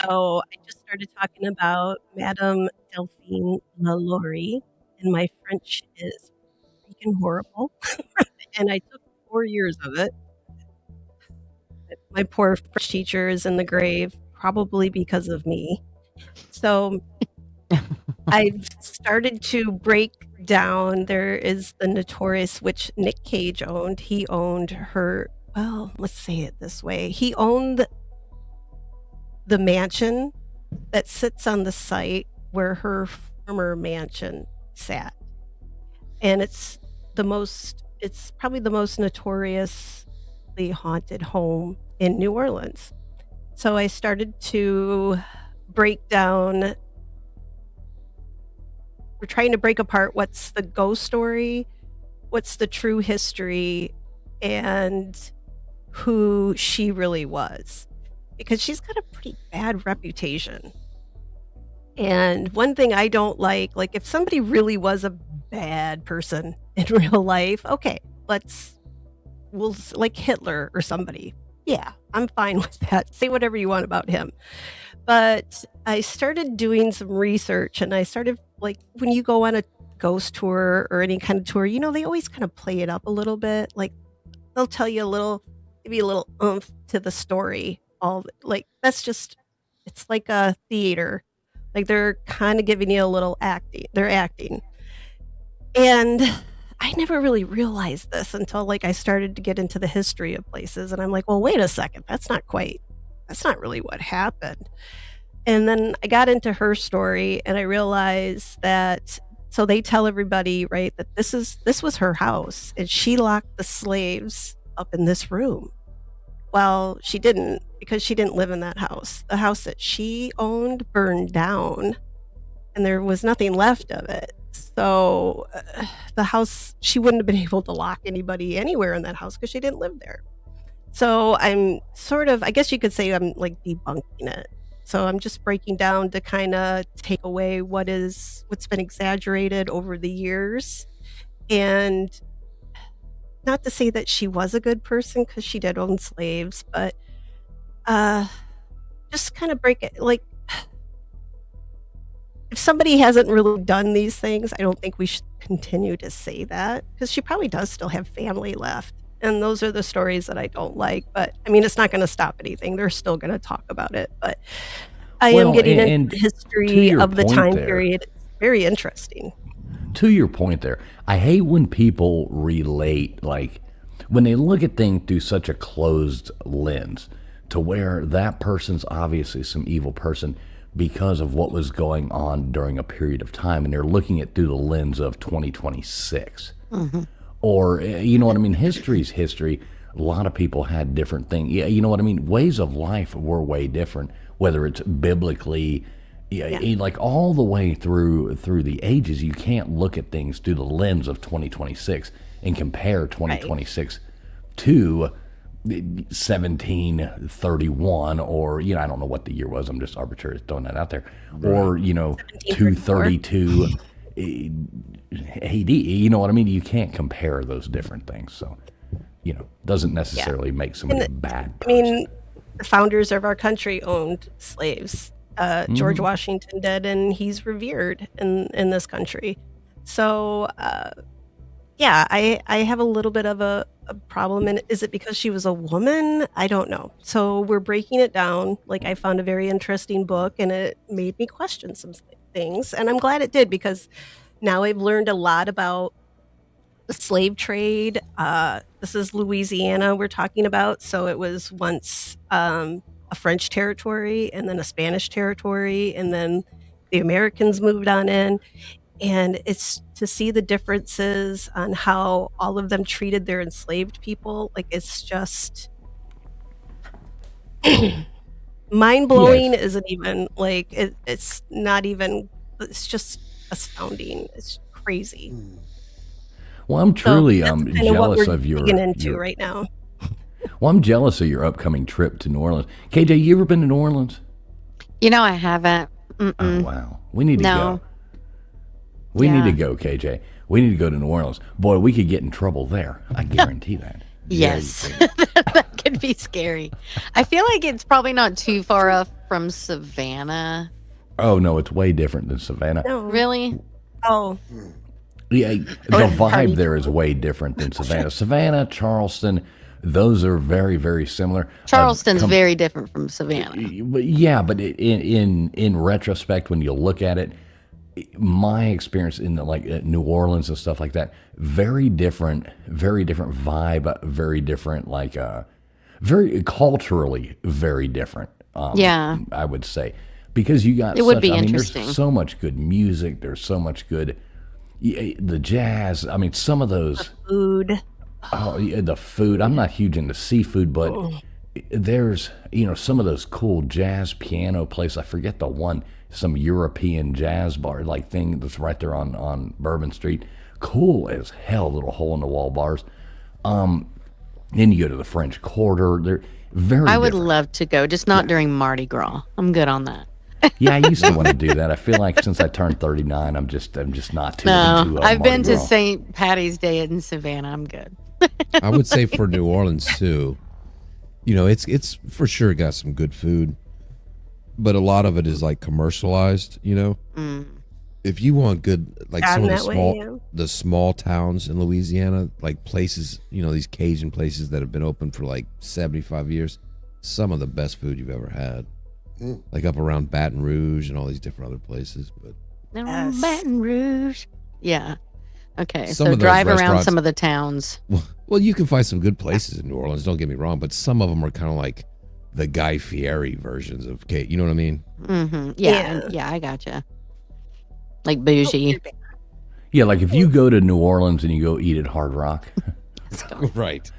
Speaker 5: So I just started talking about Madame Delphine Lalaurie, and my French is freaking horrible. And I took 4 years of it. My poor French teacher is in the grave, probably because of me. So I've started to break down. There is the Notorious, which Nick Cage owned. He owned her, well, let's say it this way. He owned the mansion that sits on the site where her former mansion sat. And it's probably the most notoriously haunted home in New Orleans. So I started to break down. We're trying to break apart what's the ghost story, what's the true history, and who she really was. Because she's got a pretty bad reputation. And one thing I don't like if somebody really was a bad person in real life, okay, we'll like Hitler or somebody. Yeah, I'm fine with that. Say whatever you want about him. But I started doing some research, and I started, when you go on a ghost tour or any kind of tour, they always kind of play it up a little bit. They'll tell you maybe a little oomph to the story. That's just, it's like a theater. They're kind of giving you a little acting. They're acting. And I never really realized this until I started to get into the history of places. And I'm like, well, wait a second. That's not really what happened. And then I got into her story, and I realized that, so they tell everybody, right, that this was her house, and she locked the slaves up in this room. Well, she didn't, because she didn't live in that house. The house that she owned burned down, and there was nothing left of it. So the house, she wouldn't have been able to lock anybody anywhere in that house because she didn't live there. So I'm I guess you could say I'm debunking it. So I'm just breaking down to kind of take away what's been exaggerated over the years. And not to say that she was a good person, because she did own slaves, but just kind of break it. If somebody hasn't really done these things, I don't think we should continue to say that, because she probably does still have family left. And those are the stories that I don't like. But I mean, it's not going to stop anything. They're still going to talk about it. But I am getting into the history of the time period. It's very interesting.
Speaker 1: To your point there, I hate when people relate, when they look at things through such a closed lens, to where that person's obviously some evil person because of what was going on during a period of time, and they're looking at through the lens of 2026. Mm-hmm. Or, you know what I mean? History's history. A lot of people had different things. Yeah, you know what I mean? Ways of life were way different, whether it's biblically, all the way through the ages. You can't look at things through the lens of 2026 and compare 2026 to 1731, or I don't know what the year was. I'm just arbitrarily throwing that out there. Right. Or 232. Haiti, you know what I mean? You can't compare those different things. So, doesn't necessarily make somebody a bad
Speaker 5: I
Speaker 1: person.
Speaker 5: mean, the founders of our country owned slaves. George Washington did, and he's revered in this country. So, I have a little bit of a problem. And is it because she was a woman? I don't know. So we're breaking it down. Like, I found a very interesting book, and it made me question some things. And I'm glad it did, because now I've learned a lot about the slave trade. This is Louisiana we're talking about. So it was once a French territory, and then a Spanish territory, and then the Americans moved on in. And it's to see the differences on how all of them treated their enslaved people. Like, it's just mind-blowing.
Speaker 1: Yes.
Speaker 5: Isn't even like it's not even, it's just astounding. It's crazy.
Speaker 1: Well, I'm truly
Speaker 5: that's kind of what
Speaker 1: jealous
Speaker 5: we're
Speaker 1: of your
Speaker 5: digging into
Speaker 1: your-
Speaker 5: right now.
Speaker 1: Well, I'm jealous of your upcoming trip to New Orleans. KJ, you ever been to New Orleans?
Speaker 9: I haven't.
Speaker 1: Oh, wow. We need to
Speaker 9: No.
Speaker 1: go. We need
Speaker 9: Yeah.
Speaker 1: to go, KJ. We need to go to New Orleans. Boy, we could get in trouble there. I guarantee that.
Speaker 9: Yes, that could be scary. I feel like it's probably not too far off from Savannah.
Speaker 1: Oh, no, it's way different than Savannah.
Speaker 5: No.
Speaker 9: Really?
Speaker 5: Oh,
Speaker 1: Yeah, the vibe there is way different than Savannah. Savannah, Charleston, those are very, very similar.
Speaker 9: Charleston's very different from Savannah.
Speaker 1: But in retrospect, when you look at it, my experience in New Orleans and stuff like that, very different vibe, very different, very culturally very different.
Speaker 9: Yeah.
Speaker 1: I would say, because you got
Speaker 9: It would be
Speaker 1: there's
Speaker 9: interesting.
Speaker 1: so much good music. There's so much good, the jazz. I mean, some of those.
Speaker 5: food.
Speaker 1: Oh, yeah, the food. I'm not huge into seafood, but there's, some of those cool jazz piano places. I forget the one, some European jazz bar thing that's right there on Bourbon Street. Cool as hell, little hole in the wall bars. Then you go to the French Quarter. They're very
Speaker 9: I would
Speaker 1: different.
Speaker 9: love to go, just not during Mardi Gras. I'm good on that.
Speaker 1: Yeah, I used to want to do that. I feel like since I turned 39, I'm just not too into
Speaker 9: No, I've been
Speaker 1: Mardi
Speaker 9: to
Speaker 1: Gras.
Speaker 9: St. Patty's Day in Savannah. I'm good.
Speaker 3: I would say for New Orleans too, it's for sure got some good food, but a lot of it is commercialized. If you want good, some of the small towns in Louisiana, places, these Cajun places that have been open for 75 years, some of the best food you've ever had. Up around Baton Rouge and all these different other places. But
Speaker 5: Yes.
Speaker 9: Baton Rouge. Yeah. Okay.
Speaker 3: Some
Speaker 9: So
Speaker 3: of those
Speaker 9: drive around
Speaker 3: restaurants-
Speaker 9: some of the towns.
Speaker 3: well, you can find some good places in New Orleans. Don't get me wrong, but some of them are kind of like the Guy Fieri versions of cake. You know what I mean?
Speaker 9: Mm-hmm.
Speaker 5: Yeah.
Speaker 9: Yeah, I gotcha. Like bougie.
Speaker 1: Yeah, if you go to New Orleans and you go eat at Hard Rock.
Speaker 3: Right.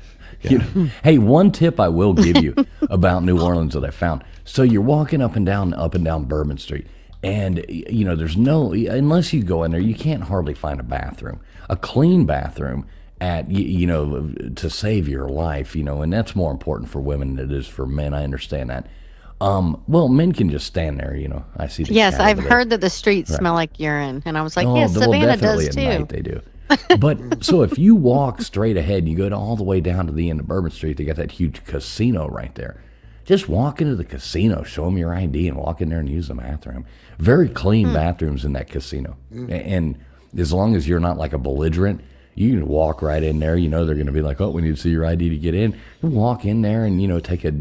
Speaker 1: Hey, one tip I will give you about New Orleans that I found. So you're walking up and down Bourbon Street, and there's no, unless you go in there, you can't hardly find a clean bathroom to save your life, and that's more important for women than it is for men. I understand that. Well, men can just stand there, I see.
Speaker 9: Yes,
Speaker 1: cat
Speaker 9: I've
Speaker 1: over there.
Speaker 9: heard that the streets smell like urine, and I was like,
Speaker 1: Oh,
Speaker 9: yes,
Speaker 1: well,
Speaker 9: Savannah
Speaker 1: definitely
Speaker 9: does
Speaker 1: at
Speaker 9: too.
Speaker 1: night they do. But so if you walk straight ahead and you go all the way down to the end of Bourbon Street, they got that huge casino right there. Just walk into the casino, show them your ID, and walk in there and use the bathroom. Very clean bathrooms in that casino. And as long as you're not like a belligerent, you can walk right in there. They're going to be like, oh, we need to see your ID to get in. You walk in there and, take a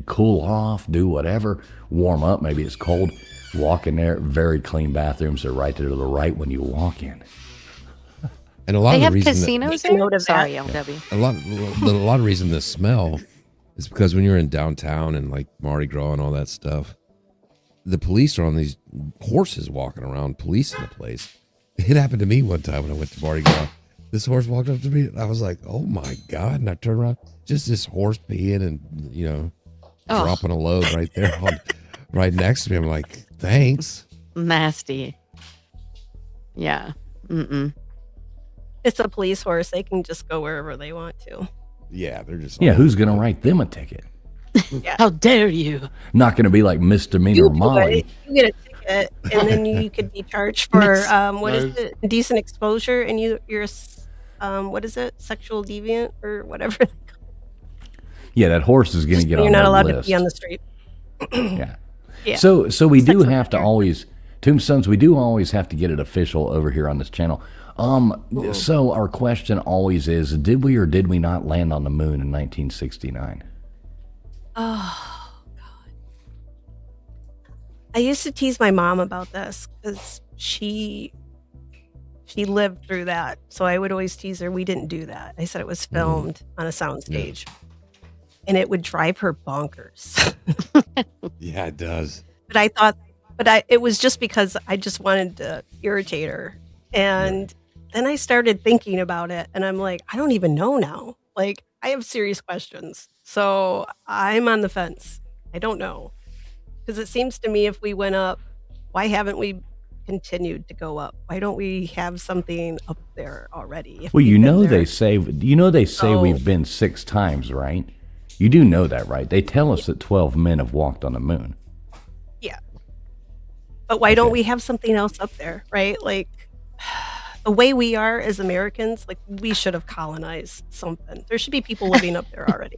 Speaker 1: cool off, do whatever, warm up. Maybe it's cold. Walk in there. Very clean bathrooms. They're right there to the right when you walk in.
Speaker 3: And a lot
Speaker 9: They
Speaker 3: of the
Speaker 9: have
Speaker 3: reason
Speaker 9: casinos
Speaker 5: Make a note
Speaker 9: there?
Speaker 5: of that.
Speaker 9: Sorry, LW.
Speaker 3: a lot of reason the smell is because when you're in downtown and Mardi Gras and all that stuff, the police are on these horses walking around policing the place. It happened to me one time when I went to Mardi Gras. This horse walked up to me and I was like, oh my God. And I turned around, just this horse peeing and, dropping a load right there right next to me. I'm like, thanks.
Speaker 9: Nasty. Yeah. Mm-mm.
Speaker 5: It's a police horse. They can just go wherever they want to.
Speaker 3: Yeah, they're just.
Speaker 1: Yeah, who's going to write them a ticket?
Speaker 9: How dare you?
Speaker 1: Not going to be like misdemeanor Molly.
Speaker 5: You get a ticket, and then you could be charged for what is
Speaker 4: Nice.
Speaker 5: it? Indecent exposure, and you're what is it? Sexual deviant or whatever.
Speaker 1: Yeah, that horse is going to
Speaker 5: Just
Speaker 1: get
Speaker 5: when
Speaker 1: on
Speaker 5: you're not
Speaker 1: their
Speaker 5: allowed
Speaker 1: list.
Speaker 5: to be on the street.
Speaker 1: Yeah.
Speaker 5: Yeah.
Speaker 1: So we do
Speaker 5: Sexual
Speaker 1: have to
Speaker 5: predator.
Speaker 1: always Tombstones. We do always have to get it official over here on this channel. So our question always is: did we or did we not land on the moon in 1969?
Speaker 5: Oh God. I used to tease my mom about this because she lived through that. So I would always tease her, we didn't do that. I said it was filmed on a soundstage. And it would drive her bonkers.
Speaker 3: Yeah, it does.
Speaker 5: But I thought, it was just because I just wanted to irritate her. And then I started thinking about it, and I'm like, I don't even know now. Like, I have serious questions. So I'm on the fence. I don't know. Because it seems to me if we went up, why haven't we continued to go up? Why don't we have something up there already? If
Speaker 1: Well,
Speaker 5: we've
Speaker 1: you
Speaker 5: been
Speaker 1: know
Speaker 5: there?
Speaker 1: they say
Speaker 5: Oh.
Speaker 1: we've been 6 times, right? You do know that, right? They tell us that 12 men have walked on the moon.
Speaker 5: Yeah. But why don't we have something else up there, right? Like the way we are as Americans, like we should have colonized something. There should be people living up there already.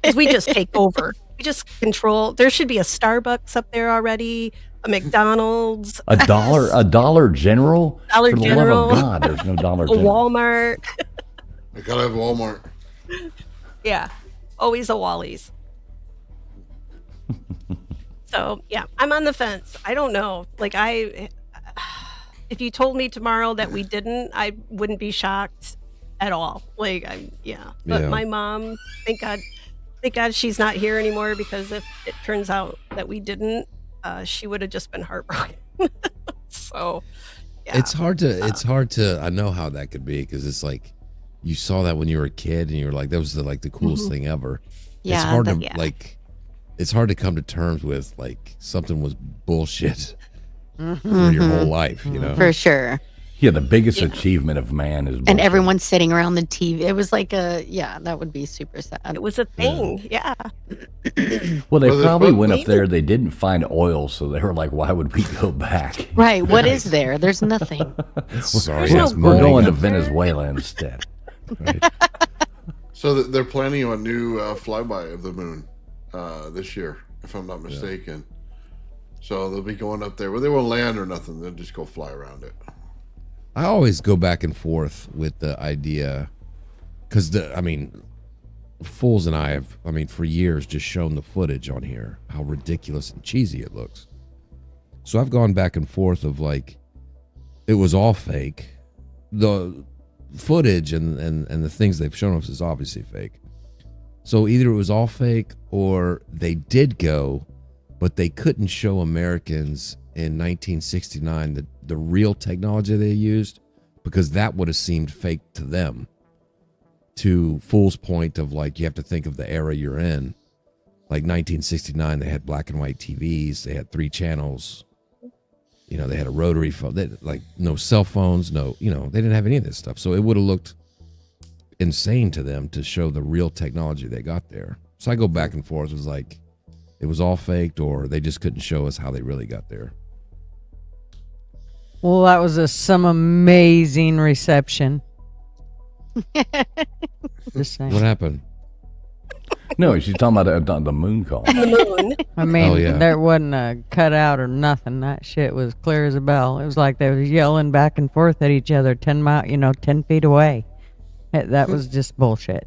Speaker 5: 'Cause we just take over. We just control. There should be a Starbucks up there already, a McDonald's,
Speaker 1: A Dollar General?
Speaker 5: Dollar
Speaker 1: For the
Speaker 5: General.
Speaker 1: love of God, there's no Dollar
Speaker 5: a
Speaker 1: General.
Speaker 5: Walmart.
Speaker 4: I gotta have Walmart.
Speaker 5: Yeah. Always a Wally's. So yeah, I'm on the fence. I don't know. Like if you told me tomorrow that we didn't, I wouldn't be shocked at all. Like But
Speaker 3: Yeah.
Speaker 5: my mom, thank God she's not here anymore, because if it turns out that we didn't, she would have just been heartbroken. So yeah.
Speaker 3: It's hard to I know how that could be, because it's like you saw that when you were a kid and you were like, that was the coolest thing ever.
Speaker 9: Yeah,
Speaker 3: It's hard to
Speaker 5: yeah.
Speaker 3: it's hard to come to terms with like something was bullshit for your whole life, you know.
Speaker 9: For sure.
Speaker 1: Yeah, the biggest achievement of man is
Speaker 9: And
Speaker 1: bullshit.
Speaker 9: everyone's sitting around the TV. It was like that would be super sad.
Speaker 5: It was a thing. Yeah.
Speaker 1: Well, they
Speaker 4: Well, there's
Speaker 1: probably
Speaker 4: both
Speaker 1: went up
Speaker 5: people.
Speaker 1: there. They didn't find oil, so they were like, "Why would we go back?
Speaker 9: Right. What is there? There's nothing.
Speaker 3: Sorry,
Speaker 5: no
Speaker 3: ass
Speaker 5: gold.
Speaker 1: We're
Speaker 3: moon.
Speaker 1: going to Venezuela instead."
Speaker 3: Right.
Speaker 4: So they're planning on a new flyby of the moon this year, if I'm not mistaken. So they'll be going up there. Well, they won't land or nothing. They'll just go fly around it.
Speaker 3: I always go back and forth with the idea, because Fools and I have, for years just shown the footage on here, how ridiculous and cheesy it looks. So I've gone back and forth of like, it was all fake. The footage and the things they've shown us is obviously fake. So either it was all fake or they did go, but they couldn't show Americans in 1969 the real technology they used, because that would have seemed fake to them. To Fool's point of like, you have to think of the era you're in. Like 1969, they had black and white TVs. They had 3 channels. They had a rotary phone. They, like no cell phones, they didn't have any of this stuff. So it would have looked insane to them to show the real technology they got there. So I go back and forth. It was like, it was all faked, or they just couldn't show us how they really got there.
Speaker 2: Well, that was some amazing reception. Just saying.
Speaker 3: What happened?
Speaker 1: No, she's talking about the moon call.
Speaker 5: The moon.
Speaker 2: I mean,
Speaker 3: Oh, yeah.
Speaker 2: there wasn't a cutout or nothing. That shit was clear as a bell. It was like they was yelling back and forth at each other 10 feet away. That was just bullshit.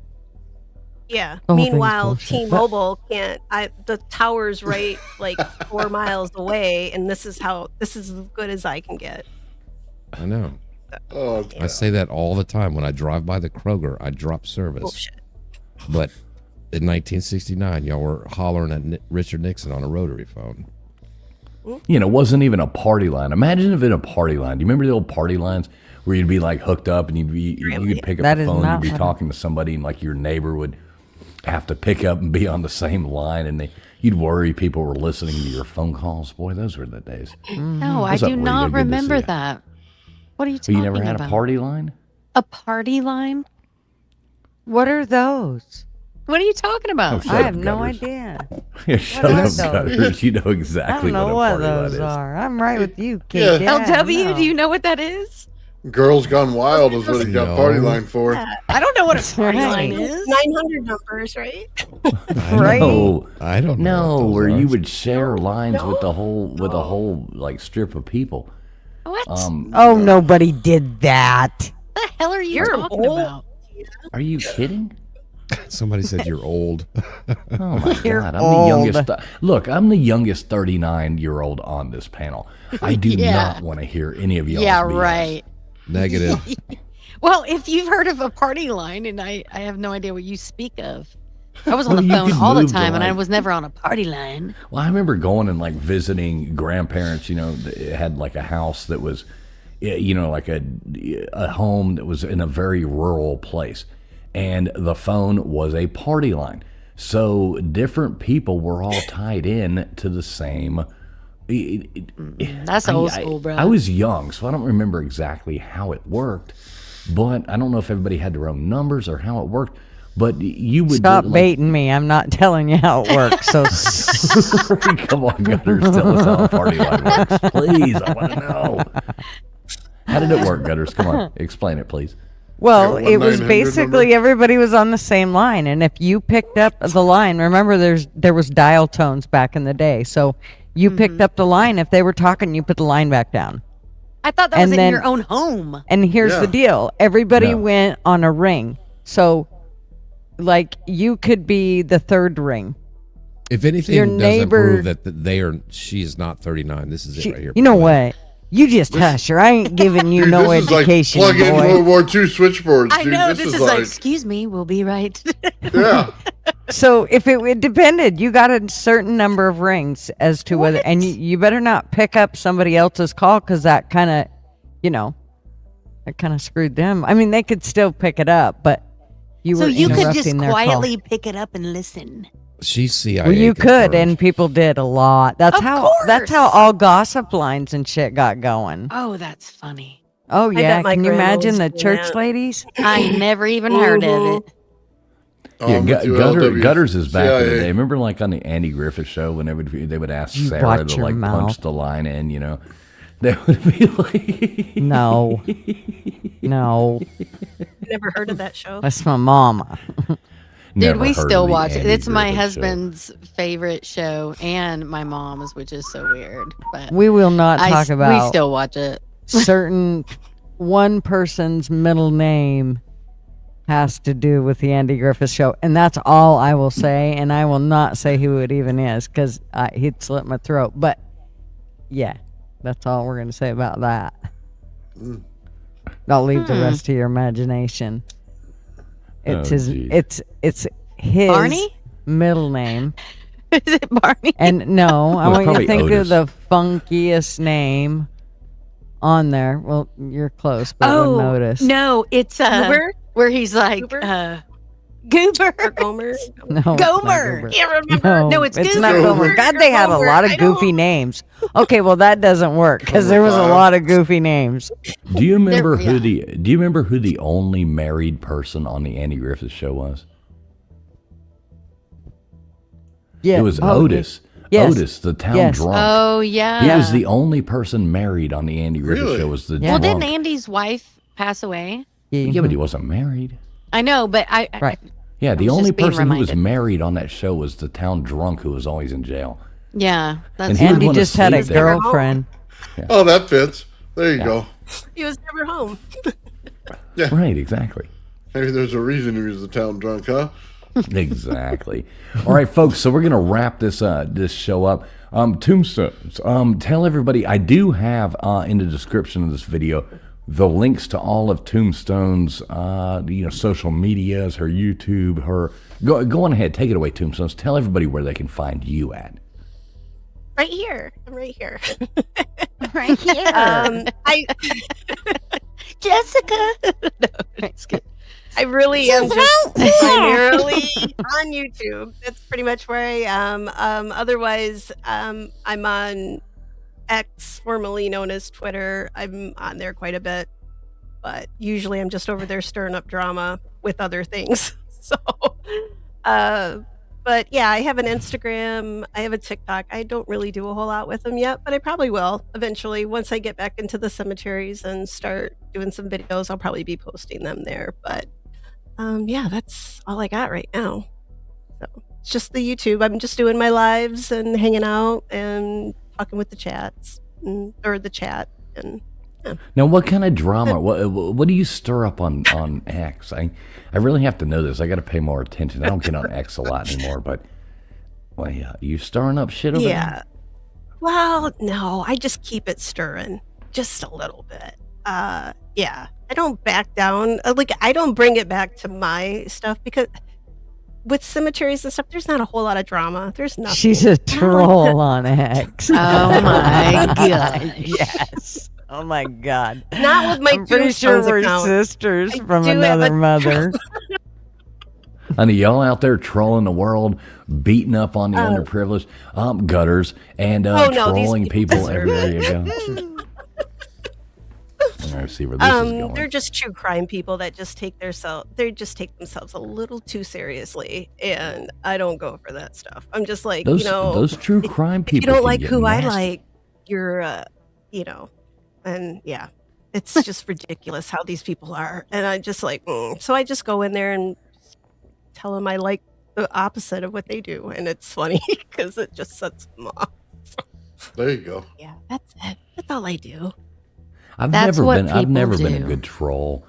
Speaker 5: Yeah.
Speaker 2: The whole thing's
Speaker 5: Meanwhile,
Speaker 2: bullshit.
Speaker 5: T-Mobile can't. The tower's right like 4 miles away, and this is as good as I can get.
Speaker 3: I know.
Speaker 4: Oh,
Speaker 3: I say that all the time. When I drive by the Kroger, I drop service.
Speaker 5: Bullshit.
Speaker 3: But in 1969, y'all were hollering at Richard Nixon on a rotary phone.
Speaker 1: It wasn't even a party line. Imagine if in a party line. Do you remember the old party lines where you'd be like hooked up and you could pick up
Speaker 2: That
Speaker 1: the
Speaker 2: is
Speaker 1: phone,
Speaker 2: not
Speaker 1: you'd be
Speaker 2: what-
Speaker 1: talking to somebody, and like your neighbor would have to pick up and be on the same line, and you'd worry people were listening to your phone calls. Boy, those were the days.
Speaker 9: No, I
Speaker 1: What's up,
Speaker 9: do
Speaker 1: Rita?
Speaker 9: not
Speaker 1: Good to
Speaker 9: remember
Speaker 1: see you.
Speaker 9: that. What are you
Speaker 1: Oh,
Speaker 9: talking
Speaker 1: you
Speaker 9: about?
Speaker 1: never had a party line?
Speaker 9: A party line?
Speaker 2: What are those?
Speaker 9: What are you talking about?
Speaker 1: Shut
Speaker 2: I
Speaker 1: up,
Speaker 2: have no
Speaker 1: Gutters.
Speaker 2: idea.
Speaker 1: Yeah, shut
Speaker 2: are
Speaker 1: up,
Speaker 2: those?
Speaker 1: Gutters. You know
Speaker 2: I
Speaker 1: exactly
Speaker 2: don't know
Speaker 1: what
Speaker 2: what
Speaker 1: a party
Speaker 2: those
Speaker 1: line is.
Speaker 2: are. I'm right with you,
Speaker 4: Yeah.
Speaker 2: Kate.
Speaker 9: LW, do you know what that is?
Speaker 4: Girls Gone Wild is what he got party
Speaker 3: No.
Speaker 4: line for.
Speaker 5: Yeah,
Speaker 9: I don't know what a
Speaker 2: That's
Speaker 9: party
Speaker 2: right.
Speaker 9: line is.
Speaker 5: 900 numbers, right?
Speaker 2: Right?
Speaker 1: No,
Speaker 3: I don't know.
Speaker 1: no,
Speaker 3: what
Speaker 1: where
Speaker 3: those
Speaker 1: you
Speaker 3: are.
Speaker 1: would share lines with the whole like strip of people.
Speaker 9: What?
Speaker 2: Oh, nobody did that.
Speaker 9: the hell are you
Speaker 5: You're
Speaker 9: talking
Speaker 5: old.
Speaker 9: about?
Speaker 1: Are you kidding?
Speaker 3: Somebody said you're old.
Speaker 1: Oh my
Speaker 2: You're
Speaker 1: God! I'm
Speaker 2: old.
Speaker 1: the youngest. Look, I'm the youngest 39-year-old on this panel. I do
Speaker 9: Yeah.
Speaker 1: not want to hear any of y'all.
Speaker 9: Yeah, right.
Speaker 3: Negative.
Speaker 9: Well, if you've heard of a party line, and I have no idea what you speak of. I was on
Speaker 1: Well,
Speaker 9: the
Speaker 1: you
Speaker 9: phone
Speaker 1: could
Speaker 9: all the
Speaker 1: move to,
Speaker 9: time, and I
Speaker 1: like-
Speaker 9: was never on a party line.
Speaker 1: Well, I remember going and like visiting grandparents. You know, it had like a house that was, you know, like a home that was in a very rural place, and the phone was a party line. So different people were all tied in to the same.
Speaker 9: That's old school, bro.
Speaker 1: I was young, so I don't remember exactly how it worked, but I don't know if everybody had their own numbers or how it worked. But you would
Speaker 2: Stop
Speaker 1: like,
Speaker 2: baiting me. I'm not telling you how it works. So
Speaker 1: Come on, Gutters, tell us how a party line works, please. I want to know. How did it work, Gutters? Come on, explain it, please.
Speaker 2: Well,
Speaker 4: Yeah,
Speaker 2: it was
Speaker 4: 1-900
Speaker 2: basically
Speaker 4: number.
Speaker 2: everybody was on the same line, and if you picked up the line, remember there was dial tones back in the day, so you picked up the line. If they were talking, you put the line back down.
Speaker 9: I thought that
Speaker 2: and
Speaker 9: was
Speaker 2: then-
Speaker 9: in your own home.
Speaker 2: And here's
Speaker 4: Yeah.
Speaker 2: the deal: everybody
Speaker 1: No.
Speaker 2: went on a ring, so like you could be the third ring.
Speaker 3: If anything
Speaker 2: Your
Speaker 3: doesn't
Speaker 2: neighbor-
Speaker 3: prove that she is not 39, this is it right here.
Speaker 2: You know what? You just hush her. I ain't giving you
Speaker 4: Dude,
Speaker 2: no
Speaker 4: this
Speaker 2: education,
Speaker 4: is like plug in
Speaker 2: boy.
Speaker 4: World War II switchboards,
Speaker 9: I
Speaker 4: dude.
Speaker 9: know,
Speaker 4: This
Speaker 9: this
Speaker 4: is
Speaker 9: is like, excuse me, we'll be right.
Speaker 4: yeah.
Speaker 2: So if it depended, you got a certain number of rings as to whether, and you better not pick up somebody else's call because that kind of, that kind of screwed them. I mean, they could still pick it up, but you
Speaker 9: So
Speaker 2: were
Speaker 9: you could
Speaker 2: interrupting
Speaker 9: just
Speaker 2: their
Speaker 9: quietly pick it up and listen.
Speaker 3: She's CIA.
Speaker 2: call. Well, you could,
Speaker 3: confirmed.
Speaker 2: and people did a lot. That's
Speaker 9: Of
Speaker 2: how
Speaker 9: course.
Speaker 2: all gossip lines and shit got going.
Speaker 9: Oh, that's funny.
Speaker 2: Oh
Speaker 5: bet
Speaker 2: yeah,
Speaker 5: my
Speaker 2: can you
Speaker 5: grandma
Speaker 2: imagine
Speaker 5: was
Speaker 2: the
Speaker 5: doing
Speaker 2: church
Speaker 5: that.
Speaker 2: ladies?
Speaker 9: I never even heard of it.
Speaker 1: Yeah,
Speaker 4: I'm with you,
Speaker 1: Gutter,
Speaker 4: LW.
Speaker 1: Gutters is back in the
Speaker 4: CIA.
Speaker 1: day. Remember, like on the Andy Griffith show, when they would ask
Speaker 2: You
Speaker 1: Sarah
Speaker 2: watch
Speaker 1: to
Speaker 2: your
Speaker 1: like
Speaker 2: mouth.
Speaker 1: punch the line in, they would be like,
Speaker 2: No, no,
Speaker 5: Never heard of that show.
Speaker 2: that's my mama.
Speaker 9: Dude,
Speaker 1: Never
Speaker 9: we
Speaker 1: heard of
Speaker 9: still
Speaker 1: the
Speaker 9: watch it.
Speaker 1: Andy
Speaker 9: It's my
Speaker 1: Griffith show.
Speaker 9: husband's favorite show and my mom's, which is so weird. But
Speaker 2: We will not talk
Speaker 9: we
Speaker 2: about
Speaker 9: still watch it.
Speaker 2: certain one person's middle name has to do with the Andy Griffith show, and that's all I will say. And I will not say who it even is because he'd slit my throat. But yeah, that's all we're gonna say about that. I'll leave the rest to your imagination. It's
Speaker 1: Oh,
Speaker 2: his.
Speaker 1: geez.
Speaker 2: It's his
Speaker 9: Barney?
Speaker 2: middle name.
Speaker 9: Is it Barney?
Speaker 2: And no, I
Speaker 1: Well,
Speaker 2: want you to
Speaker 1: probably
Speaker 2: think
Speaker 1: Otis.
Speaker 2: of the funkiest name on there. Well, you're close, but wouldn't notice.
Speaker 9: no, it's
Speaker 5: Goober?
Speaker 9: where he's like
Speaker 5: Goober?
Speaker 9: Goober.
Speaker 5: Or Gomer?
Speaker 2: No, it's not
Speaker 9: Gomer.
Speaker 2: Goober.
Speaker 5: Can't remember.
Speaker 9: No, it's
Speaker 2: not
Speaker 9: Goober.
Speaker 2: Gomer. God, they had a lot of
Speaker 5: I know.
Speaker 2: goofy names. Okay, well that doesn't work because there was a lot of goofy names.
Speaker 1: Do you remember
Speaker 9: There-
Speaker 1: Do you remember who the only married person on the Andy Griffith show was?
Speaker 2: Yeah,
Speaker 1: It was
Speaker 2: oh,
Speaker 1: Otis.
Speaker 2: Yes.
Speaker 1: Otis, the town
Speaker 2: Yes.
Speaker 1: drunk.
Speaker 9: Oh yeah.
Speaker 1: He was the only person married on the Andy Griffith
Speaker 4: Really?
Speaker 1: show. Was the
Speaker 2: Yeah.
Speaker 9: Well,
Speaker 1: drunk.
Speaker 9: didn't Andy's wife pass away?
Speaker 1: Yeah, but he wasn't married.
Speaker 9: I know, but I
Speaker 2: Right.
Speaker 1: Yeah, the
Speaker 9: was
Speaker 1: only
Speaker 9: just being
Speaker 1: person who was
Speaker 9: reminded.
Speaker 1: married on that show was the town drunk who was always in jail.
Speaker 9: yeah, that's
Speaker 1: And he would
Speaker 2: Andy
Speaker 1: wanna
Speaker 2: just had a
Speaker 1: sleep there.
Speaker 2: girlfriend.
Speaker 4: Oh, that fits. There you go.
Speaker 5: He was never home.
Speaker 1: Right, exactly.
Speaker 4: Maybe there's a reason he was the town drunk, huh?
Speaker 1: Exactly. All right, folks. So we're gonna wrap this this show up. Tombstones. Tell everybody. I do have in the description of this video the links to all of Tombstone's social medias, her YouTube, her. Go on ahead, take it away, Tombstones. Tell everybody where they can find you at.
Speaker 5: Right here. I'm right here.
Speaker 9: right here.
Speaker 5: I
Speaker 9: Jessica. No, it's good.
Speaker 5: I really am just primarily on YouTube. That's pretty much where I am. Otherwise, I'm on X, formerly known as Twitter. I'm on there quite a bit, but usually I'm just over there stirring up drama with other things. So, But yeah, I have an Instagram. I have a TikTok. I don't really do a whole lot with them yet, but I probably will eventually. Once I get back into the cemeteries and start doing some videos, I'll probably be posting them there. But yeah, that's all I got right now. So it's just the YouTube. I'm just doing my lives and hanging out and talking with the chats or the chat. And
Speaker 1: Now, what kind of drama? What do you stir up on X? I really have to know this. I got to pay more attention. I don't get on X a lot anymore, but well, yeah, you stirring up shit over
Speaker 5: yeah. Well, no, I just keep it stirring just a little bit. Yeah, I don't back down. Like, I don't bring it back to my stuff because with cemeteries and stuff, there's not a whole lot of drama. There's nothing.
Speaker 2: She's a troll on X.
Speaker 9: Oh my god.
Speaker 2: Yes. Oh my god.
Speaker 5: Not with my
Speaker 2: I'm pretty sure
Speaker 5: Tombstones
Speaker 2: we're
Speaker 5: account.
Speaker 2: sisters
Speaker 5: I
Speaker 2: from
Speaker 5: do have
Speaker 2: another
Speaker 5: a-
Speaker 2: mother.
Speaker 1: Honey, y'all out there trolling the world, beating up on the underprivileged, gutters, and
Speaker 5: Oh, no, these
Speaker 1: trolling
Speaker 5: people
Speaker 1: people
Speaker 5: deserve
Speaker 1: everywhere you go. I see where this is going.
Speaker 5: They're just true crime people that just take themselves a little too seriously, and I don't go for that stuff. I'm just like,
Speaker 1: Those true crime
Speaker 5: if you
Speaker 1: people.
Speaker 5: don't
Speaker 1: can
Speaker 5: like
Speaker 1: get
Speaker 5: who I
Speaker 1: nasty.
Speaker 5: like, you're, and yeah, it's just ridiculous how these people are, and I just like, so I just go in there and tell them I like the opposite of what they do, and it's funny because it just sets them off.
Speaker 4: There you go.
Speaker 5: Yeah, that's it. That's all I do.
Speaker 1: I've
Speaker 9: That's
Speaker 1: never
Speaker 9: what
Speaker 1: been. I've
Speaker 9: people
Speaker 1: never been a
Speaker 9: do.
Speaker 1: good troll.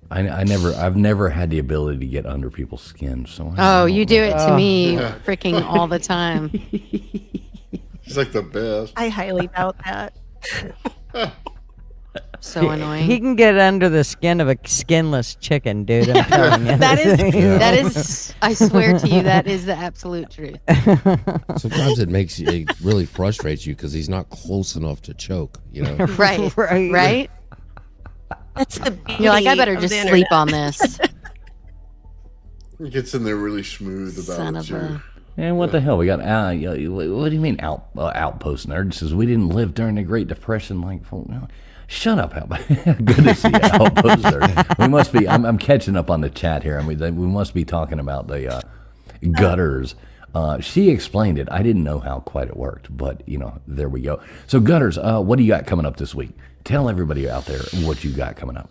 Speaker 1: I've never had the ability to get under people's skin. So
Speaker 9: Oh, you do it to
Speaker 2: Oh.
Speaker 9: me
Speaker 4: Yeah.
Speaker 9: freaking all the time.
Speaker 4: She's like the best.
Speaker 5: I highly doubt that.
Speaker 9: So annoying.
Speaker 2: He can get under the skin of a skinless chicken, dude. I'm telling you.
Speaker 9: that is I swear to you, that is the absolute truth.
Speaker 3: Sometimes it really frustrates you because he's not close enough to choke. You know.
Speaker 9: Right.
Speaker 2: Right.
Speaker 9: Right?
Speaker 5: That's the beauty
Speaker 9: You're like, I better
Speaker 5: of
Speaker 9: just
Speaker 5: the
Speaker 9: sleep
Speaker 5: internet.
Speaker 9: on this.
Speaker 4: He gets in there really smooth about
Speaker 9: Son
Speaker 4: it
Speaker 9: of
Speaker 4: too.
Speaker 9: a.
Speaker 1: And what the hell? We got what do you mean outpost nerd? Says we didn't live during the Great Depression. Like, no. Shut up, Outpost. Good to see you, Outpost nerd. We must be. I'm catching up on the chat here, and we must be talking about the gutters. She explained it. I didn't know how quite it worked, but there we go. So gutters, what do you got coming up this week? Tell everybody out there what you got coming up.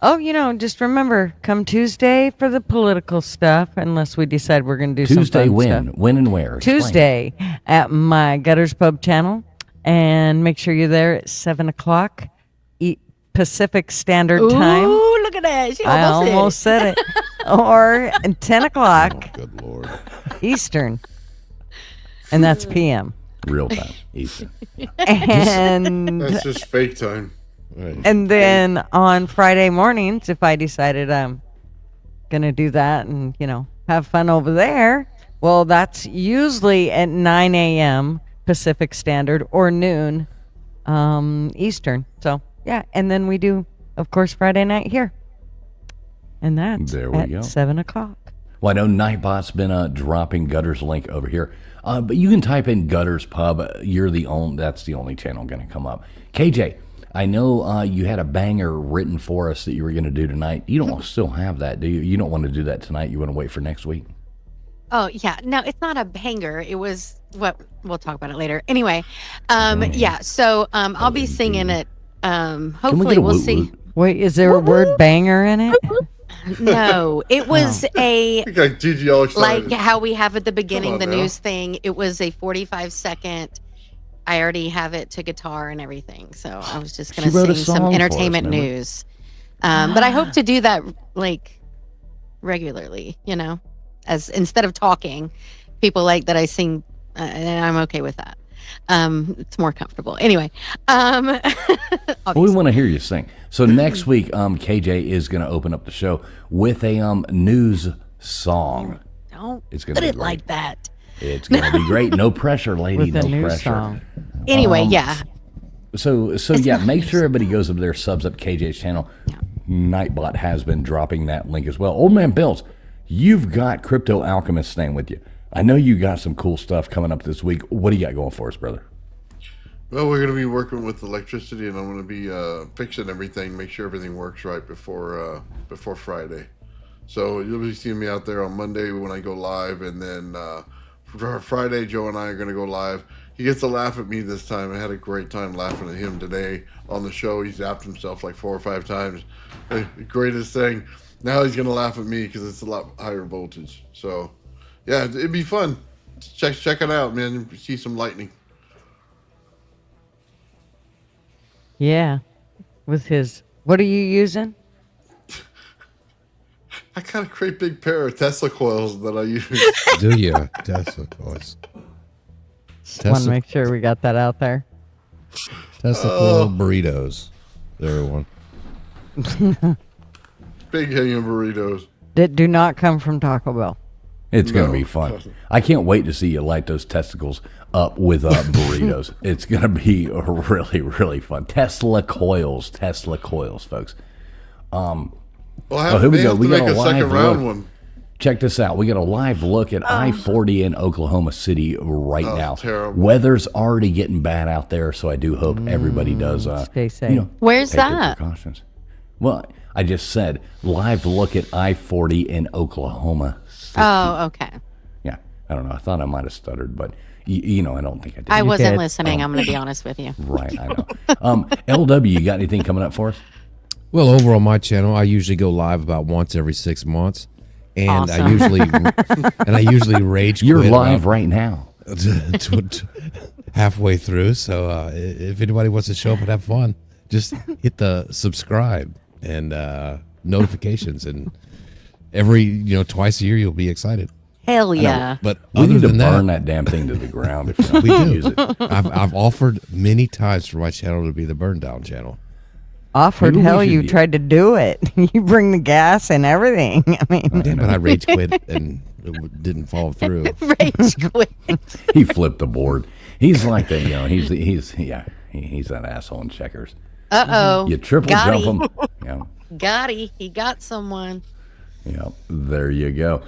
Speaker 2: Oh, just remember, come Tuesday for the political stuff, unless we decide we're going to do
Speaker 1: Tuesday,
Speaker 2: some fun
Speaker 1: when?
Speaker 2: stuff.
Speaker 1: When and where? Explain.
Speaker 2: Tuesday at my Gutters Pub channel, and make sure you're there at 7 o'clock Pacific Standard Time.
Speaker 9: Ooh, look at that. She
Speaker 2: I almost said it. Or at 10 o'clock
Speaker 3: Oh, good lord.
Speaker 2: Eastern, and that's PM.
Speaker 1: Real time, Eastern.
Speaker 2: And
Speaker 4: That's just fake time.
Speaker 3: Right.
Speaker 2: and then on Friday mornings, if I decided I'm gonna do that and have fun over there, well, that's usually at 9 a.m. Pacific Standard or noon Eastern. So yeah, and then we do, of course, Friday night here, and that's
Speaker 1: There we
Speaker 2: at
Speaker 1: go.
Speaker 2: 7 o'clock.
Speaker 1: Well, I know Nightbot's been dropping Gutters link over here, but you can type in Gutters Pub. That's the only channel going to come up. KJ, I know you had a banger written for us that you were going to do tonight. You don't still have that, do you? You don't want to do that tonight. You want to wait for next week?
Speaker 9: Oh yeah, no, it's not a banger. It was what we'll talk about it later. Anyway, yeah. So I'll be singing it.
Speaker 1: Can we
Speaker 9: Hopefully
Speaker 1: get a
Speaker 9: we'll
Speaker 1: woot
Speaker 9: see.
Speaker 1: woot?
Speaker 2: Wait, is there a word banger in it?
Speaker 9: No, it was a
Speaker 4: Like Gigi all excited.
Speaker 9: like how we have at the beginning
Speaker 4: on
Speaker 9: the
Speaker 4: now.
Speaker 9: news thing. It was a 45-second. I already have it to guitar and everything, so I was just gonna
Speaker 1: She wrote a
Speaker 9: sing
Speaker 1: song
Speaker 9: some
Speaker 1: for us,
Speaker 9: entertainment
Speaker 1: remember?
Speaker 9: news. But I hope to do that like regularly. As instead of talking, people like that I sing, and I'm okay with that. It's more comfortable. Anyway,
Speaker 1: Well, we
Speaker 9: obviously.
Speaker 1: want to hear you sing. So next week, KJ is going to open up the show with a news song.
Speaker 9: Don't
Speaker 1: It's going to
Speaker 9: put
Speaker 1: be
Speaker 9: it
Speaker 1: great.
Speaker 9: like that.
Speaker 1: It's going to be great. No pressure, lady.
Speaker 2: With a
Speaker 1: No
Speaker 2: new
Speaker 1: pressure.
Speaker 2: song.
Speaker 9: Anyway, yeah.
Speaker 1: So yeah,
Speaker 9: not
Speaker 1: make
Speaker 9: news.
Speaker 1: sure everybody goes up there, subs up KJ's channel. Nightbot has been dropping that link as well. Old Man Bills, you've got Crypto Alchemist staying with you. I know you got some cool stuff coming up this week. What do you got going for us, brother?
Speaker 4: Well, we're going to be working with electricity, and I'm going to be fixing everything, make sure everything works right before Friday. So you'll be seeing me out there on Monday when I go live, and then Friday, Joe and I are going to go live. He gets to laugh at me this time. I had a great time laughing at him today on the show. He zapped himself like 4 or 5 times. The greatest thing. Now he's going to laugh at me because it's a lot higher voltage. So, yeah, it'd be fun. Check it out, man. See some lightning.
Speaker 2: Yeah. With his, what are you using?
Speaker 4: I got a great big pair of Tesla coils that I use.
Speaker 3: Do you? Tesla coils.
Speaker 2: Just want to make sure we got that out there.
Speaker 3: Tesla coil burritos. There one.
Speaker 4: Big hanging burritos.
Speaker 2: That do not come from Taco Bell.
Speaker 1: It's going to be fun. I can't wait to see you light those testicles up with burritos. It's going to be really, really fun. Tesla coils, folks.
Speaker 4: Well,
Speaker 1: here we go. We got
Speaker 4: make
Speaker 1: a
Speaker 4: a second
Speaker 1: live
Speaker 4: round
Speaker 1: look.
Speaker 4: one.
Speaker 1: Check this out. We got a live look at I-40 in Oklahoma City right now.
Speaker 4: Terrible.
Speaker 1: Weather's already getting bad out there, so I do hope everybody does
Speaker 2: Stay safe.
Speaker 9: Where's
Speaker 1: take their
Speaker 9: that?
Speaker 1: precautions. Well, I just said live look at I-40 in Oklahoma City.
Speaker 9: Oh, okay.
Speaker 1: Yeah, I don't know. I thought I might have stuttered, but I don't think I did.
Speaker 9: I wasn't
Speaker 2: did.
Speaker 9: listening. I'm going to be honest with you.
Speaker 1: Right, I know. LW, you got anything coming up for us?
Speaker 3: Well, over on my channel, I usually go live about once every 6 months, and
Speaker 9: Awesome.
Speaker 3: I usually rage quit.
Speaker 1: You're live right now.
Speaker 3: Halfway through. So if anybody wants to show up and have fun, just hit the subscribe and notifications, and every twice a year you'll be excited.
Speaker 9: Hell yeah.
Speaker 3: But
Speaker 1: We
Speaker 3: other
Speaker 1: need to
Speaker 3: than
Speaker 1: burn
Speaker 3: that,
Speaker 1: that damn thing to the ground if you're not
Speaker 3: We
Speaker 1: going to
Speaker 3: do.
Speaker 1: use it.
Speaker 3: I've offered many times for my channel to be the burn down channel.
Speaker 2: Offered,
Speaker 1: Maybe we
Speaker 2: hell,
Speaker 1: should
Speaker 2: you
Speaker 1: be-
Speaker 2: tried to do it. You bring the gas and everything. I mean,
Speaker 3: Yeah, but I rage quit and it didn't follow through.
Speaker 9: Rage quit.
Speaker 1: He flipped the board. He's like that, he's that asshole in checkers.
Speaker 9: Uh-oh.
Speaker 1: You triple
Speaker 9: Got
Speaker 1: jump
Speaker 9: he.
Speaker 1: him. Yeah.
Speaker 9: Got he. He got someone.
Speaker 1: Yeah, there you go.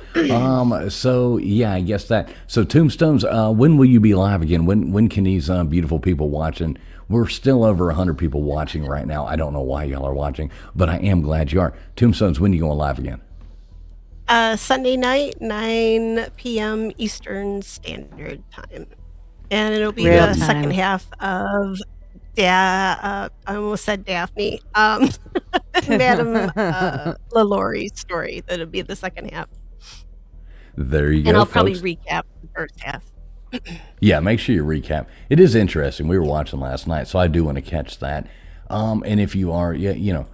Speaker 1: So yeah, I guess that. So Tombstones, when will you be live again? When can these beautiful people watching? We're still over 100 people watching right now. I don't know why y'all are watching, but I am glad you are. Tombstones, when are you going live again?
Speaker 5: Sunday night, 9 p.m. Eastern Standard Time. And it'll be
Speaker 2: Real
Speaker 5: the
Speaker 2: time.
Speaker 5: second half of, I almost said Daphne, Madame LaLaurie's story. That'll be the second half.
Speaker 1: There you go,
Speaker 5: And I'll
Speaker 1: folks.
Speaker 5: probably recap the first half.
Speaker 1: Yeah, make sure you recap. It is interesting. We were watching last night, so I do want to catch that. And if you are,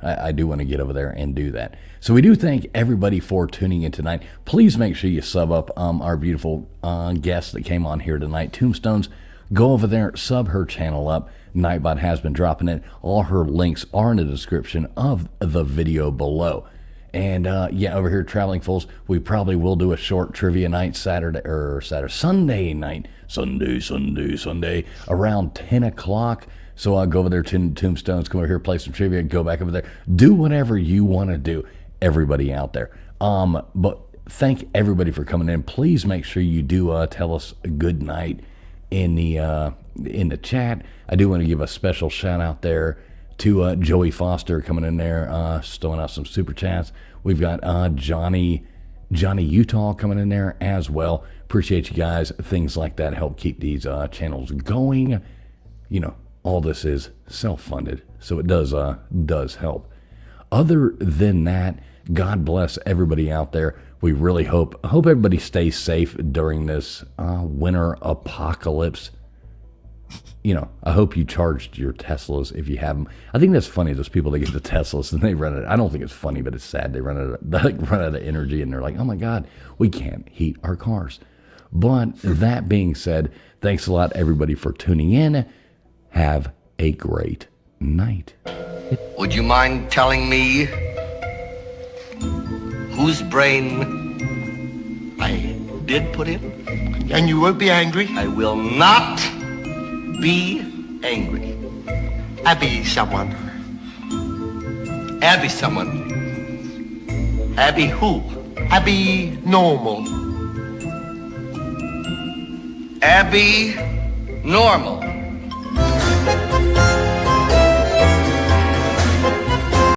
Speaker 1: I do want to get over there and do that. So we do thank everybody for tuning in tonight. Please make sure you sub up our beautiful guest that came on here tonight, Tombstones. Go over there, sub her channel up. Nightbot has been dropping it. All her links are in the description of the video below. And over here, Traveling Fools, we probably will do a short trivia night Sunday night, Sunday, around 10 o'clock. So I'll go over there to Tombstones, come over here, play some trivia, go back over there. Do whatever you want to do, everybody out there. But thank everybody for coming in. Please make sure you do tell us a good night in the chat. I do want to give a special shout out there to Joey Foster coming in there, throwing out some super chats. We've got Johnny Utah coming in there as well. Appreciate you guys. Things like that help keep these channels going. All this is self-funded, so it does help. Other than that, God bless everybody out there. We really hope everybody stays safe during this winter apocalypse. I hope you charged your Teslas if you have them. I think that's funny, those people that get the Teslas and they run it. I don't think it's funny, but it's sad. They run out of energy and they're like, oh my God, we can't heat our cars. But that being said, thanks a lot, everybody, for tuning in. Have a great night.
Speaker 6: Would you mind telling me whose brain I did put in?
Speaker 7: And you won't be angry?
Speaker 6: I will not be angry.
Speaker 7: Abby someone.
Speaker 6: Abby someone. Abby who?
Speaker 7: Abby normal.
Speaker 6: Abby normal.